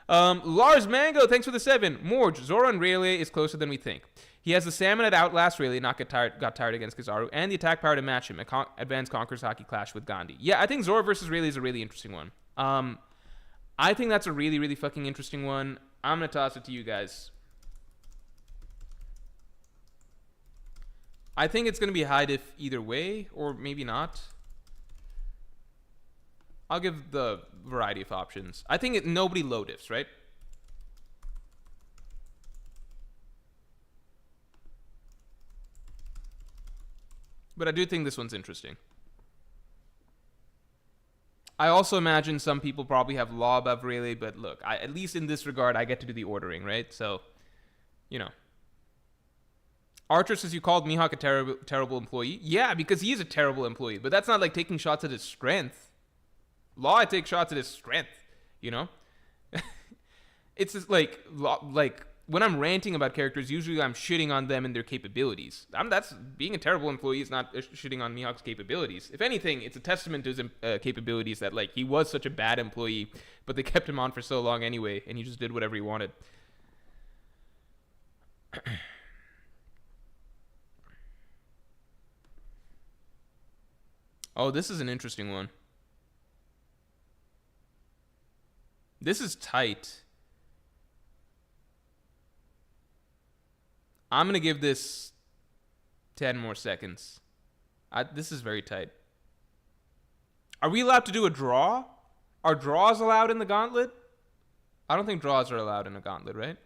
Lars Mango, thanks for the 7. Morge, Zoro and Rayleigh is closer than we think. He has the stamina to outlast Rayleigh, not got tired against Kizaru, and the attack power to match him. Advanced Conquerors Hockey Clash with Gandhi. Yeah, I think Zoro versus Rayleigh is a really interesting one. I think that's a really, really fucking interesting one. I'm going to toss it to you guys. I think it's going to be high diff either way, or maybe not. I'll give the variety of options. I think nobody low diffs, right? But I do think this one's interesting. I also imagine some people probably have Law above Rayleigh, but look, at least in this regard, I get to do the ordering, right? So, you know. Archer says you called Mihawk a terrible employee. Yeah, because he is a terrible employee, but that's not like taking shots at his strength. Law, I take shots at his strength, you know? It's just like when I'm ranting about characters, usually I'm shitting on them and their capabilities. That's being a terrible employee is not shitting on Mihawk's capabilities. If anything, it's a testament to his capabilities that, like, he was such a bad employee, but they kept him on for so long anyway, and he just did whatever he wanted. Oh, this is an interesting one. This is tight. I'm going to give this 10 more seconds. This is very tight. Are we allowed to do a draw? Are draws allowed in the Gauntlet? I don't think draws are allowed in a Gauntlet, right?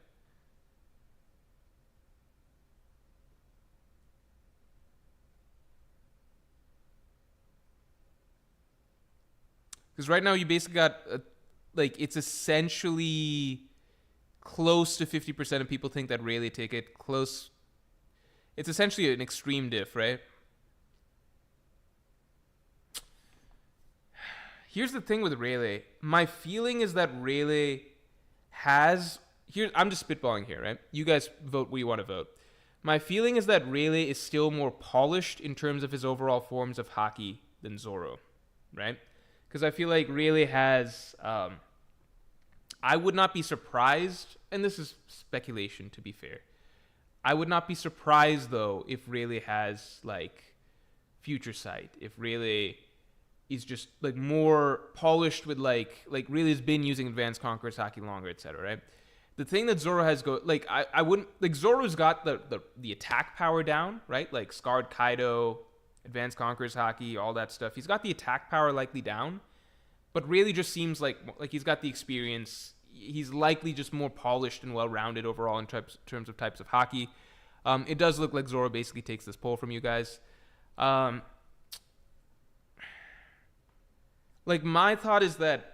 Because right now you basically got, it's essentially close to 50% of people think that Rayleigh ticket. Close. It's essentially an extreme diff, right? Here's the thing with Rayleigh. My feeling is that Rayleigh has... I'm just spitballing here, right? You guys vote what you want to vote. My feeling is that Rayleigh is still more polished in terms of his overall forms of hockey than Zoro, right? Because I feel like Rayleigh has... I would not be surprised, and this is speculation to be fair. I would not be surprised, though, if Rayleigh has, future sight. If Rayleigh is just, more polished with, Rayleigh's been using Advanced Conqueror's Hockey longer, etc., right? The thing that Zoro has I wouldn't... Zoro's got the attack power down, right? Scarred Kaido, Advanced Conqueror's Hockey, all that stuff. He's got the attack power likely down, but Rayleigh just seems like he's got the experience. He's likely just more polished and well-rounded overall in terms of types of hockey. It does look like Zoro basically takes this poll from you guys. My thought is that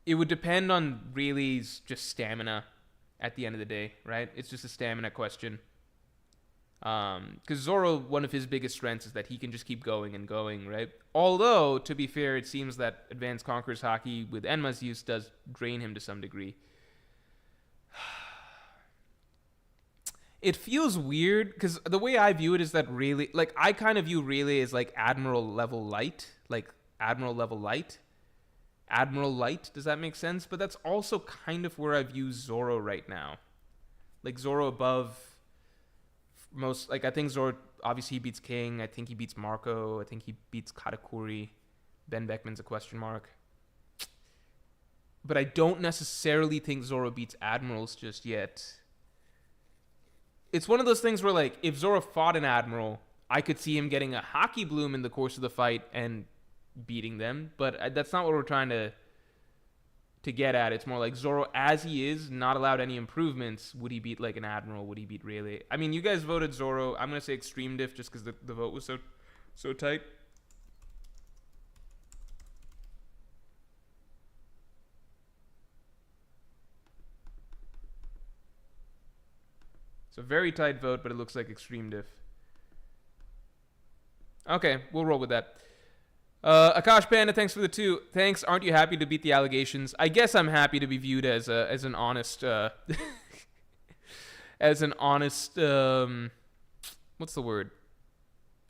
it would depend on Rayleigh's just stamina at the end of the day, right? It's just a stamina question. Because Zoro, one of his biggest strengths is that he can just keep going and going, right? Although, to be fair, it seems that Advanced Conqueror's Hockey with Enma's use does drain him to some degree. It feels weird, because the way I view it is that Rayleigh... I kind of view Rayleigh as, Admiral level light. Admiral level light. Admiral light, does that make sense? But that's also kind of where I view Zoro right now. Zoro above... most I think Zoro obviously he beats King. I think he beats Marco. I think he beats Katakuri. Ben Beckman's a question mark. But I don't necessarily think Zoro beats Admirals just yet. It's one of those things where if Zoro fought an Admiral, I could see him getting a hockey bloom in the course of the fight and beating them. But that's not what we're trying to get at. It's more Zoro as he is, not allowed any improvements. Would he beat an Admiral? Would he beat Rayleigh? I mean, you guys voted Zoro. I'm going to say extreme diff just because the vote was so tight. It's a very tight vote, but it looks like extreme diff. Okay, we'll roll with that. Akash Panda, thanks for the 2. Thanks. Aren't you happy to beat the allegations? I guess I'm happy to be viewed as an honest as an honest what's the word?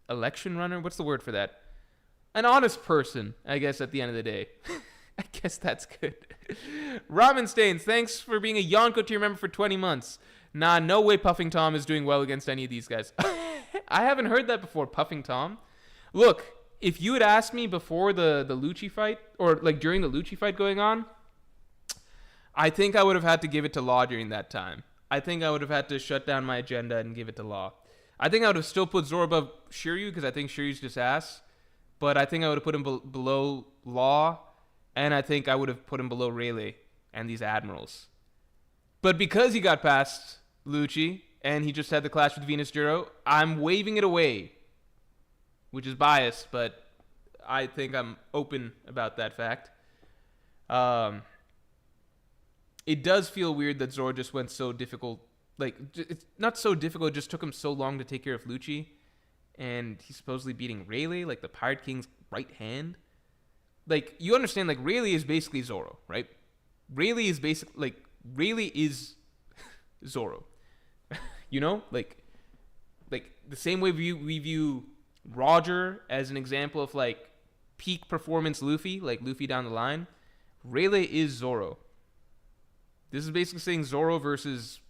Election runner? What's the word for that? An honest person, I guess, at the end of the day. I guess that's good. Ramen Stains, thanks for being a Yonko tier member for 20 months. Nah, no way Puffing Tom is doing well against any of these guys. I haven't heard that before, Puffing Tom. Look, if you had asked me before the Lucci fight, or during the Lucci fight going on, I think I would have had to give it to Law during that time. I think I would have had to shut down my agenda and give it to Law. I think I would have still put Zoro above Shiryu, because I think Shiryu's just ass. But I think I would have put him below Law, and I think I would have put him below Rayleigh and these Admirals. But because he got past Lucci, and he just had the clash with Venus Juro, I'm waving it away. Which is biased, but I think I'm open about that fact. It does feel weird that Zoro just went so difficult. It's not so difficult, it just took him so long to take care of Lucci. And he's supposedly beating Rayleigh, the Pirate King's right hand. You understand, Rayleigh is basically Zoro, right? Rayleigh is basically, Rayleigh is Zoro. You know? The same way we view Roger as an example of peak performance Luffy, Luffy down the line. Rayleigh is Zoro. This is basically saying Zoro versus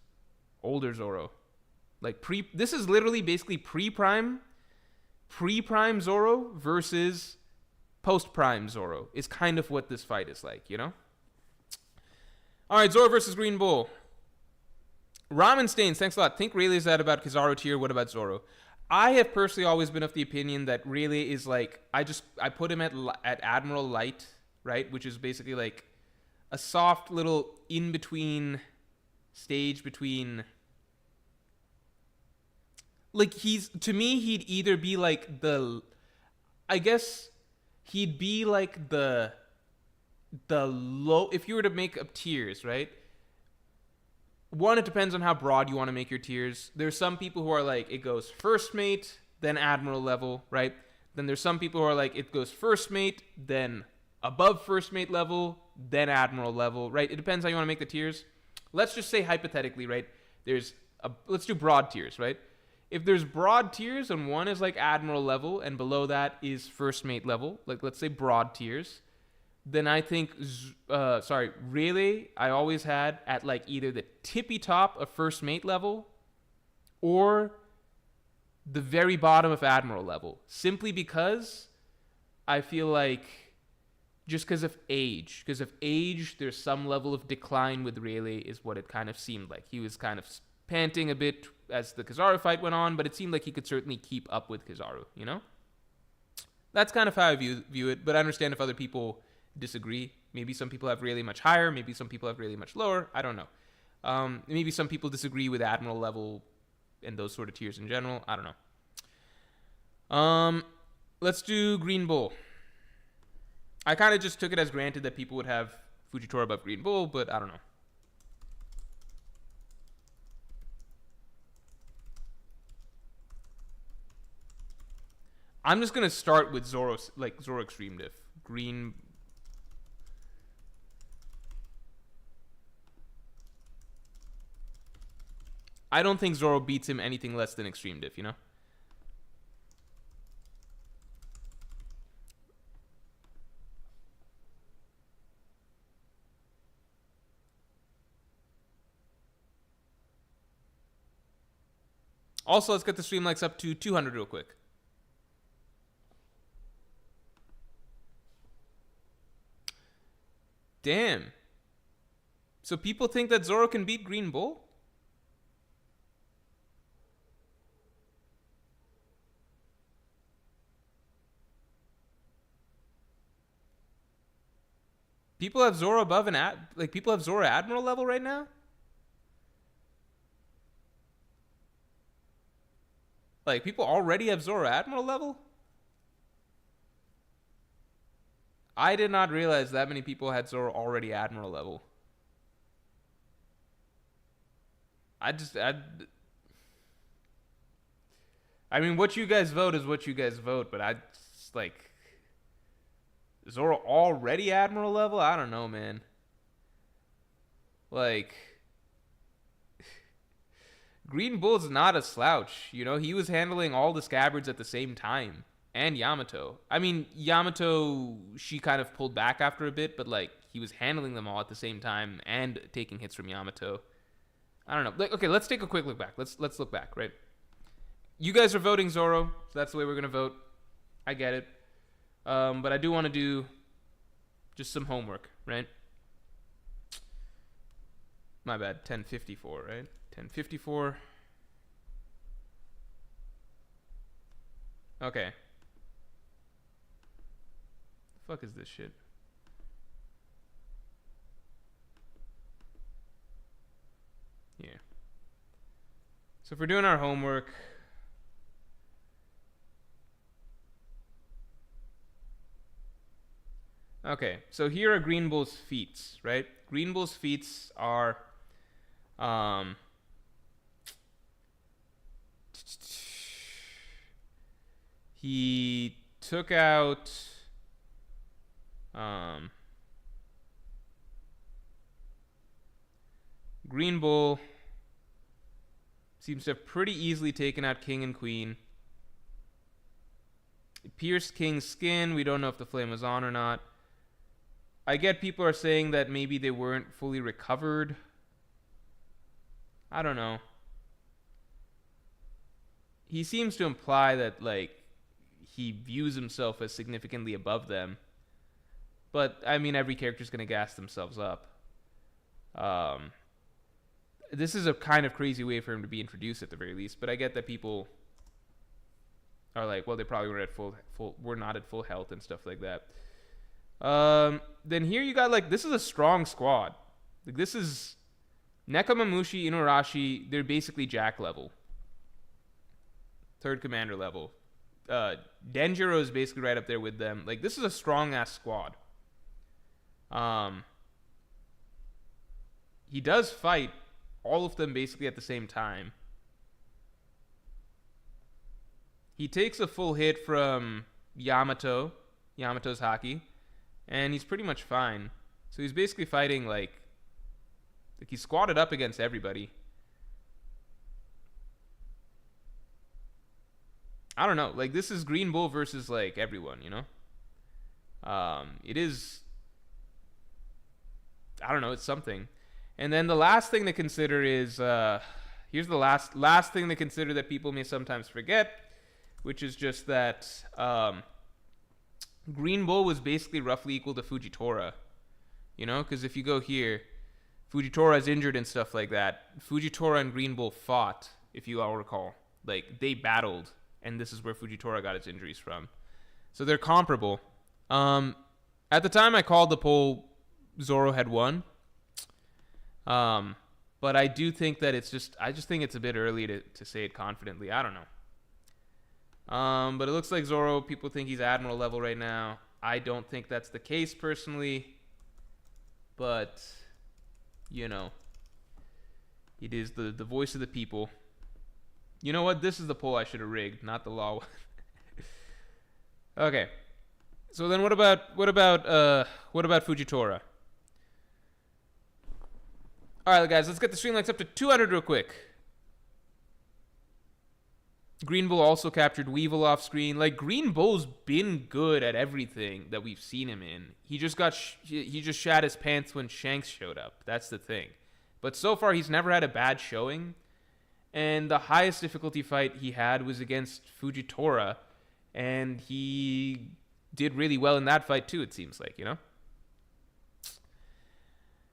older Zoro. This is literally basically pre-prime Zoro versus post-prime Zoro is kind of what this fight is like, you know? All right, Zoro versus Green Bull. Ramen Stains, thanks a lot. Think Rayleigh is that about Kizaru tier? What about Zoro? I have personally always been of the opinion that Rayleigh is like I put him at Admiral Light, right? Which is basically like a soft little in between stage between. Like to me he'd either be like I guess he'd be like the low, if you were to make up tiers, right? One, it depends on how broad you want to make your tiers. There's some people who are like, it goes first mate, then admiral level, right? Then there's some people who are like, it goes first mate, then above first mate level, then admiral level, right? It depends how you want to make the tiers. Let's just say hypothetically, right? Let's do broad tiers, right? If there's broad tiers and one is like admiral level and below that is first mate level, like let's say broad tiers, then I think, Rayleigh, I always had at like either the tippy top of first mate level or the very bottom of admiral level. Simply because I feel like, just because of age. Because of age, there's some level of decline with Rayleigh is what it kind of seemed like. He was kind of panting a bit as the Kizaru fight went on, but it seemed like he could certainly keep up with Kizaru, you know? That's kind of how I view it, but I understand if other people disagree. Maybe some people have Rayleigh much higher, maybe some people have Rayleigh much lower. I don't know. Maybe some people disagree with admiral level and those sort of tiers in general. I don't know. Let's do Green Bull. I kind of just took it as granted that people would have Fujitora above Green Bull, but I don't know. I'm just gonna start with Zoro Extreme Diff. Green. I don't think Zoro beats him anything less than Extreme Diff, you know? Also, let's get the stream likes up to 200 real quick. Damn. So people think that Zoro can beat Green Bull? People have Zoro above people have Zoro Admiral level right now? Like, people already have Zoro Admiral level? I did not realize that many people had Zoro already Admiral level. I mean, what you guys vote is what you guys vote, but I just, like... Zoro already Admiral level? I don't know, man. Like... Green Bull's not a slouch, you know? He was handling all the scabbards at the same time. And Yamato. I mean, Yamato, she kind of pulled back after a bit, but, like, he was handling them all at the same time and taking hits from Yamato. I don't know. Like, okay, let's take a quick look back. Let's look back, right? You guys are voting Zoro, so that's the way we're going to vote. I get it. But I do want to do just some homework, right? My bad. 1054, right? 1054. Okay. The fuck is this shit? Yeah. So if we're doing our homework... Okay, so here are Green Bull's feats, right? Green Bull's feats are... he took out... Green Bull seems to have pretty easily taken out King and Queen. It pierced King's skin. We don't know if the flame was on or not. I get people are saying that maybe they weren't fully recovered. I don't know. He seems to imply that, like, he views himself as significantly above them. But, I mean, every character's going to gas themselves up. This is a kind of crazy way for him to be introduced at the very least, but I get that people are like, well, they probably were at were not at full health and stuff like that. Then here you got like, this is a strong squad. Like, this is Nekamamushi, Inuarashi. They're basically Jack level, third commander level. Denjiro is basically right up there with them. Like, this is a strong ass squad. He does fight all of them basically at the same time. He takes a full hit from Yamato's haki, and he's pretty much fine. So he's basically fighting like he's squatted up against everybody. I don't know. Like, this is Green Bull versus like everyone, you know? It is, I don't know, it's something. And then the last thing to consider is here's the last thing to consider that people may sometimes forget, which is just that Green Bull was basically roughly equal to Fujitora. You know, because if you go here, Fujitora is injured and stuff like that. Fujitora and Green Bull fought, if you all recall. Like, they battled, and this is where Fujitora got its injuries from. So they're comparable. At the time I called the poll, Zoro had won. But I do think that I just think it's a bit early to say it confidently. I don't know. But it looks like Zoro, people think he's Admiral level right now. I don't think that's the case personally. But, you know, it is the voice of the people. You know what? This is the poll I should have rigged, not the law one. Okay. So then what about Fujitora? All right, guys, let's get the stream likes up to 200 real quick. Green Bull also captured Weevil off screen. Like, Green Bull's been good at everything that we've seen him in. He just he just shat his pants when Shanks showed up. That's the thing. But so far, he's never had a bad showing. And the highest difficulty fight he had was against Fujitora. And he did really well in that fight, too, it seems like, you know?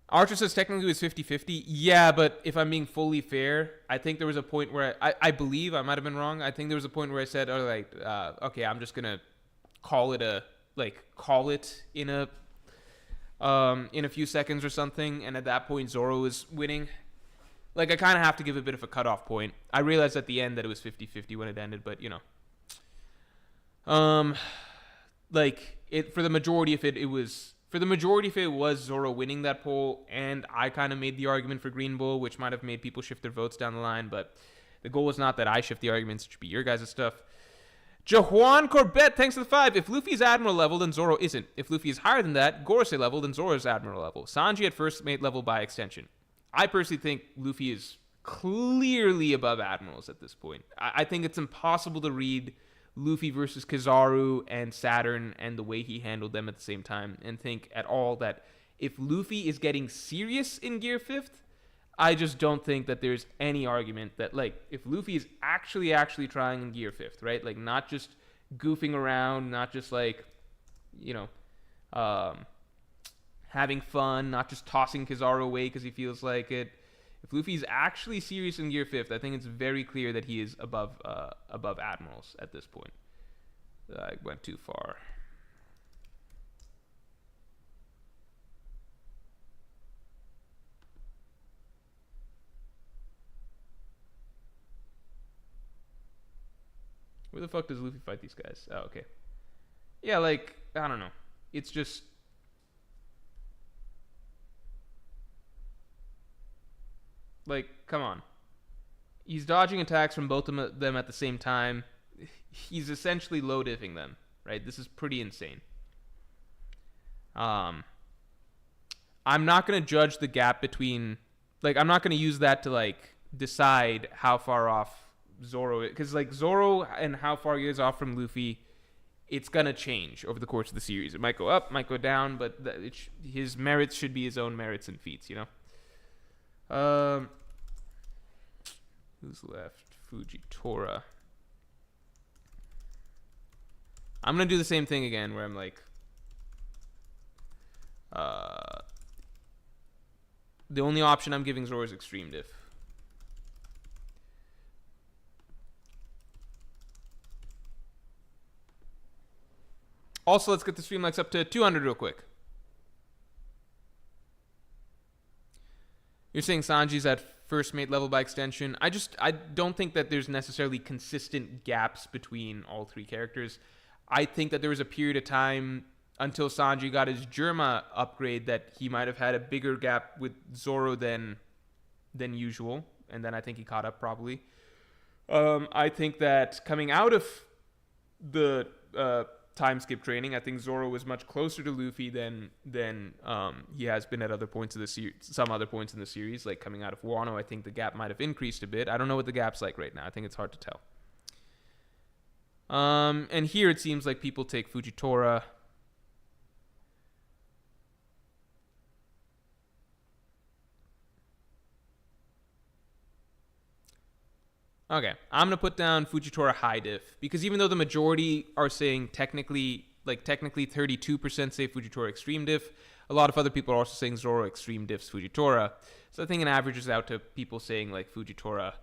Archer says technically it was 50-50. Yeah, but if I'm being fully fair, I think there was a point where I believe I might have been wrong. I think there was a point where I said, okay, I'm just gonna call it in a few seconds or something. And at that point, Zoro was winning. Like, I kind of have to give a bit of a cutoff point. I realized at the end that it was 50-50 when it ended, but you know, for the majority of it was. For the majority of it was Zoro winning that poll, and I kind of made the argument for Green Bull, which might have made people shift their votes down the line, but the goal was not that I shift the arguments. It should be your guys' stuff. Jajuan Corbett, thanks for the 5. If Luffy is Admiral level, then Zoro isn't. If Luffy is higher than that, Gorosei level, then Zoro is Admiral level. Sanji at first mate level by extension. I personally think Luffy is clearly above Admirals at this point. I think it's impossible to read Luffy versus Kizaru and Saturn and the way he handled them at the same time and think at all that if Luffy is getting serious in Gear 5th, I just don't think that there's any argument that, like, if Luffy is actually trying in Gear 5th, right? Like, not just goofing around, not just, like, you know, having fun, not just tossing Kizaru away because he feels like it. If Luffy's actually serious in Gear 5th, I think it's very clear that he is above Admirals at this point. I went too far. Where the fuck does Luffy fight these guys? Oh, okay. Yeah, like, I don't know. It's just... Like, come on. He's dodging attacks from both of them at the same time. He's essentially low-diffing them, right? This is pretty insane. I'm not going to judge the gap between... Like, I'm not going to use that to, like, decide how far off Zoro is. Because, like, Zoro and how far he is off from Luffy, it's going to change over the course of the series. It might go up, might go down, but his merits should be his own merits and feats, you know? Who's left? Fujitora. I'm gonna do the same thing again where I'm like the only option I'm giving Zoro is extreme diff. Also, let's get the stream likes up to 200 real quick. You're saying Sanji's at first mate level by extension. I don't think that there's necessarily consistent gaps between all three characters. I think that there was a period of time until Sanji got his Germa upgrade that he might have had a bigger gap with Zoro than usual, and then I think he caught up probably. I think that coming out of the time skip training, I think Zoro was much closer to Luffy than he has been at other points of the series. Some other points in the series, like coming out of Wano, I think the gap might have increased a bit. I don't know what the gap's like right now. I think it's hard to tell. And here it seems like people take Fujitora. Okay, I'm going to put down Fujitora high diff, because even though the majority are saying technically 32% say Fujitora extreme diff, a lot of other people are also saying Zoro extreme diffs Fujitora. So I think it averages out to people saying like Fujitora.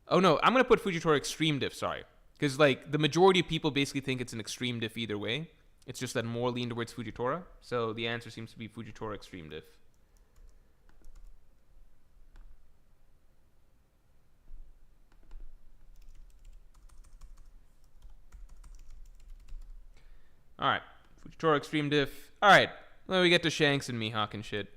Oh no, I'm going to put Fujitora extreme diff, sorry. Because like the majority of people basically think it's an extreme diff either way. It's just that more lean towards Fujitora. So the answer seems to be Fujitora extreme diff. Alright, Fujitora extreme diff. Alright, then we get to Shanks and Mihawk and shit.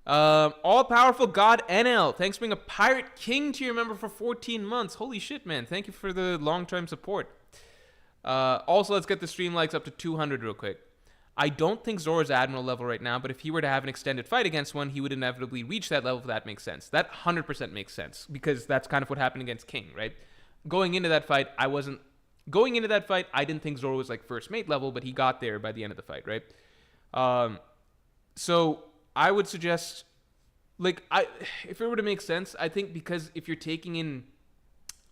All-powerful God NL. Thanks for being a Pirate King to your member for 14 months. Holy shit, man. Thank you for the long-term support. Also, let's get the stream likes up to 200 real quick. I don't think Zoro's Admiral level right now, but if he were to have an extended fight against one, he would inevitably reach that level if that makes sense. That 100% makes sense, because that's kind of what happened against King, right? Going into that fight, I didn't think Zoro was like first mate level, but he got there by the end of the fight, right? So I would suggest, if it were to make sense, I think because if you're taking in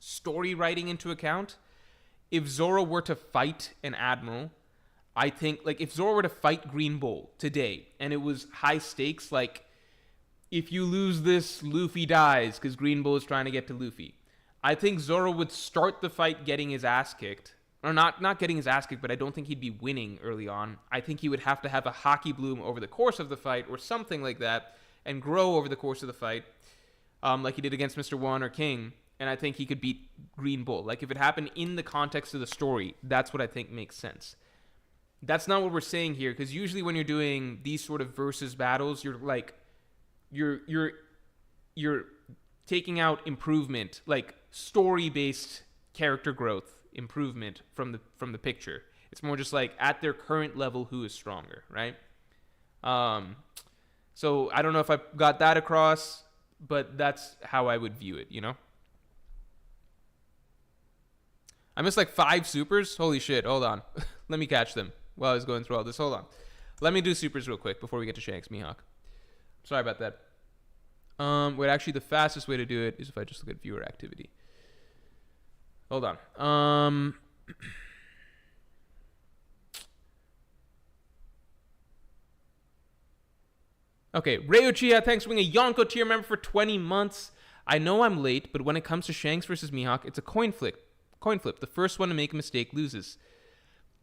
story writing into account, if Zoro were to fight an admiral, I think, like, if Zoro were to fight Green Bull today, and it was high stakes, like, if you lose this, Luffy dies, because Green Bull is trying to get to Luffy. I think Zoro would start the fight getting his ass kicked. Or not getting his ass kicked, but I don't think he'd be winning early on. I think he would have to have a hockey bloom over the course of the fight, or something like that, and grow over the course of the fight, like he did against Mr. One or King, and I think he could beat Green Bull. Like, if it happened in the context of the story, that's what I think makes sense. That's not what we're saying here, because usually when you're doing these sort of versus battles, you're like, you're taking out improvement, like story-based character growth improvement from the picture. It's more just like at their current level, who is stronger, right? So I don't know if I got that across, but that's how I would view it, you know? I missed like 5 supers. Holy shit, hold on. Let me catch them while I was going through all this. Hold on. Let me do supers real quick before we get to Shanks Mihawk. Sorry about that. Wait, actually the fastest way to do it is if I just look at viewer activity. Hold on. Okay, Reuchiya, thanks for being a Yonko tier member for 20 months. I know I'm late, but when it comes to Shanks versus Mihawk, it's a coin flip. The first one to make a mistake loses.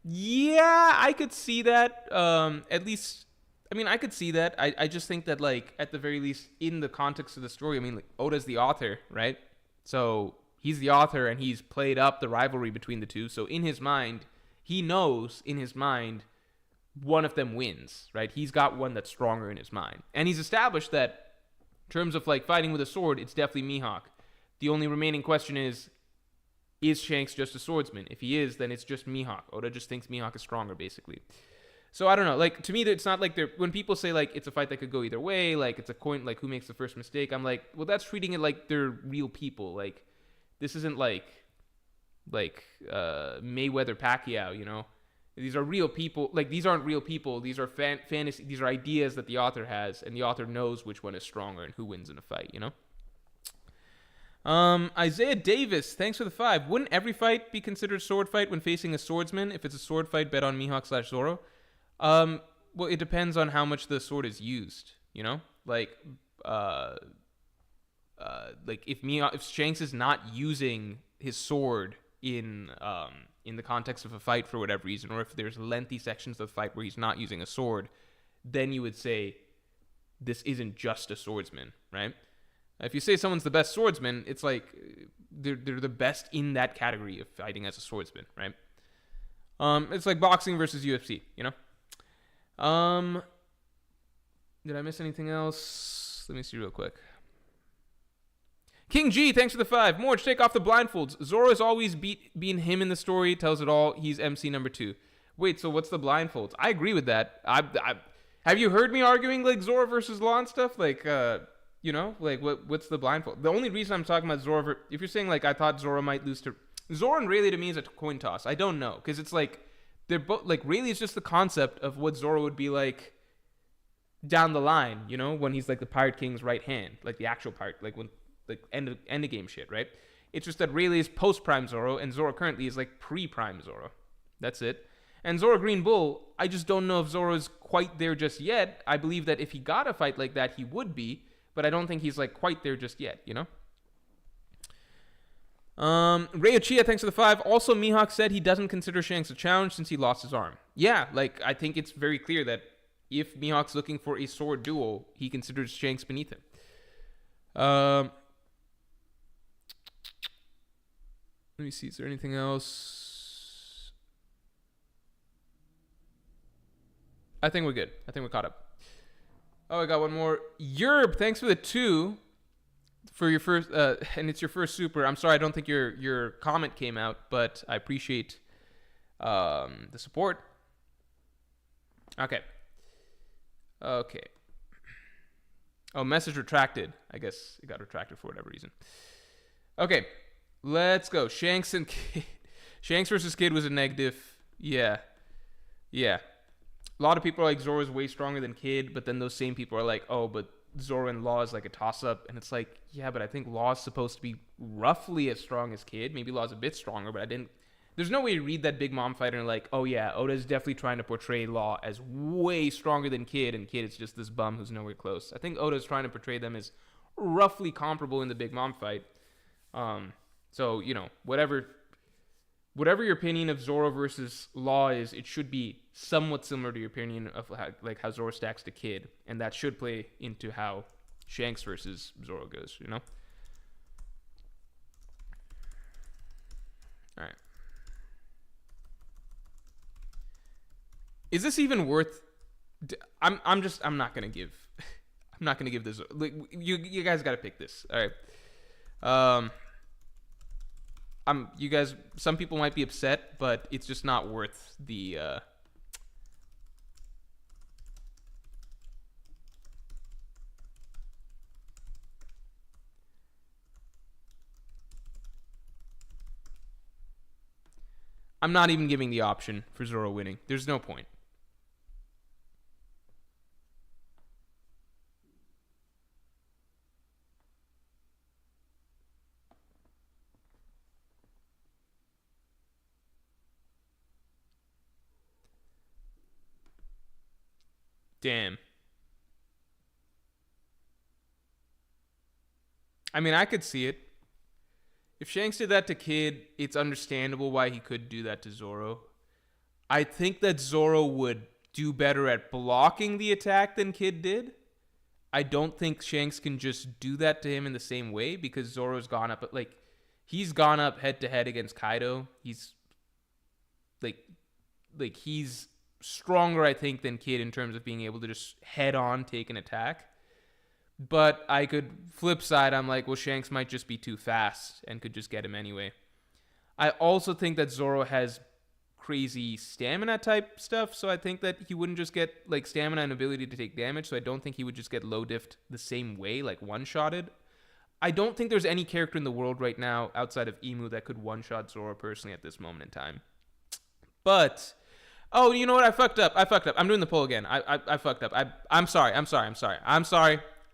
Yeah, I could see that. At least, I mean, I could see that. I just think that, like, at the very least, in the context of the story, I mean, like, Oda's the author, right? So he's the author, and he's played up the rivalry between the two. So in his mind, he knows in his mind one of them wins, right? He's got one that's stronger in his mind. And he's established that in terms of, like, fighting with a sword, it's definitely Mihawk. The only remaining question is Shanks just a swordsman? If he is, then it's just Mihawk. Oda just thinks Mihawk is stronger, basically. So I don't know. Like, to me, it's not like they're... When people say, like, it's a fight that could go either way, like, it's a coin, like, who makes the first mistake, I'm like, well, that's treating it like they're real people. Like, this isn't like Mayweather Pacquiao, you know? These are real people. Like, these aren't real people. These are fantasy. These are ideas that the author has, and the author knows which one is stronger and who wins in a fight, you know? Isaiah Davis, thanks for the 5. Wouldn't every fight be considered a sword fight when facing a swordsman? If it's a sword fight, bet on Mihawk/Zoro. Well, it depends on how much the sword is used, you know? Like if Shanks is not using his sword in the context of a fight for whatever reason, or if there's lengthy sections of the fight where he's not using a sword, then you would say this isn't just a swordsman, right? If you say someone's the best swordsman, it's like they're the best in that category of fighting as a swordsman, right? It's like boxing versus UFC, you know? Did I miss anything else? Let me see real quick. King G, thanks for the 5. Morge, take off the blindfolds. Zoro has always been him in the story, tells it all. He's MC number 2. Wait, so what's the blindfolds? I agree with that. Have you heard me arguing like Zoro versus Law and stuff? Like, you know, like what's the blindfold? The only reason I'm talking about Zoro, if you're saying like I thought Zoro might lose to Zoro and Rayleigh, to me is a coin toss. I don't know, because it's like they're both like Rayleigh is just the concept of what Zoro would be like down the line, you know, when he's like the Pirate King's right hand, like the actual pirate, like when like end of game shit, right? It's just that Rayleigh is post Prime Zoro and Zoro currently is like pre Prime Zoro. That's it. And Zoro Green Bull, I just don't know if Zoro is quite there just yet. I believe that if he got a fight like that, he would be, but I don't think he's like quite there just yet, you know? Ray Ochia, thanks for the 5. Also, Mihawk said he doesn't consider Shanks a challenge since he lost his arm. Yeah, like, I think it's very clear that if Mihawk's looking for a sword duel, he considers Shanks beneath him. Let me see, is there anything else? I think we're good. I think we're caught up. Oh, I got one more. Yerb, thanks for the 2 for your first, and it's your first super. I'm sorry, I don't think your comment came out, but I appreciate the support. Okay. Oh, message retracted. I guess it got retracted for whatever reason. Okay, let's go. Shanks and Kid. Shanks versus Kid was a negative. Yeah. A lot of people are like, Zoro's way stronger than Kid, but then those same people are like, oh, but Zoro and Law is like a toss-up. And it's like, yeah, but I think Law is supposed to be roughly as strong as Kid. Maybe Law's a bit stronger, but there's no way you read that Big Mom fight and like, oh yeah, Oda's definitely trying to portray Law as way stronger than Kid, and Kid is just this bum who's nowhere close. I think Oda's trying to portray them as roughly comparable in the Big Mom fight. So, you know, whatever your opinion of Zoro versus Law is, it should be somewhat similar to your opinion of how Zoro stacks to Kid, and that should play into how Shanks versus Zoro goes, you know? All right. Is this even worth? I'm not gonna give. I'm not gonna give this. Like, you guys gotta pick this. All right. You guys. Some people might be upset, but it's just not worth the. I'm not even giving the option for Zoro winning. There's no point. Damn. I mean, I could see it. If Shanks did that to Kid, it's understandable why he could do that to Zoro. I think that Zoro would do better at blocking the attack than Kid did. I don't think Shanks can just do that to him in the same way, because Zoro's gone up, like, he's gone up head to head against Kaido. He's like he's stronger, I think, than Kid in terms of being able to just head on take an attack. But I could flip side, I'm like, well, Shanks might just be too fast and could just get him anyway. I also think that Zoro has crazy stamina type stuff, so I think that he wouldn't just get like stamina and ability to take damage, so I don't think he would just get low diffed the same way, like one-shotted. I don't think there's any character in the world right now outside of Emu that could one-shot Zoro personally at this moment in time. But oh, you know what? I fucked up. I'm doing the poll again. I fucked up. I'm sorry.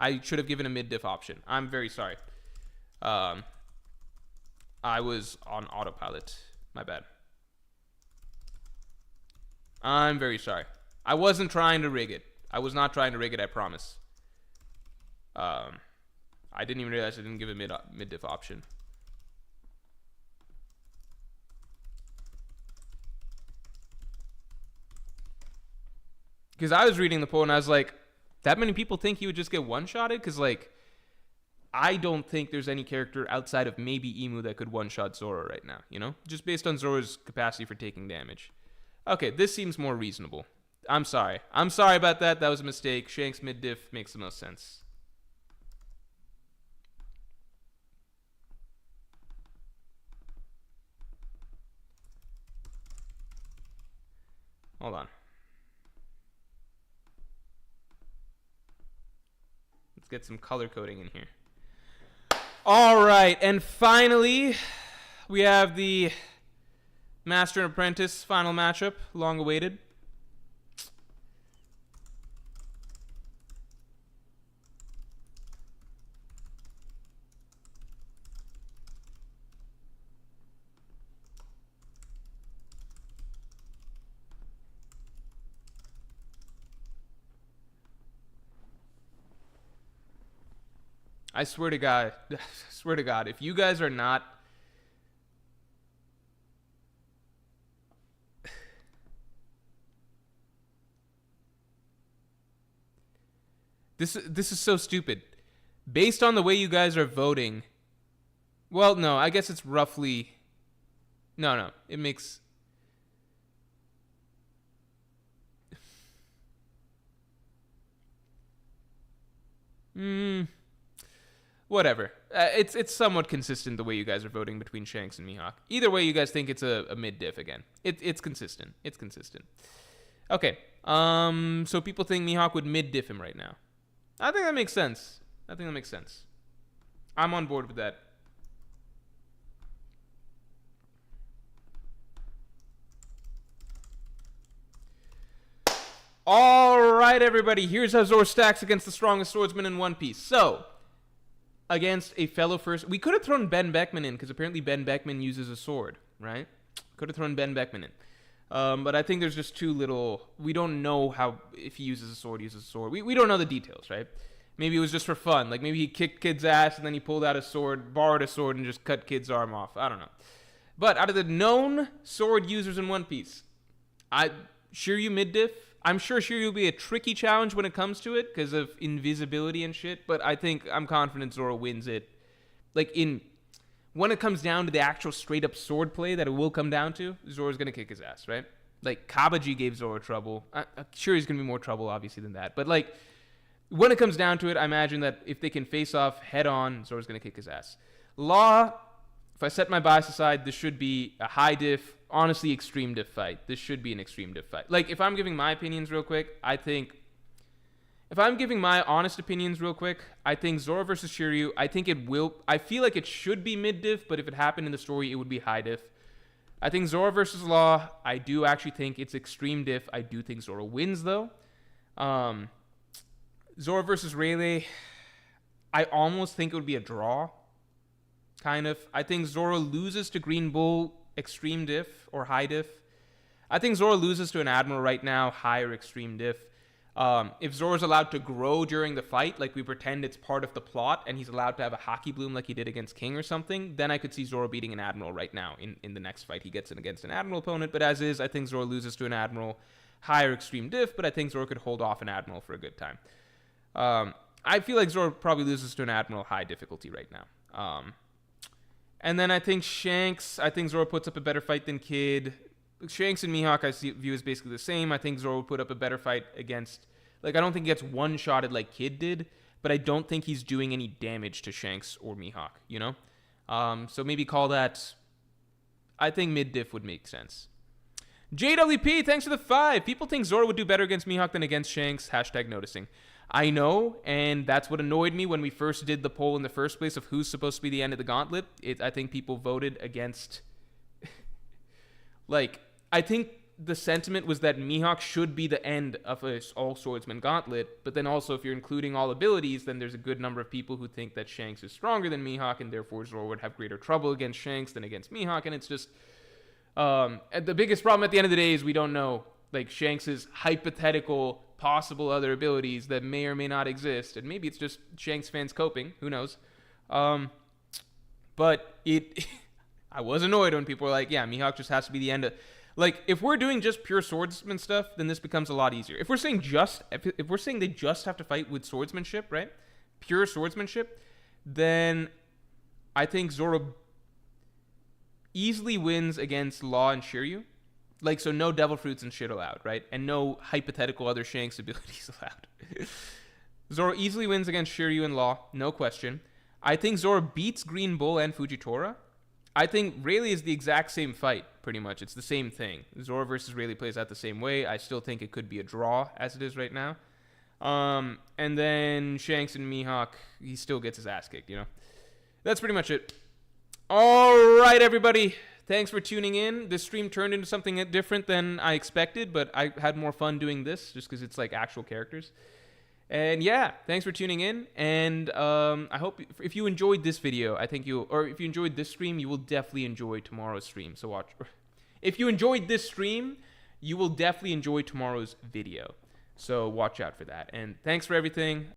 I should have given a mid-diff option. I'm very sorry. I was on autopilot. My bad. I'm very sorry. I wasn't trying to rig it. I was not trying to rig it, I promise. I didn't even realize I didn't give a mid-diff option. Because I was reading the poll and I was like, that many people think he would just get one-shotted? Because, like, I don't think there's any character outside of maybe Emu that could one-shot Zoro right now, you know? Just based on Zoro's capacity for taking damage. Okay, this seems more reasonable. I'm sorry. I'm sorry about that. That was a mistake. Shanks mid-diff makes the most sense. Hold on. Let's get some color coding in here. All right, and finally, we have the Master and Apprentice final matchup, long awaited. I swear to God, if you guys are not This is so stupid. Based on the way you guys are voting, well, no, I guess it's roughly No, it makes whatever. It's somewhat consistent the way you guys are voting between Shanks and Mihawk. Either way, you guys think it's a mid-diff again. It's consistent. It's consistent. Okay. So people think Mihawk would mid-diff him right now. I think that makes sense. I'm on board with that. All right, everybody. Here's how Zoro stacks against the strongest swordsman in One Piece. So, against a fellow first... We could have thrown Ben Beckman in, because apparently Ben Beckman uses a sword, right? Could have thrown Ben Beckman in. But I think there's just too little... We don't know how... If he uses a sword, We don't know the details, right? Maybe it was just for fun. Like, maybe he kicked kid's ass, and then he pulled out a sword, borrowed a sword, and just cut kid's arm off. I don't know. But out of the known sword users in One Piece, Shiryu mid-diff. I'm sure Shiryu will be a tricky challenge when it comes to it because of invisibility and shit, but I'm confident Zoro wins it. Like, when it comes down to the actual straight-up sword play that it will come down to, Zoro's going to kick his ass, right? Like, Kabaji gave Zoro trouble. I'm sure he's going to be more trouble, obviously, than that. But, like, when it comes down to it, I imagine that if they can face off head-on, Zoro's going to kick his ass. Law, if I set my bias aside, this should be a high-diff, honestly, extreme diff fight. This should be an extreme diff fight. Like, if I'm giving my opinions real quick, I think Zoro versus Shiryu, I feel like it should be mid-diff, but if it happened in the story, it would be high-diff. I think Zoro versus Law, I do actually think it's extreme diff. I do think Zoro wins, though. Zoro versus Rayleigh, I almost think it would be a draw. Kind of. I think Zoro loses to Green Bull, extreme diff or high diff. I think Zoro loses to an Admiral right now, high or extreme diff. If Zoro's allowed to grow during the fight, like we pretend it's part of the plot, and he's allowed to have a hockey bloom like he did against King or something, then I could see Zoro beating an Admiral right now in the next fight he gets in against an Admiral opponent. But as is, I think Zoro loses to an Admiral, high or extreme diff, but I think Zoro could hold off an Admiral for a good time. I feel like Zoro probably loses to an Admiral high difficulty right now. And then I think Zoro puts up a better fight than Kid. Shanks and Mihawk I view as basically the same. I think Zoro would put up a better fight against... Like, I don't think he gets one-shotted like Kid did, but I don't think he's doing any damage to Shanks or Mihawk, you know? So maybe call that... I think mid-diff would make sense. JWP, thanks for the 5. People think Zoro would do better against Mihawk than against Shanks. # noticing. I know, and that's what annoyed me when we first did the poll in the first place of who's supposed to be the end of the Gauntlet. I think people voted against... like, I think the sentiment was that Mihawk should be the end of a all-swordsman Gauntlet, but then also if you're including all abilities, then there's a good number of people who think that Shanks is stronger than Mihawk, and therefore Zoro would have greater trouble against Shanks than against Mihawk, and it's just... the biggest problem at the end of the day is we don't know, like, Shanks' hypothetical... possible other abilities that may or may not exist, and maybe it's just Shanks fans coping, who knows. But I was annoyed when people were like, yeah, Mihawk just has to be the end of... Like, if we're doing just pure swordsman stuff, then this becomes a lot easier. If we're saying if we're saying they just have to fight with swordsmanship, right? Pure swordsmanship, then I think Zoro easily wins against Law and Shiryu. Like, so no devil fruits and shit allowed, right? And no hypothetical other Shanks abilities allowed. Zoro easily wins against Shiryu and Law, no question. I think Zoro beats Green Bull and Fujitora. I think Rayleigh is the exact same fight, pretty much. It's the same thing. Zoro versus Rayleigh plays out the same way. I still think it could be a draw, as it is right now. And then Shanks and Mihawk, he still gets his ass kicked, you know? That's pretty much it. All right, everybody. Thanks for tuning in. This stream turned into something different than I expected, but I had more fun doing this just because it's like actual characters. And yeah, thanks for tuning in. And I hope if you enjoyed this video, I think or if you enjoyed this stream, you will definitely enjoy tomorrow's stream. So watch. If you enjoyed this stream, you will definitely enjoy tomorrow's video. So watch out for that. And thanks for everything.